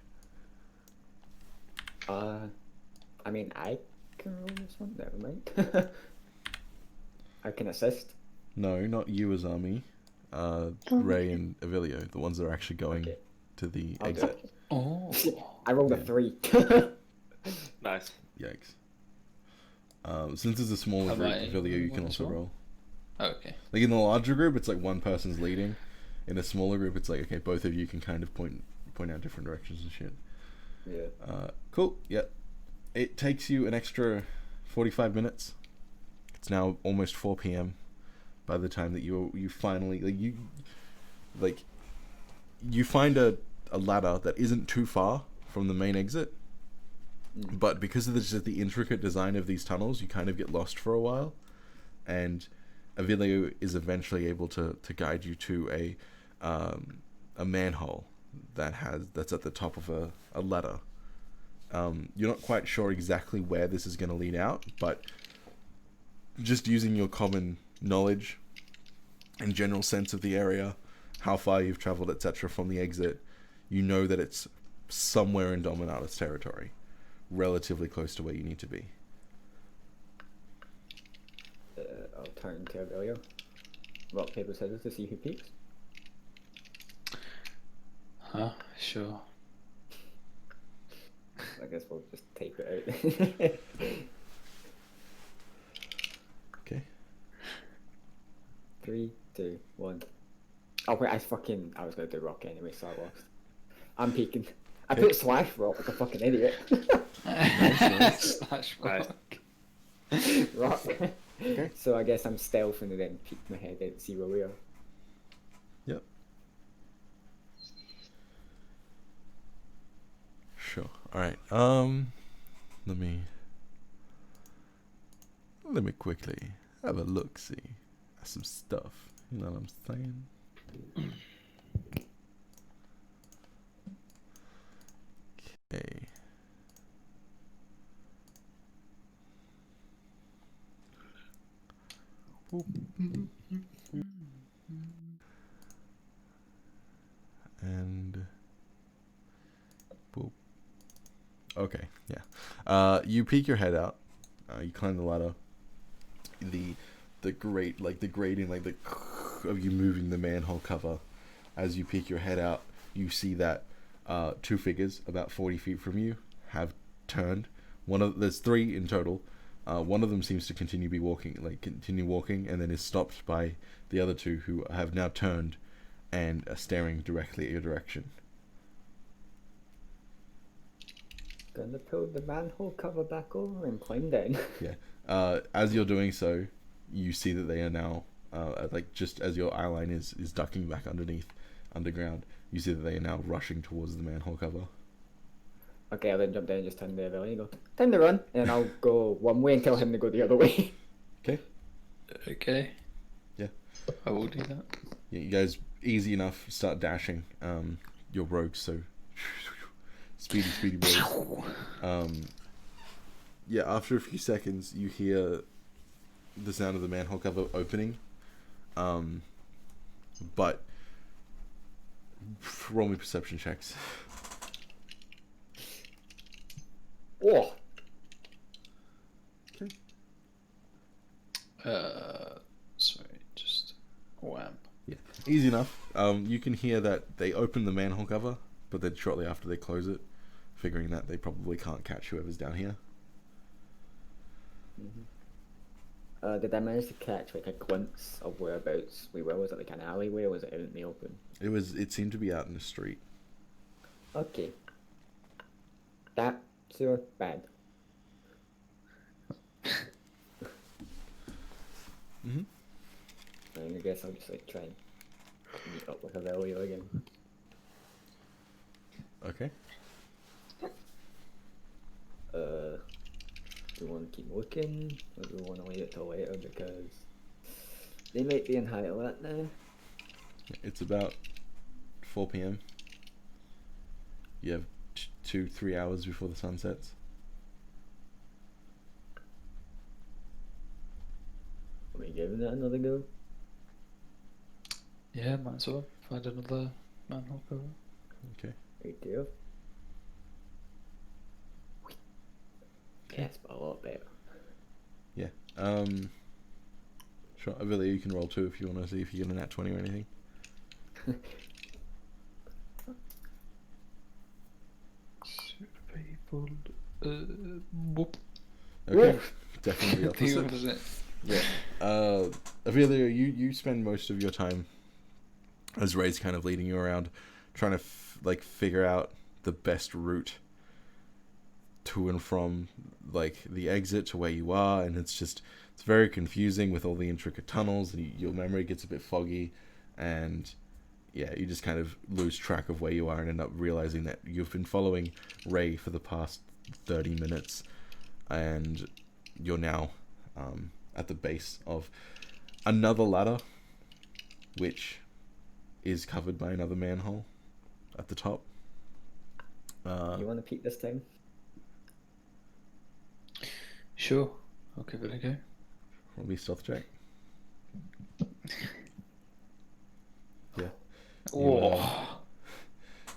I mean I can roll this one. Never mind. I can assist. No, not you as Army. Ray and Avilio, the ones that are actually going Okay. to the I'll do exit. it. Oh. I rolled a Yeah. 3. Nice. Yikes. Since it's a smaller Have group, I Avilio, you rolled can as also well? roll. Oh, okay. Like in the larger group, it's like one person's leading. In a smaller group, it's like, okay, both of you can kind of point out different directions and shit. Yeah. Cool. Yep. It takes you an extra 45 minutes. It's now almost 4 p.m. by the time that you finally you find a ladder that isn't too far from the main exit. But because of the intricate design of these tunnels, you kind of get lost for a while. And Avilio is eventually able to guide you to a manhole that's at the top of a ladder. You're not quite sure exactly where this is going to lead out, but just using your common knowledge and general sense of the area, how far you've traveled, etc., from the exit, you know that it's somewhere in Dominata's territory, relatively close to where you need to be. I'll turn to Aurelio. Rock, paper, scissors to see who peeks. Huh? Sure. I guess we'll just tape it out. Okay. 3, 2, 1. Oh wait, I was gonna do rock anyway, so I lost. I'm peeking. I put slash rock like a fucking idiot. Slash Nice. rock. Rock. Okay. So I guess I'm stealthing and then peek my head out and see where we are. Yep. Sure. All right. Let me quickly have a look. See, at some stuff. You know what I'm saying? Okay. Boop. And boop. Okay, yeah. You peek your head out. You climb the ladder. The grate, like the grating, like the of you moving the manhole cover. As you peek your head out, you see that two figures about 40 feet from you have turned. There's three in total. One of them seems to continue walking, and then is stopped by the other two who have now turned and are staring directly at your direction. Gonna pull the manhole cover back over and climb down. Yeah. As you're doing so, you see that they are now, just as your eye line is ducking back underground, you see that they are now rushing towards the manhole cover. Okay, I'll then jump down and just turn the belly and go, time to run, and I'll go one way and tell him to go the other way. Okay. Okay. Yeah. I will do that. Yeah, you guys easy enough start dashing. Your rogues, so speedy boys. Yeah, after a few seconds you hear the sound of the manhole cover opening. But roll me perception checks. Oh! Okay. Sorry, just wham. Yeah, easy enough. You can hear that they open the manhole cover, but then shortly after they close it, figuring that they probably can't catch whoever's down here. Mm-hmm. Did I manage to catch like a glimpse of whereabouts we were? Was it like an alleyway or was it out in the open? It seemed to be out in the street. Okay. That's your bad. Mm-hmm. I guess I'll just like try and meet up with Avelio again. Okay. Do we want to keep looking, or do we want to wait it till later because they might be in high alert now? It's about 4 p.m. You have 2-3 hours before the sun sets. Are we giving it another go? Yeah, might as well find another manhole cover. Okay. Right there. Yes, but a lot better. Yeah. Sure. Avilia, you can roll too if you want to see if you get a nat 20 or anything. People. Whoop. Okay. Definitely the The opposite. opposite. Yeah. Avilia, you spend most of your time as Ray's kind of leading you around, trying to figure out the best route to and from the exit to where you are, and it's very confusing with all the intricate tunnels, and your memory gets a bit foggy, and yeah, you just kind of lose track of where you are and end up realizing that you've been following Ray for the past 30 minutes, and you're now at the base of another ladder, which is covered by another manhole at the top. You want to peek this time? Sure, I'll give it a go. Roll me stealth check. Yeah.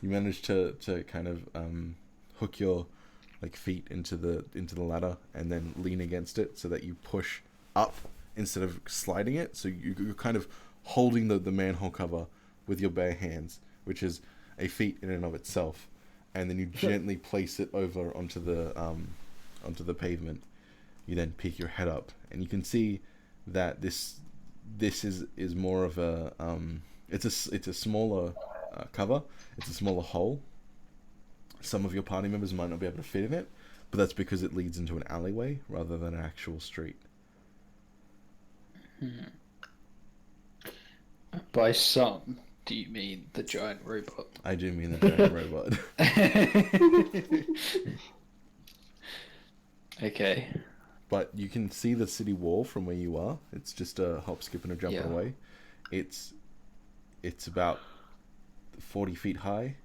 You manage to kind of hook your feet into the ladder and then lean against it so that you push up instead of sliding it. So you're kind of holding the manhole cover with your bare hands, which is a feat in and of itself, and then you gently place it over onto the pavement. You then peek your head up, and you can see that this is more of a it's a smaller cover. It's a smaller hole. Some of your party members might not be able to fit in it, but that's because it leads into an alleyway rather than an actual street. By some, do you mean the giant robot? I do mean the giant robot. Okay. But you can see the city wall from where you are. It's just a hop, skip, and a jump Yeah. away. It's about 40 feet high,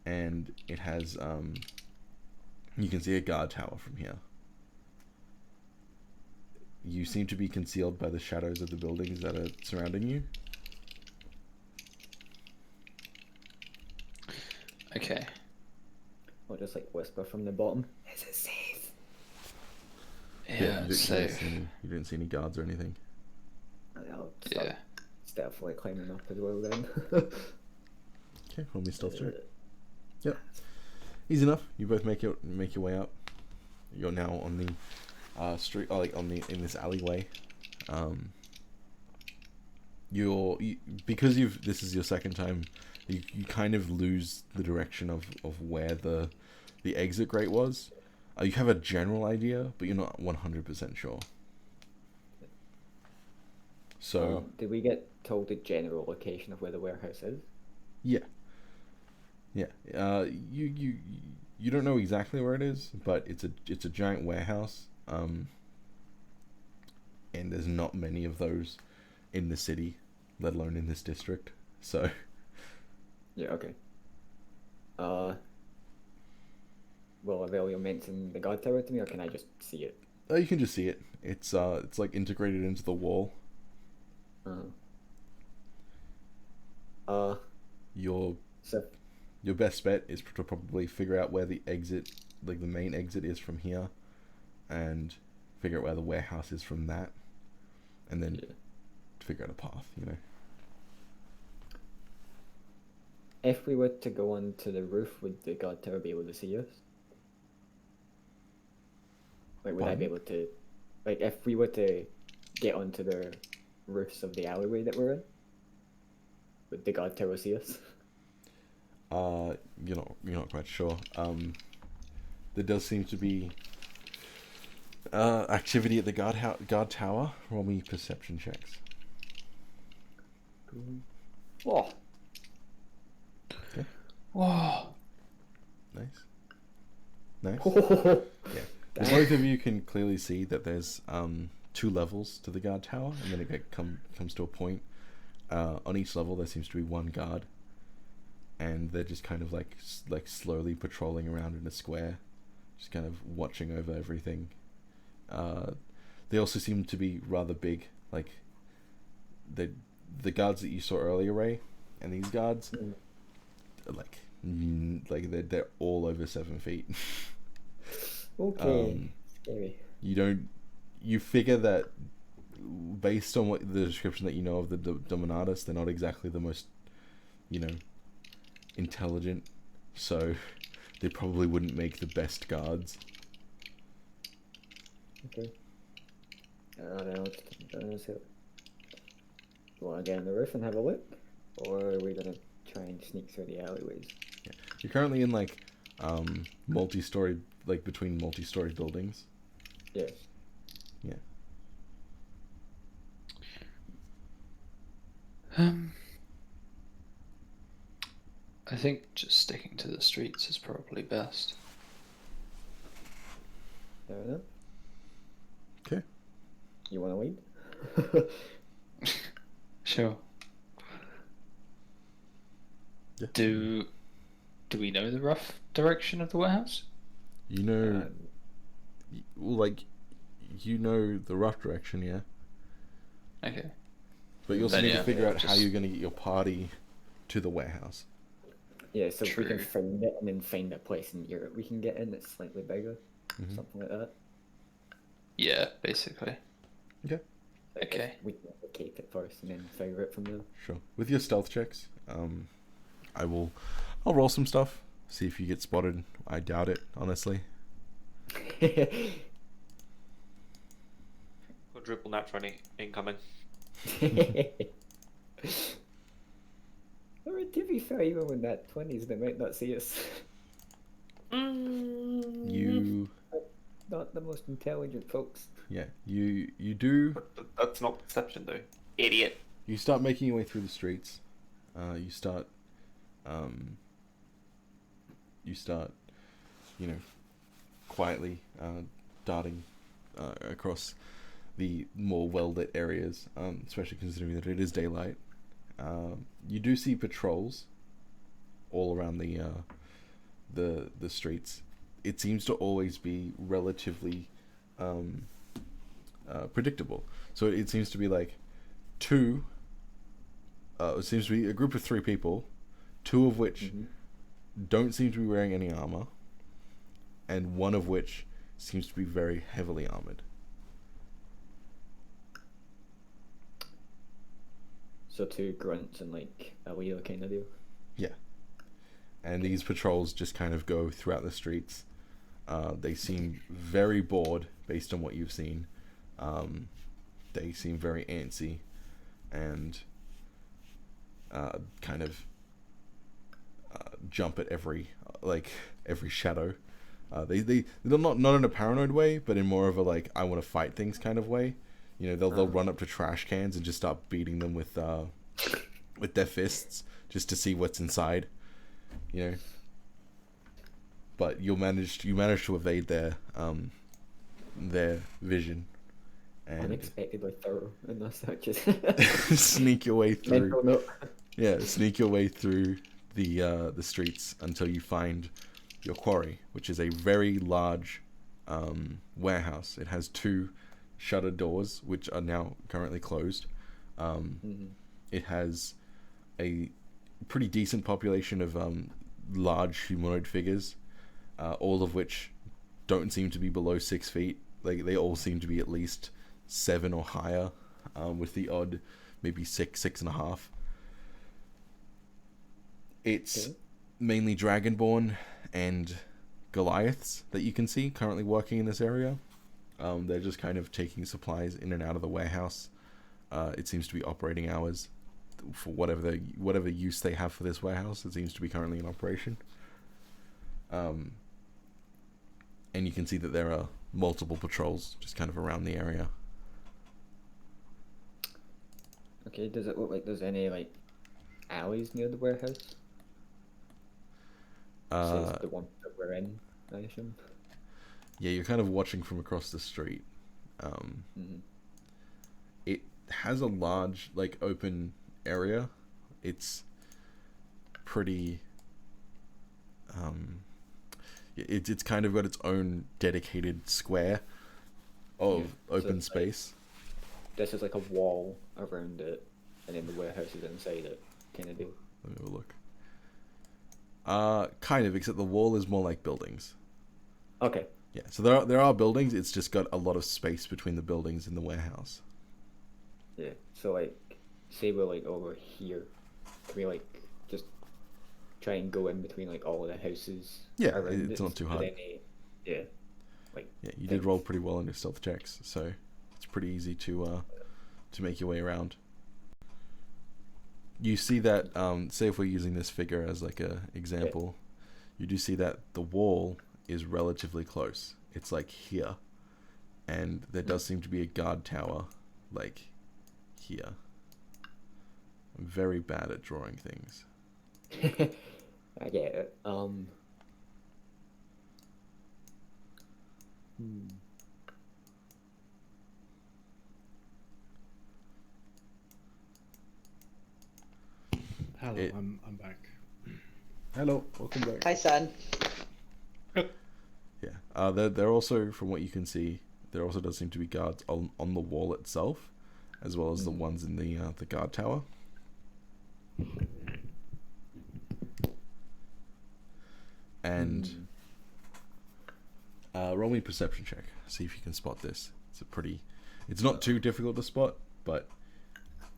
and it has you can see a guard tower from here. You seem to be concealed by the shadows of the buildings that are surrounding you. Okay. Or just like whisper from the bottom. Is it safe? Yeah, so you didn't see any guards or anything. I'll start yeah. stealthily climbing up as well then. Okay, roll me stealth check. Yep, easy enough. You both make your way up. You're now on the street, like in this alleyway. Because this is your second time, you kind of lose the direction of where the exit grate was. You have a general idea, but you're not 100% sure. So did we get told the general location of where the warehouse is? yeah. You don't know exactly where it is, but it's a giant warehouse. And there's not many of those in the city, let alone in this district. So Yeah, okay. Will Avelio mention the guard tower to me, or can I just see it? you can just see it. It's like integrated into the wall. Your So best bet is to probably figure out where the exit, like the main exit, is from here, and figure out where the warehouse is from that, and then figure out a path. if we were to go onto the roof, would the guard tower be able to see us? Like, would I be able to, like, if we were to get onto the roofs of the alleyway that we're in, would the guard tower see us? You're not quite sure. There does seem to be activity at the guard tower. Roll me perception checks. Whoa. Okay. Whoa. Nice. Yeah. Both of you can clearly see that there's 2 levels to the guard tower, and then it comes to a point. On each level, there seems to be 1 guard, and they're just kind of like slowly patrolling around in a square, just kind of watching over everything. They also seem to be rather big, like the guards that you saw earlier, Ray, and these guards, they're all over 7 feet. Okay. Scary. You figure that based on what the description that you know of the Dominatus, they're not exactly the most, intelligent, so they probably wouldn't make the best guards. Okay. I'll just do you want to get on the roof and have a look? Or are we going to try and sneak through the alleyways? Yeah. You're currently in multi-story, between multi-story buildings. Yes. Yeah. I think just sticking to the streets is probably best. Fair enough. Okay. You want to lead? Sure. Yeah. Do we know the rough direction of the warehouse? You know the rough direction, yeah. Okay. But you also Then, need yeah, to figure out how just- you're going to get your party to the warehouse. Yeah, so if we can True. find it and then find a place in Europe we can get in that's slightly bigger. Mhm. Something like that. Yeah, basically. Like, Okay. We can locate it first and then figure it from there. Sure. With your stealth checks, I'll roll some stuff. See if you get spotted. I doubt it, honestly. Quadruple nat 20 incoming. I mean, to be fair, even with that 20s, they might not see us. You not the most intelligent folks. Yeah, you do. That's not perception, though. Idiot. You start making your way through the streets. You start, you know, quietly darting across the more well-lit areas, especially considering that it is daylight. You do see patrols all around the streets. It seems to always be relatively predictable. So it seems to be like two. It seems to be a group of 3 people, 2 of which don't seem to be wearing any armor, and 1 of which seems to be very heavily armored. So 2 grunts and like a wheel kind of deal. Yeah. And these patrols just kind of go throughout the streets. They seem very bored based on what you've seen. They seem very antsy and kind of jump at every shadow. They're not in a paranoid way, but in more of a like I want to fight things kind of way. You know, they'll run up to trash cans and just start beating them with their fists just to see what's inside. You know, but you manage to evade their vision and Unexpectedly thorough in those searches. sneak your way through. Mental note. Yeah, sneak your way through the streets until you find your quarry, which is a very large warehouse. It has 2 shuttered doors, which are now currently closed. It has a pretty decent population of large humanoid figures, all of which don't seem to be below 6 feet. Like they all seem to be at least 7 or higher, with the odd maybe 6.5. It's mainly Dragonborn and Goliaths that you can see currently working in this area. They're just kind of taking supplies in and out of the warehouse. It seems to be operating hours for whatever use they have for this warehouse. It seems to be currently in operation. And you can see that there are multiple patrols just kind of around the area. Okay, does it look like there's any like alleys near the warehouse? Says the one that we're in, I assume. Yeah, you're kind of watching from across the street. It has a large, like, open area. It's pretty... It's kind of got its own dedicated square of open space. This is like a wall around it, and then the warehouse is inside it, kind of deal. Let me have a look. Kind of, except the wall is more like buildings. Okay. Yeah, so there are buildings, it's just got a lot of space between the buildings and the warehouse. Yeah, so like, say we're like over here, can we like just try and go in between like all of the houses? Yeah, around it's it? not too hard. Yeah. Like. Yeah, you did roll pretty well on your stealth checks, so it's pretty easy to make your way around. You see that, say if we're using this figure as like a example, you do see that the wall is relatively close. It's like here, and there does seem to be a guard tower, like here. I'm very bad at drawing things. I get it. Hello, It- I'm back. Hello, welcome back. Hi, son. Yeah, there also, from what you can see, there also does seem to be guards on the wall itself, as well as the ones in the guard tower. And roll me a perception check. See if you can spot this. It's not too difficult to spot, but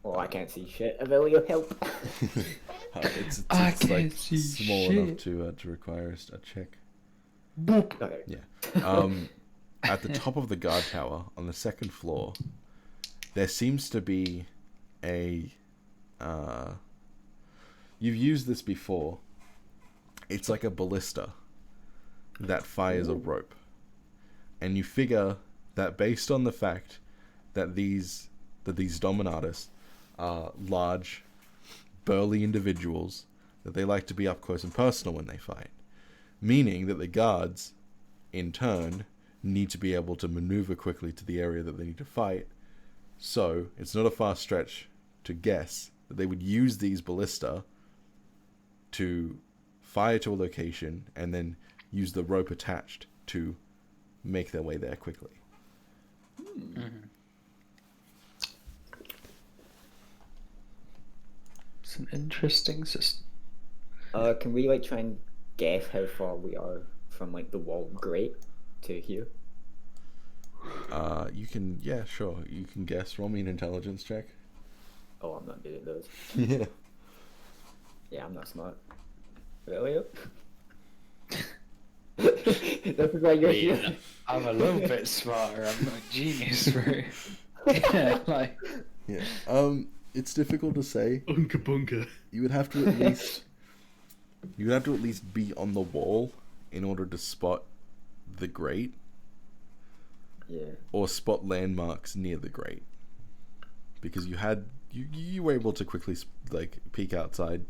Oh, I can't see shit. Avelio, help. it's I like can't see small shit. enough to require a check. Okay. Yeah. At the top of the guard tower, on the second floor, there seems to be a... you've used this before. It's like a ballista that fires a rope. and you figure that based on the fact that these Dominatus are large, burly individuals, that they like to be up close and personal when they fight, meaning that the guards, in turn, need to be able to maneuver quickly to the area that they need to fight. So it's not a far stretch to guess that they would use these ballista to fire to a location and then use the rope attached to make their way there quickly. It's an interesting system. Can we like try and guess how far we are from like the wall grate to here? You can, yeah, sure. You can guess. Roll me an intelligence check. Oh, I'm not good at those. Yeah. Yeah, I'm not smart. Really? This is why you're here. I'm a little bit smarter. I'm not a genius, bro. Yeah, like Yeah. It's difficult to say. Unka bunka. You would have to at least be on the wall in order to spot the grate. Yeah. Or spot landmarks near the grate, because you were able to quickly like peek outside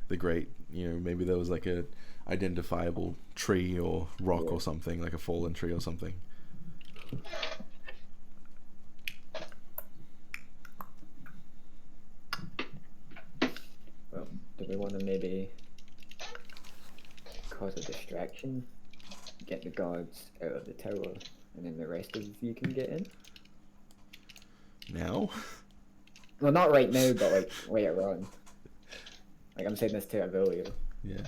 the grate. You know, maybe there was like a identifiable tree or rock or something, like a fallen tree or something. Well, do we want to maybe cause a distraction, get the guards out of the tower, and then the rest of you can get in? Now? Well, not right now, but like later on. Like I'm saying this to Avilio. Yeah.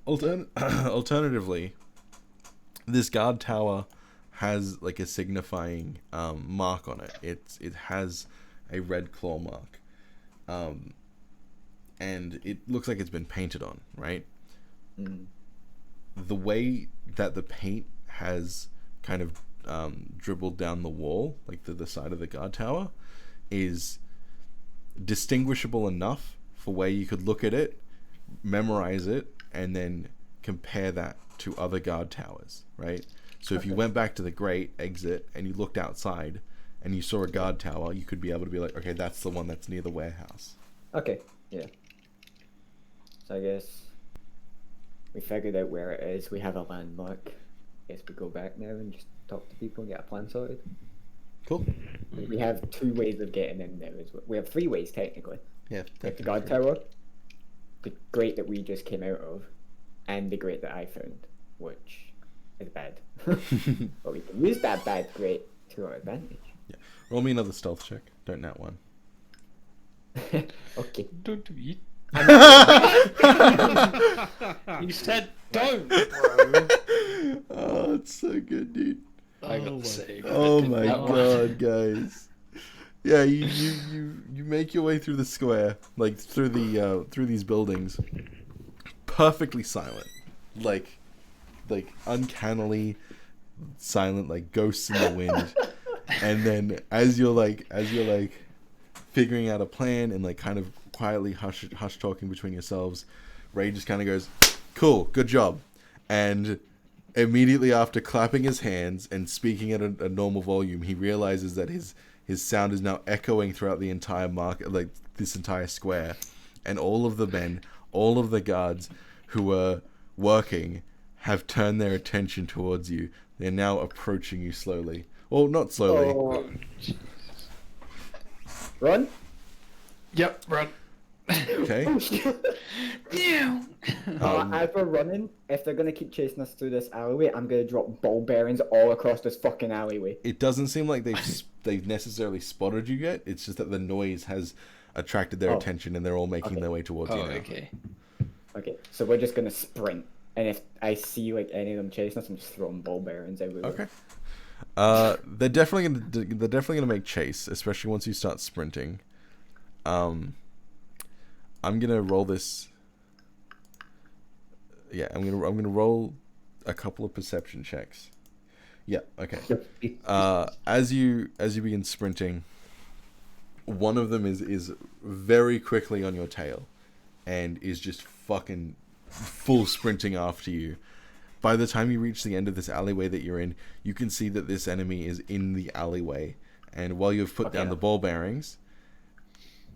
Alternatively, this guard tower has like a signifying mark on it. It has a red claw mark, and it looks like it's been painted on, right? Mm. The way that the paint has kind of dribbled down the wall, like the side of the guard tower, is distinguishable enough for where you could look at it, memorize it, and then compare that to other guard towers, right? So if you went back to the grate exit and you looked outside and you saw a guard tower, you could be able to be like, okay, that's the one that's near the warehouse. Okay, yeah. So I guess we figured out where it is. We have a landmark. Guess we go back now and just talk to people and get a plan sorted. Cool. We have 2 ways of getting in there as well. We have 3 ways technically. Yeah. Like the guard tower, the grate that we just came out of, and the grate that I found, which is bad. But we can use that bad grate to our advantage. Yeah. Roll me another stealth check. Don't nat one. Okay. don't do it. You You said don't, bro. Oh, it's so good, dude. I got Oh the save. Oh Did my that one. god, guys. Yeah, you make your way through the square, like through these buildings, perfectly silent, like uncannily silent, like ghosts in the wind. And then as you're figuring out a plan and like kind of quietly hush talking between yourselves, Ray just kind of goes, "Cool, good job," and immediately after clapping his hands and speaking at a normal volume, he realizes that his sound is now echoing throughout the entire market, like this entire square, and all of the men, all of the guards who were working have turned their attention towards you. They're now approaching you slowly. Well, not slowly. Oh. Run? Yep, run. Okay. As we're running, if they're gonna keep chasing us through this alleyway, I'm gonna drop ball bearings all across this fucking alleyway. It doesn't seem like they've necessarily spotted you yet. It's just that the noise has attracted their attention and they're all making their way towards you now. Okay. Okay, so we're just gonna sprint, and if I see like any of them chasing us, I'm just throwing ball bearings everywhere. Okay. They're definitely gonna make chase, especially once you start sprinting. I'm gonna roll this. Yeah, I'm gonna roll a couple of perception checks. Yeah. Okay. As you begin sprinting, one of them is very quickly on your tail, and is just fucking full sprinting after you. by the time you reach the end of this alleyway that you're in, you can see that this enemy is in the alleyway. And while you've put down the ball bearings,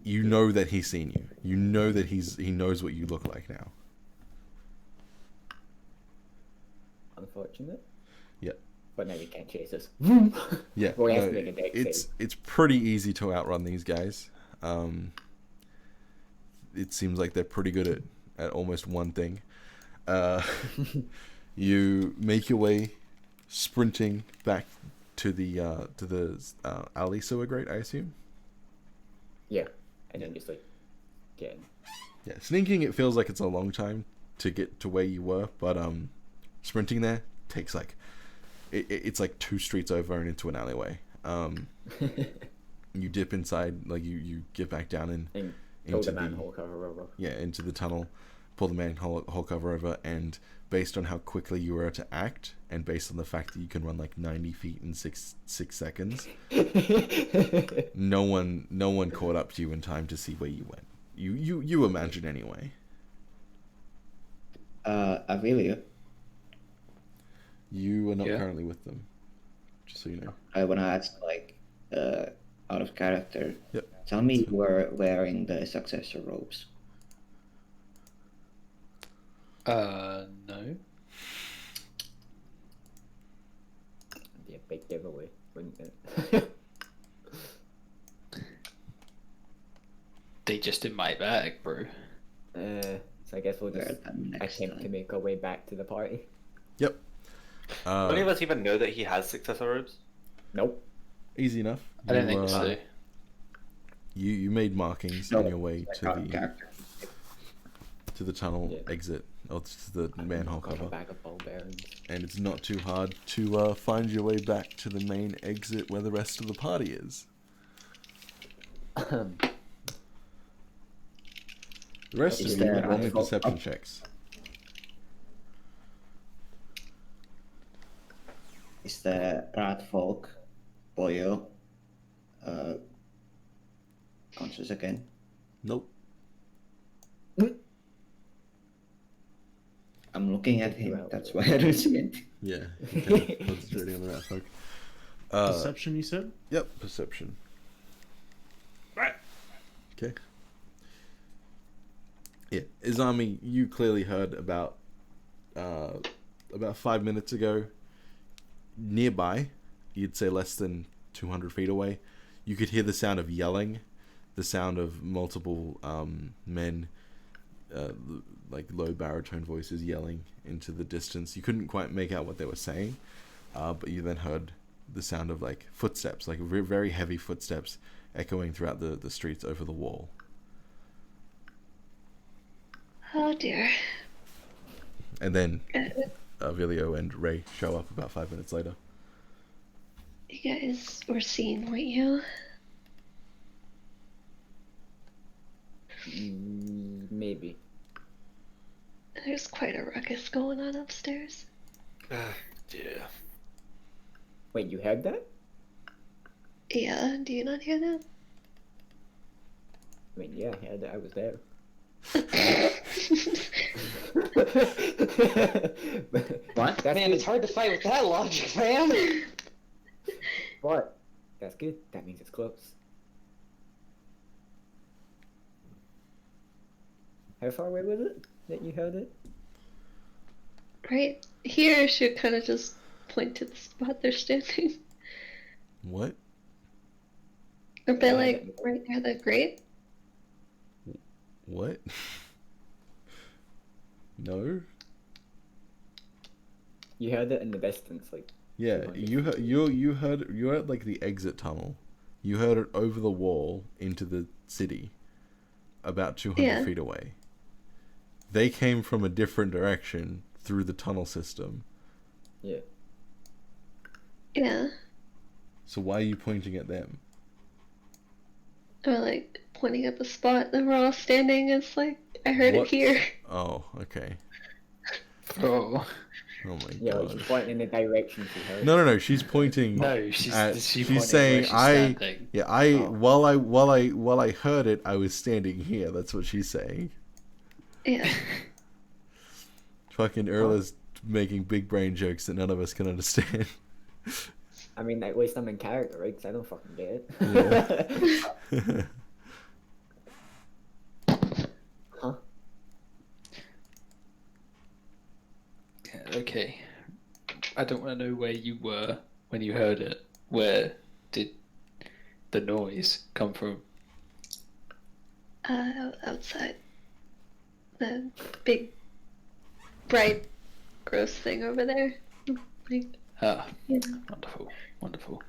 you know that he's seen you. You know that he knows what you look like now. Unfortunate. Yeah. But now you can't chase us. Yeah. Well, we have no, to make a dex it's save. it's pretty easy to outrun these guys. It seems like they're pretty good at almost one thing. You make your way sprinting back to the alley sewer grate, I assume. Yeah. And then just like getting. Yeah, sneaking, it feels like it's a long time to get to where you were, but sprinting there takes like it's like 2 streets over and into an alleyway. You dip inside, like you get back down and pull into the manhole cover over. Yeah, into the tunnel, pull the manhole cover over, and based on how quickly you were to act, and based on the fact that you can run like 90 feet in six seconds, no one caught up to you in time to see where you went. You imagine anyway. Avilia, You are not Yeah. currently with them, just so you know. I wanna ask, like, out of character. Yep. Tell me you were wearing the successor robes. No. It'd be a big giveaway, wouldn't it? They just in my bag, bro. So I guess we'll Wear just them next attempt to time. make our way back to the party. Yep. Do any of us even know that he has successor robes? Nope. Easy enough. I don't think so. You made markings No, on your way like, to out of the character. tunnel Yeah. exit, or to the manhole Got a cover, bag of ball bearings. and it's not too hard to find your way back to the main exit where the rest of the party is. The rest Is of you there roll me a- perception checks. Is the rat folk Boyo conscious again? Nope. I'm looking at him, Well, that's why I don't see it. Yeah. Okay. Concentrating on the rat folk. Perception, you said? Yep. Perception. Right. Okay. Yeah, Izami, you clearly heard about 5 minutes ago. Nearby, you'd say less than 200 feet away, you could hear the sound of yelling, the sound of multiple men, like low baritone voices yelling into the distance. You couldn't quite make out what they were saying, but you then heard the sound of like footsteps, like very heavy footsteps echoing throughout the streets over the wall. Oh dear. And then Vilio and Ray show up about 5 minutes later. You guys were seen, weren't you? Maybe. There's quite a ruckus going on upstairs. Yeah. Wait, you heard that? Yeah, do you not hear that? I mean, yeah, I heard that. I was there. What? That's Man, good. it's hard to fight with that logic, man. But that's good. That means it's close. How far away was it that you heard it? Right here, she kind of just point to the spot they're standing. What? A bit like right near the grate. What? No? You heard it in the distance, like. Yeah, 200 you heard, feet. you're at like the exit tunnel. You heard it over the wall into the city, about 200 Yeah. feet away. They came from a different direction through the tunnel system. Yeah. Yeah. So why are you pointing at them? Or like pointing at the spot that we're all standing. It's like, I heard What? it here. Oh, okay. Oh. Oh my Yeah, like god. she's pointing in the direction she heard. No, she's pointing. No, she's she's pointing saying where she's I. standing. Yeah, I Oh. while I heard it, I was standing here. That's what she's saying. Yeah. Fucking Erla's making big brain jokes that none of us can understand. I mean, at least I'm in character, right? Because I don't fucking get Yeah. it. Huh? Okay. I don't want to know where you were when you heard it. Where did the noise come from? Outside. The big, bright, gross thing over there. Like, Ah, yeah. wonderful, wonderful.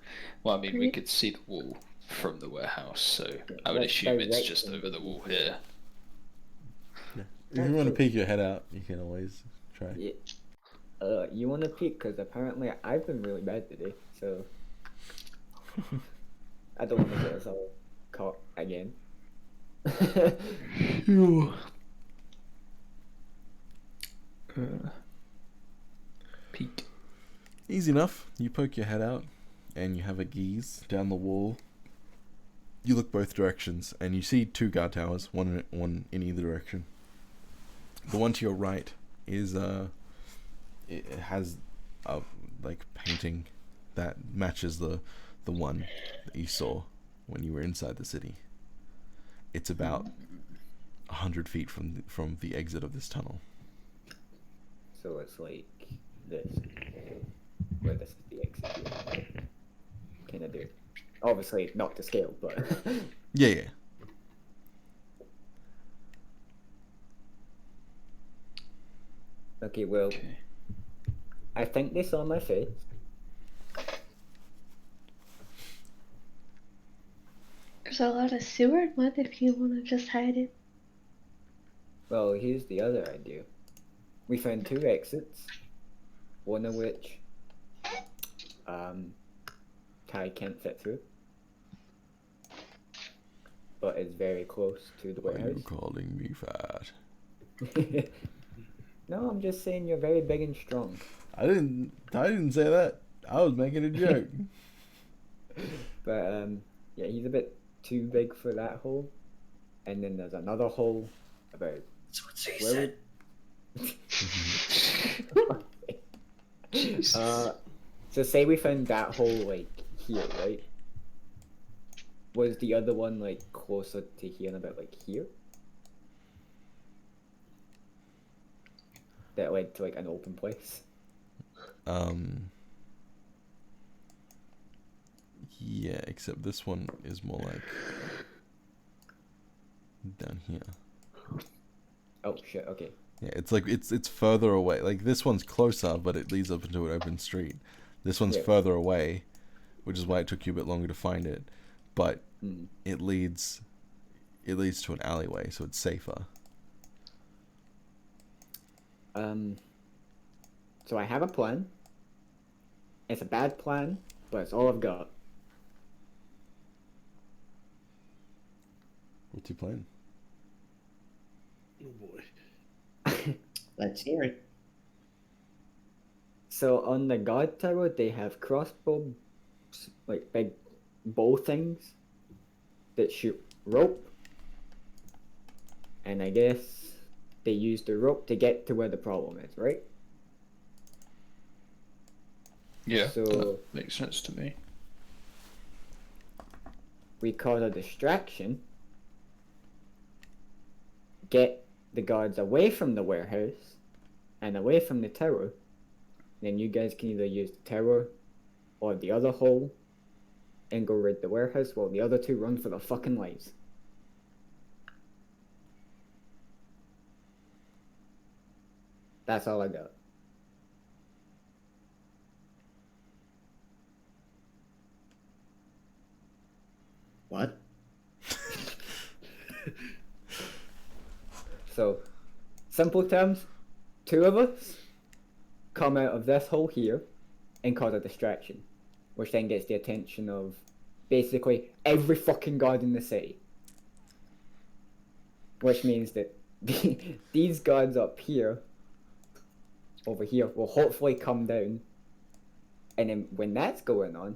Well, I mean, we Right. could see the wall from the warehouse, so I would That's assume it's just direction. over the wall here. If you want to peek your head out, you can always try. Yeah. You want to peek? Because apparently I've been really bad today, so I don't want to get us all caught again. Peek. Easy enough. You poke your head out, and you have a gaze down the wall. You look both directions, and you see 2 guard towers, one in either direction. The one to your right is it has a like painting that matches the one that you saw when you were inside the city. It's about 100 feet from the exit of this tunnel. So it's like this, where this is the exit here. Kind of do. Obviously not to scale, but Yeah. okay. Well, Okay. I think they saw my face. There's a lot of sewer. What if you want to just hide it? Well, here's the other idea. We found 2 exits, one of which Kai can't fit through, but is very close to the Why are you warehouse. calling me fat? No, I'm just saying you're very big and strong. I didn't say that. I was making a joke. But yeah, he's a bit too big for that hole. And then there's another hole about That's what she where said. so say we found that hole like here, right? Was the other one like closer to here and about like here? That led to like an open place. Yeah, except this one is more like down here. Oh shit, okay. Yeah, it's like it's further away. Like this one's closer, but it leads up into an open street. This one's Yeah. further away, which is why it took you a bit longer to find it. But Mm. it leads to an alleyway, so it's safer. So I have a plan. It's a bad plan, but it's all I've got. What's your plan? Oh boy. Let's hear it. So on the guard tower, they have crossbow, like big bow things that shoot rope. And I guess they use the rope to get to where the problem is, right? Yeah, So- that makes sense to me. We cause a distraction, get the guards away from the warehouse and away from the tower. Then you guys can either use the tower or the other hole and go raid the warehouse while the other 2 run for their fucking lives. That's all I got. What? So, simple terms, 2 of us come out of this hole here and cause a distraction, which then gets the attention of basically every fucking guard in the city. Which means that these guards up here, over here, will hopefully come down, and then when that's going on,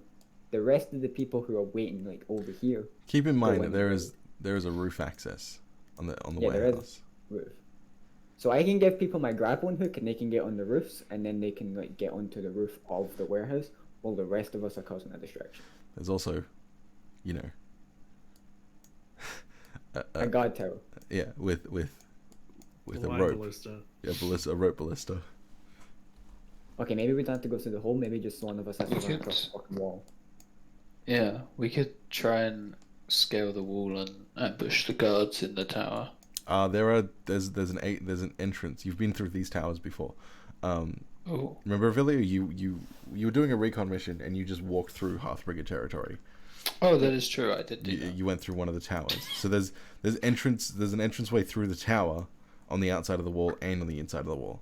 the rest of the people who are waiting like over here, Keep in mind in that there is a roof access on the Yeah, there is. warehouse. roof. So I can give people my grappling hook and they can get on the roofs, and then they can like get onto the roof of the warehouse, while the rest of us are causing a distraction. There's also, you know, A guard tower. yeah, with a Line rope, ballista. a rope ballista. Okay, maybe we don't have to go through the hole. Maybe just one of us has to We run could- across the fucking wall. Yeah, we could try and scale the wall and ambush the guards in the tower. There's an entrance. You've been through these towers before. Oh, Remember, Villia, you were doing a recon mission and you just walked through Hearthbrigger territory. oh, that is true. I did do You, that. you went through one of the towers. So there's an entranceway through the tower on the outside of the wall and on the inside of the wall.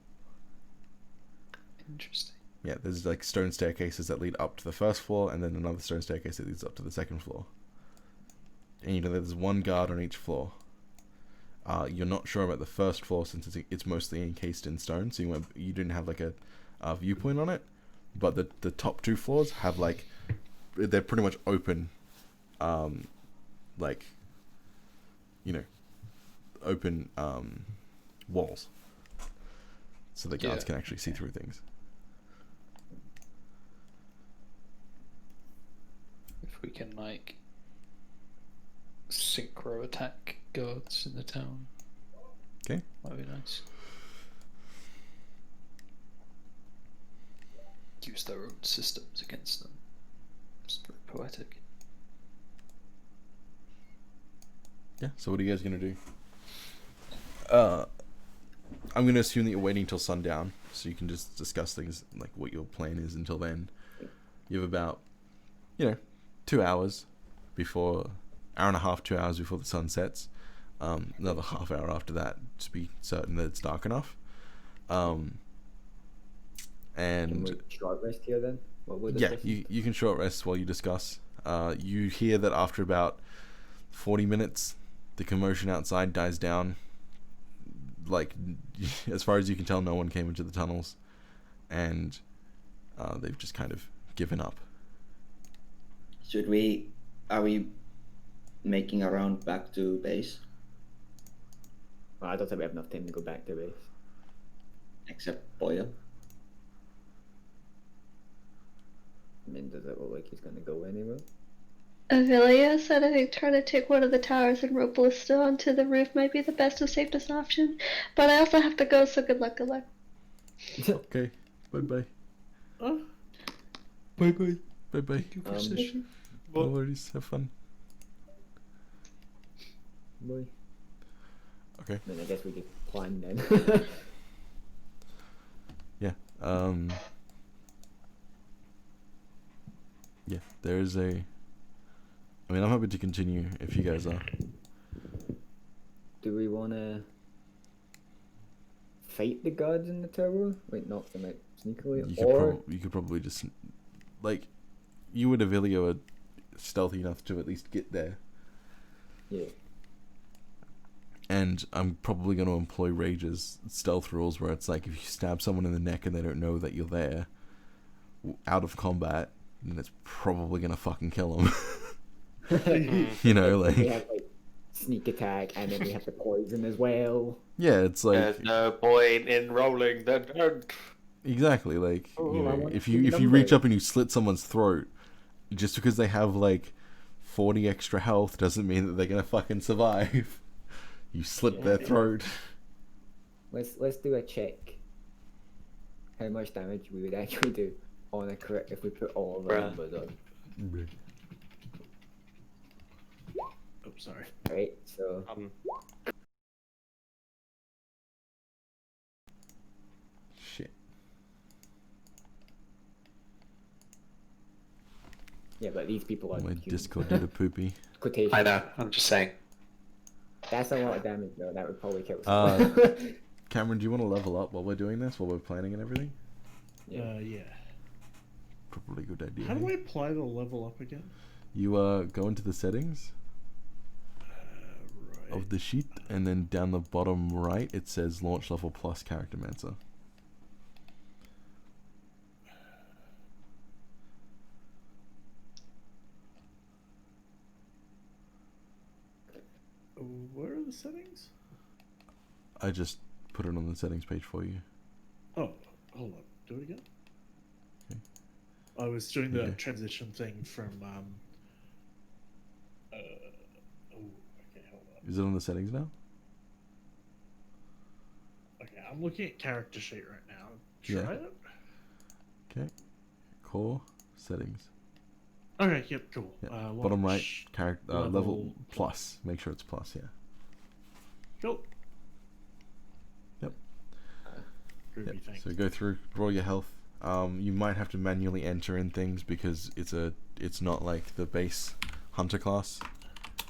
Interesting. Yeah, there's like stone staircases that lead up to the first floor, and then another stone staircase that leads up to the second floor. And you know there's one guard on each floor. You're not sure about the first floor since it's mostly encased in stone, so you didn't have like a viewpoint on it. But the top two floors have like they're pretty much open, like you know, open walls, so the guards Yeah, can actually see okay. through things. If we can like synchro attack guards in the town, Okay. that'd be nice. Use their own systems against them. It's very poetic. Yeah. So what are you guys gonna do? I'm gonna assume that you're waiting till sundown, so you can just discuss things like what your plan is until then. You have about, 2 hours before, hour and a half, 2 hours before the sun sets. Another half hour after that to be certain that it's dark enough. Can And we short rest here then? What would yeah, you can short rest while you discuss. You hear that after about 40 minutes, the commotion outside dies down. Like, as far as you can tell, no one came into the tunnels, and they've just kind of given up. Are we making a round back to base? Well, I don't think we have enough time to go back to base. Except Boyle. I mean, does it look like he's gonna go anywhere? Avilia said I think trying to take one of the towers and rope ballista onto the roof might be the best and safest option. But I also have to go, so good luck, good luck. Okay, bye-bye. Oh, Bye-bye. Bye-bye. Thank you for session. No worries, have fun. Boy. Okay. Then I guess we could plan then. Yeah. Yeah, there's a... I mean, I'm happy to continue if you guys are. Do we wanna fight the guards in the tower? Like knock them out sneakily? You could probably just... Like, you and Avilio are stealthy enough to at least get there. Yeah. And I'm probably going to employ Rage's stealth rules where it's like if you stab someone in the neck and they don't know that you're there, out of combat, then it's probably going to fucking kill them. You know, like... We have like sneak attack and then we have the poison as well. Yeah, it's like... There's no point in rolling the dirt. Exactly, like, Oh, you I know, want if to you see if you reach numbers. up and you slit someone's throat, just because they have like 40 extra health doesn't mean that they're gonna fucking survive. You slit their Yeah. throat. Let's do a check. How much damage we would actually do on a crit if we put all of our Bruh. numbers on. oh, sorry. Right, so Shit. yeah, but these people are My human. Discord did a poopy. Quotation. I know. I'm just saying. That's a lot of damage though. That would probably kill Uh, someone. Cameron, do you want to level up while we're doing this, while we're planning and everything? Yeah. Probably a good idea. How do I apply the level up again? You go into the settings Right. of the sheet, and then down the bottom right it says launch level plus character mancer. Where are the settings? I just put it on the settings page for you. Oh, hold on. Do it again. I was doing the Okay. transition thing from. Oh, okay, hold on. Is it on the settings now? Okay, I'm looking at character sheet right now. Yeah. Try it. Okay. Core settings. Okay, yep, cool. Yeah. Bottom right, launch character level plus. Make sure it's plus. Yeah. Cool. Yep. Groovy, Yep. thank So you. go through, roll your health. You might have to manually enter in things because it's not like the base hunter class,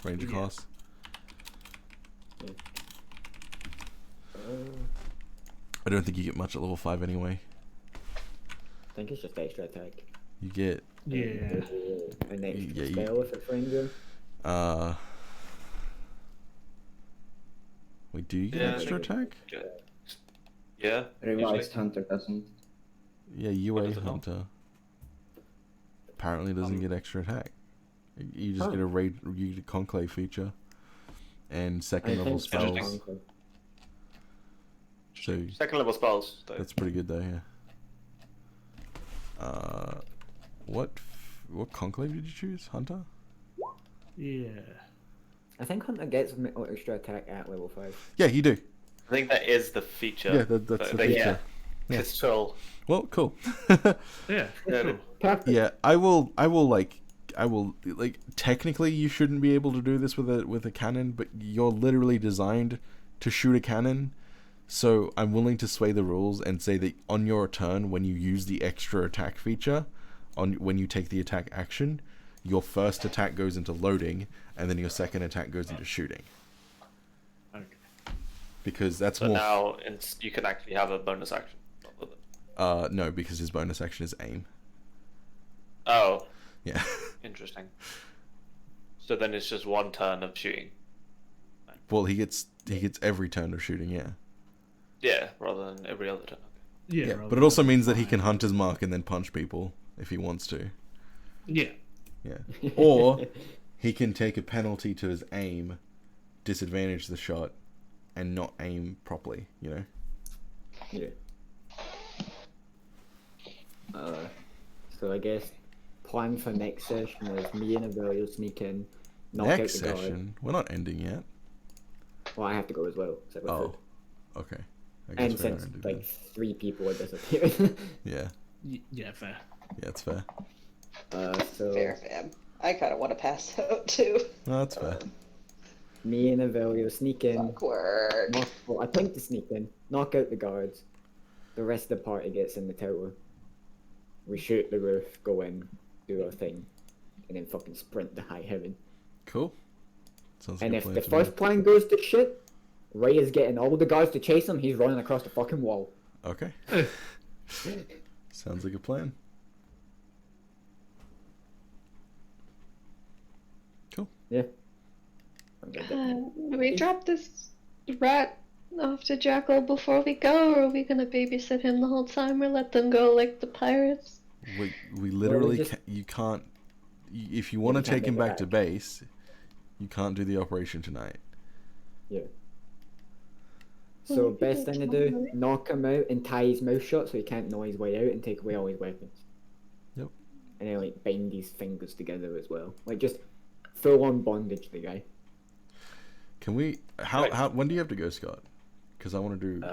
ranger Yeah. class. I don't think you get much at level 5 anyway. I think it's just extra attack. You get Yeah. An extra Yeah, you- spell if it's ranger. wait, do you get Yeah, I extra think- attack? Yeah. Revised usually. Hunter doesn't. Yeah, UA does it not? hunter apparently doesn't get extra attack. You just Oh. get a raid, you get a conclave feature and second I level think spells. Interesting. So Second level spells. Though. that's pretty good though, yeah. What conclave did you choose? Hunter? Yeah. I think Hunter gets extra attack at level 5. Yeah, you do. I think that is the feature. Yeah, that's the feature. Yeah. Yeah. Pistol. Well, cool. Yeah, Yeah, cool. Perfect. Yeah, I will technically you shouldn't be able to do this with a cannon, but you're literally designed to shoot a cannon. So I'm willing to sway the rules and say that on your turn, when you use the extra attack feature, when you take the attack action, your first attack goes into loading, and then your second attack goes into shooting. Okay. Because that's So more. now you can actually have a bonus action. No, because his bonus action is aim. Oh, Yeah. interesting. So then it's just one turn of shooting. Well, he gets every turn of shooting. Yeah. Yeah, rather than every other turn. Yeah, Yeah, rather but it also than means that he fire. can hunt his mark and then punch people if he wants to. Yeah. Yeah. Or he can take a penalty to his aim, disadvantage the shot, and not aim properly, you know? Yeah. So I guess plan for next session is me and Avelio sneak in, knock Next out the guard. session? We're not ending yet. Well, I have to go as well. So Oh. Okay. I and we since aren't like ending 3 people are disappearing. yet. Yeah, fair. Yeah, it's fair. So Fair, fam. I kind of want to pass out too. No, that's fair. me and Avelio sneak in. Awkward. Well, I think to sneak in, knock out the guards. The rest of the party gets in the tower. We shoot the roof, go in, do our thing, and then fucking sprint to high heaven. Cool. Sounds like And a if plan the to me. first plan goes to shit, Ray is getting all the guards to chase him. He's running across the fucking wall. Okay. Sounds like a plan. Cool. Yeah. I'm good. Do we drop this rat off to Jackal before we go, or are we gonna babysit him the whole time, or let them go like the pirates? We literally just- you can't if you want to we can't take him make it back to base, you can't do the operation tonight. Yeah. Well, So we can best go thing to tomorrow, do, right? knock him out and tie his mouth shut so he can't gnaw his way out and take away all his weapons. Yep. And then like bind his fingers together as well. Like just full on bondage the guy. Can we how when do you have to go, Scott? Because I want to do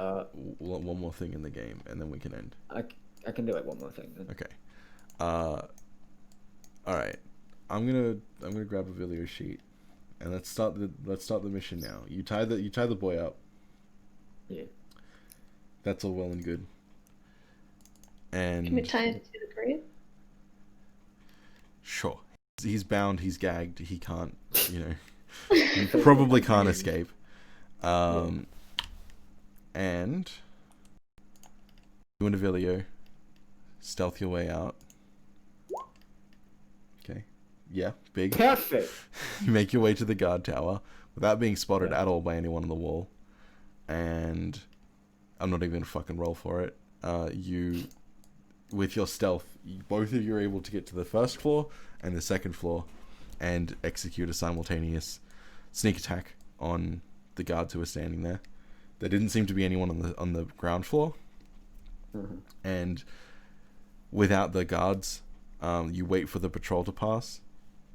one more thing in the game and then we can end. I can do like one more thing then. Okay. All right. I'm gonna grab a video sheet, and let's start the mission now. You tie the boy up. Yeah. That's all well and good. And Can we tie him to the grave? sure, he's bound. He's gagged. He can't. You know, he probably can't escape. And you and Avilio stealth your way out. Okay. Yeah, big. Perfect. You make your way to the guard tower without being spotted at all by anyone on the wall. And I'm not even gonna fucking roll for it. You, with your stealth, both of you are able to get to the first floor and the second floor and execute a simultaneous sneak attack on the guards who are standing there. there didn't seem to be anyone on the ground floor, and without the guards, you wait for the patrol to pass,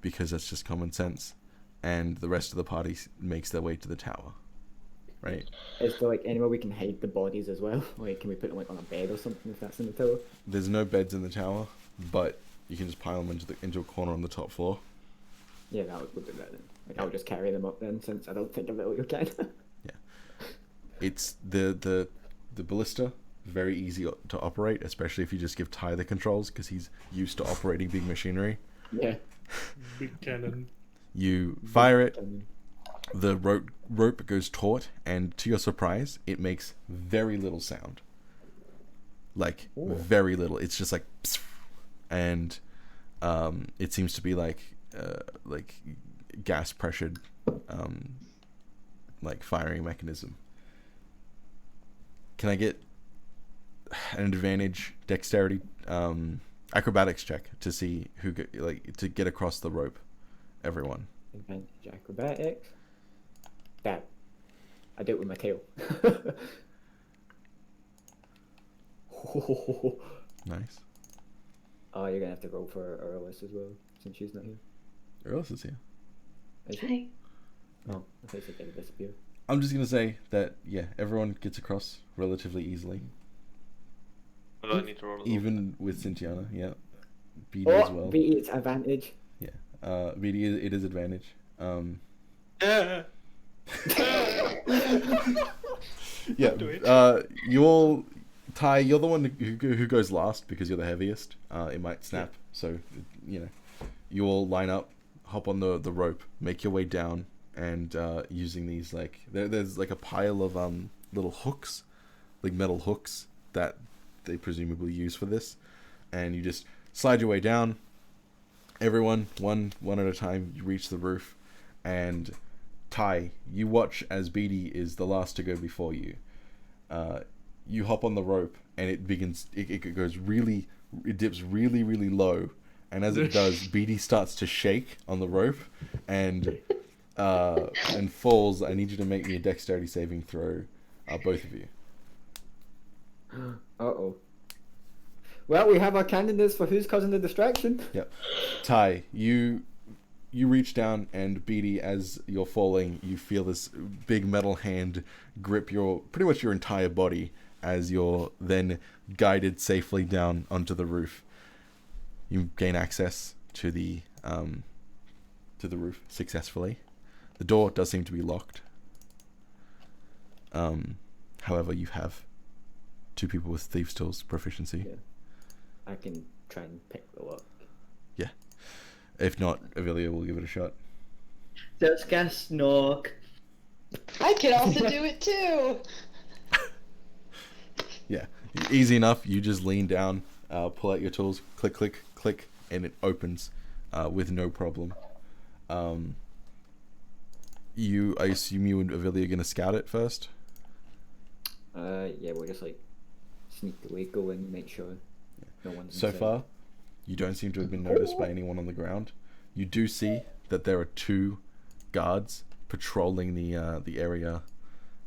because that's just common sense, and the rest of the party makes their way to the tower, right? Is there like anywhere we can hide the bodies as well? Like, can we put them like on a bed or something if that's in the tower? There's no beds in the tower, but you can just pile them into a corner on the top floor. Yeah, we'll do that then. Like, I'll just carry them up then, since I don't think Avilio can. It's the ballista, very easy to operate, especially if you just give Ty the controls, because he's used to operating big machinery. Yeah. Big cannon. You fire it, the rope goes taut, and to your surprise, it makes very little sound. Like, very little. It's just like, psst, and it seems to be like gas pressured, like firing mechanism. Can I get an advantage dexterity acrobatics check to see to get across the rope? Everyone. Advantage acrobatics. That. I do it with my tail. Nice. Oh, you're gonna have to roll for Earlis as well, since she's not here. Who else is here? Is she? Hi. Oh, I thought she did disappear. I'm just gonna say that everyone gets across relatively easily, What do I need to roll? even with Cynthiana. Yeah, BD Oh, as well. BE, it's advantage. BD it is advantage. You all, Ty, you're the one who goes last because you're the heaviest. It might snap, so you all line up, hop on the rope, make your way down, and using these there's like a pile of little hooks, like metal hooks that they presumably use for this, and you just slide your way down. Everyone, one at a time, you reach the roof, and Ty, you watch as Beatty is the last to go before you. You hop on the rope, and it begins. It goes really. It dips really, really low, and as it does, Beatty starts to shake on the rope, and falls. I need you to make me a dexterity saving throw, both of you. Uh-oh. Well, we have our candidates for who's causing the distraction. Yep. Ty, you reach down, and Beatty, as you're falling, you feel this big metal hand grip pretty much your entire body as you're then guided safely down onto the roof. You gain access to the roof successfully. The door does seem to be locked. However, you have 2 people with Thieves' Tools proficiency. Yeah. I can try and pick the lock. Yeah. If not, Avilia will give it a shot. Just cast knock. I can also do it too. Yeah. Easy enough. You just lean down, pull out your tools, click, click, click, and it opens with no problem. I assume you and Avilia are going to scout it first? Yeah, we'll just like sneak away, go in, make sure no one's So inside. far, you don't seem to have been noticed by anyone on the ground. You do see that there are 2 guards patrolling the area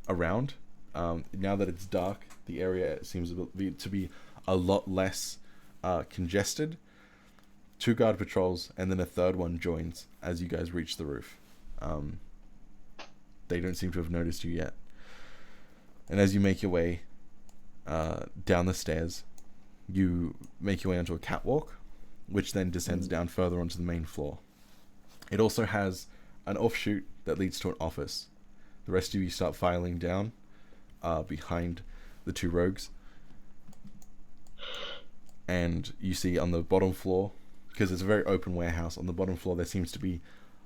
around. Now that it's dark, the area seems to be a lot less congested. 2 guard patrols, and then a third one joins as you guys reach the roof. They don't seem to have noticed you yet. And as you make your way down the stairs, you make your way onto a catwalk, which then descends down further onto the main floor. It also has an offshoot that leads to an office. The rest of you start filing down behind the 2 rogues. And you see on the bottom floor, because it's a very open warehouse, on the bottom floor there seems to be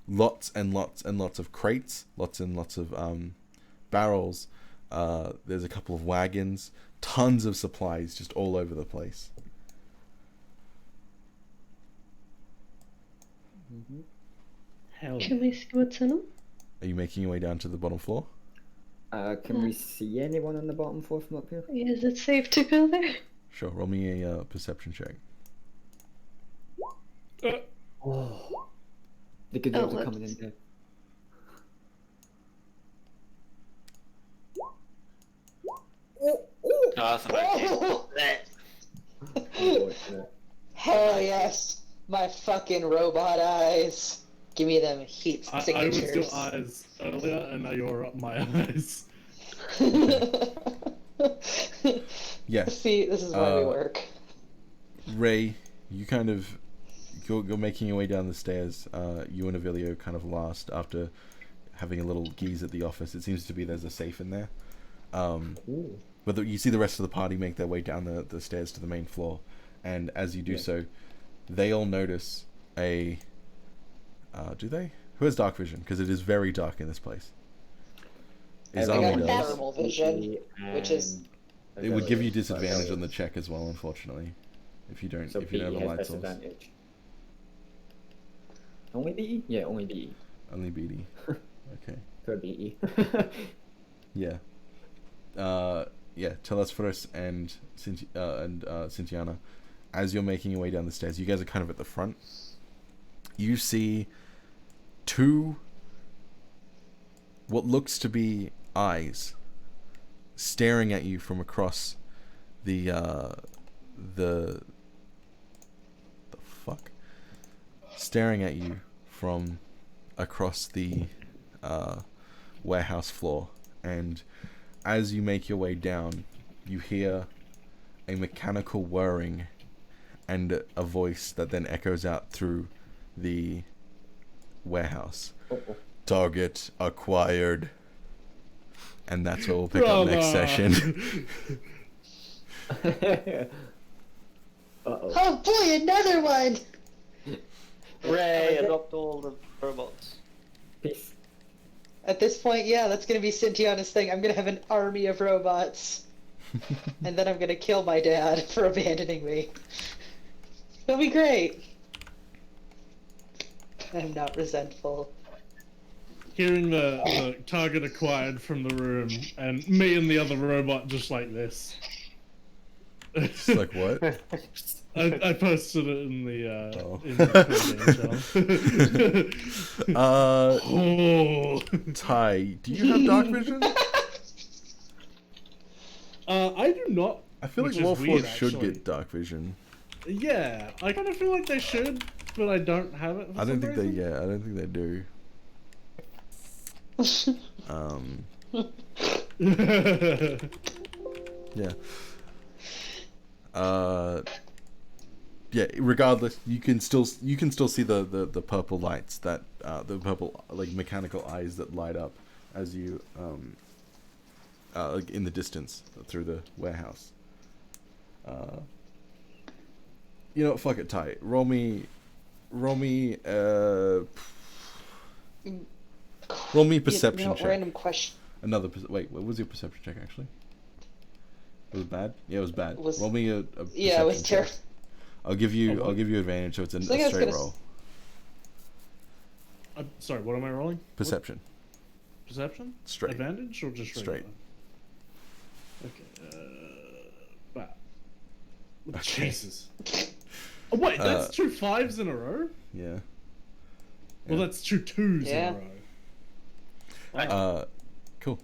lots and lots and lots of crates, lots and lots of barrels. There's a couple of wagons, tons of supplies just all over the place. Hell. Can we see what's in them? Are you making your way down to the bottom floor? Can we see anyone on the bottom floor from up here? Is it safe to go there? Sure, roll me a perception check. Oh. The good Oh, ones are coming in whoops. there. Oh, that's a bad Oh! Unfortunate. Hell yes, my fucking robot eyes. Give me them heat I was signatures. your eyes earlier, and now you're up my eyes. Yeah. See, this is why we Uh, work. Ray, you kind of you're making your way down the stairs. You and Avilio kind of last after having a little geeze at the office. It seems to be there's a safe in there. But you see the rest of the party make their way down the stairs to the main floor, and as you do so, they all notice a. Do they? Who has dark vision? Because it is very dark in this place. I got Izami does. thermal vision, which is It would give you disadvantage on the check as well, unfortunately, if you don't So if you don't have BE a has light source. disadvantage. Only BE? Yeah, only BE. Only BD. Okay. Could BE. Yeah. Yeah. Telesphorus and Cynthiana, as you're making your way down the stairs, you guys are kind of at the front. You see two what looks to be eyes staring at you from across the fuck? Staring at you from across the warehouse floor, and as you make your way down, you hear a mechanical whirring and a voice that then echoes out through the warehouse. Target acquired. And that's where we'll pick up next session. Uh-oh. oh boy, another one. Ray, adopt all the robots. Peace. At this point, yeah, that's gonna be Cynthiana's thing. I'm gonna have an army of robots, and then I'm gonna kill my dad for abandoning me. It'll be great. I'm not resentful. Hearing the target acquired from the room, and me and the other robot just like this. It's like what? I posted it in the in the channel. Oh. Ty, do you have dark vision? I do not. I feel like which is Wolf weird, should actually. get dark vision. Yeah, I kind of feel like they should, but I don't have it. For I don't some think they. reason. Yeah, I don't think they do. Yeah. Yeah. Regardless, you can still see the purple lights that the purple like mechanical eyes that light up as you like in the distance through the warehouse. You know what? Fuck it, Ty. Roll me. Roll me perception check. Random question. Wait, what was your perception check actually? Was it bad? Yeah, it was bad. Roll me a Yeah, it was perception check. terrible. I'll give you advantage, so it's a think I was straight gonna roll. Sorry, what am I rolling? Perception. Perception? Straight. Advantage or just Straight. regular? Okay. Wow. Okay. Jesus. Oh, wait, that's 2 5s in a row? Yeah. Well, that's 2 2s Yeah. in a row. Cool.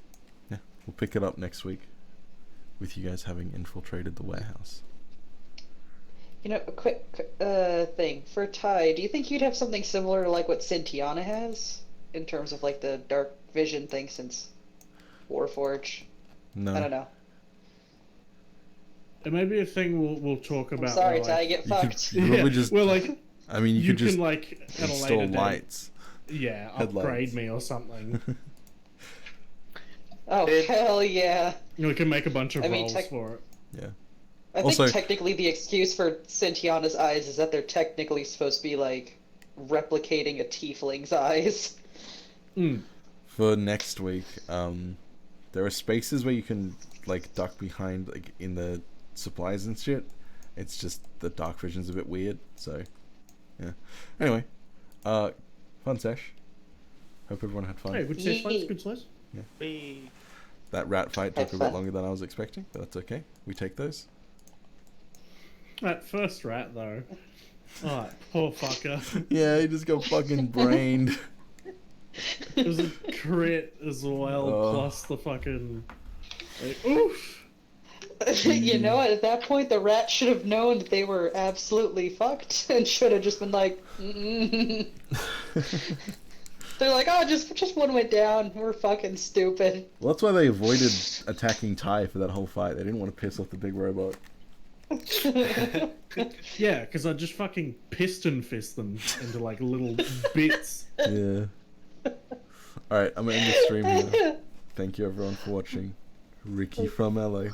Yeah, we'll pick it up next week with you guys having infiltrated the warehouse. You know, a quick thing for Ty. Do you think you'd have something similar to like what Cynthiana has in terms of like the dark vision thing since Warforge? No. I don't know. It may be a thing we'll talk I'm about. sorry, where, Ty. like, Get You could fucked. probably just. well, like I mean, you you could just can like at a install later date, lights. yeah, Headlights. upgrade me or something. Oh hell yeah! We can make a bunch of I mean, rolls for it. Yeah. I Also- think technically the excuse for Cynthiana's eyes is that they're technically supposed to be like replicating a tiefling's eyes. For next week, there are spaces where you can like duck behind, like in the supplies and shit. It's just the dark vision's a bit weird, so yeah. Anyway, fun sesh. Hope everyone had fun. Hey, good slice, good slice. We That rat fight took Had a bit fun. longer than I was expecting, but that's okay. We take those. That first rat though. Oh, poor fucker. Yeah, he just got fucking brained. It was a crit as well, Oh. plus the fucking. Like, oof! You know, at that point, the rat should have known that they were absolutely fucked and should have just been like, mm. They're like, oh, just one went down. We're fucking stupid. Well, that's why they avoided attacking Ty for that whole fight. They didn't want to piss off the big robot. Yeah, because I just fucking piston fist them into like little bits. Yeah. Alright, I'm gonna end the stream here. Thank you everyone for watching. Ricky from LA.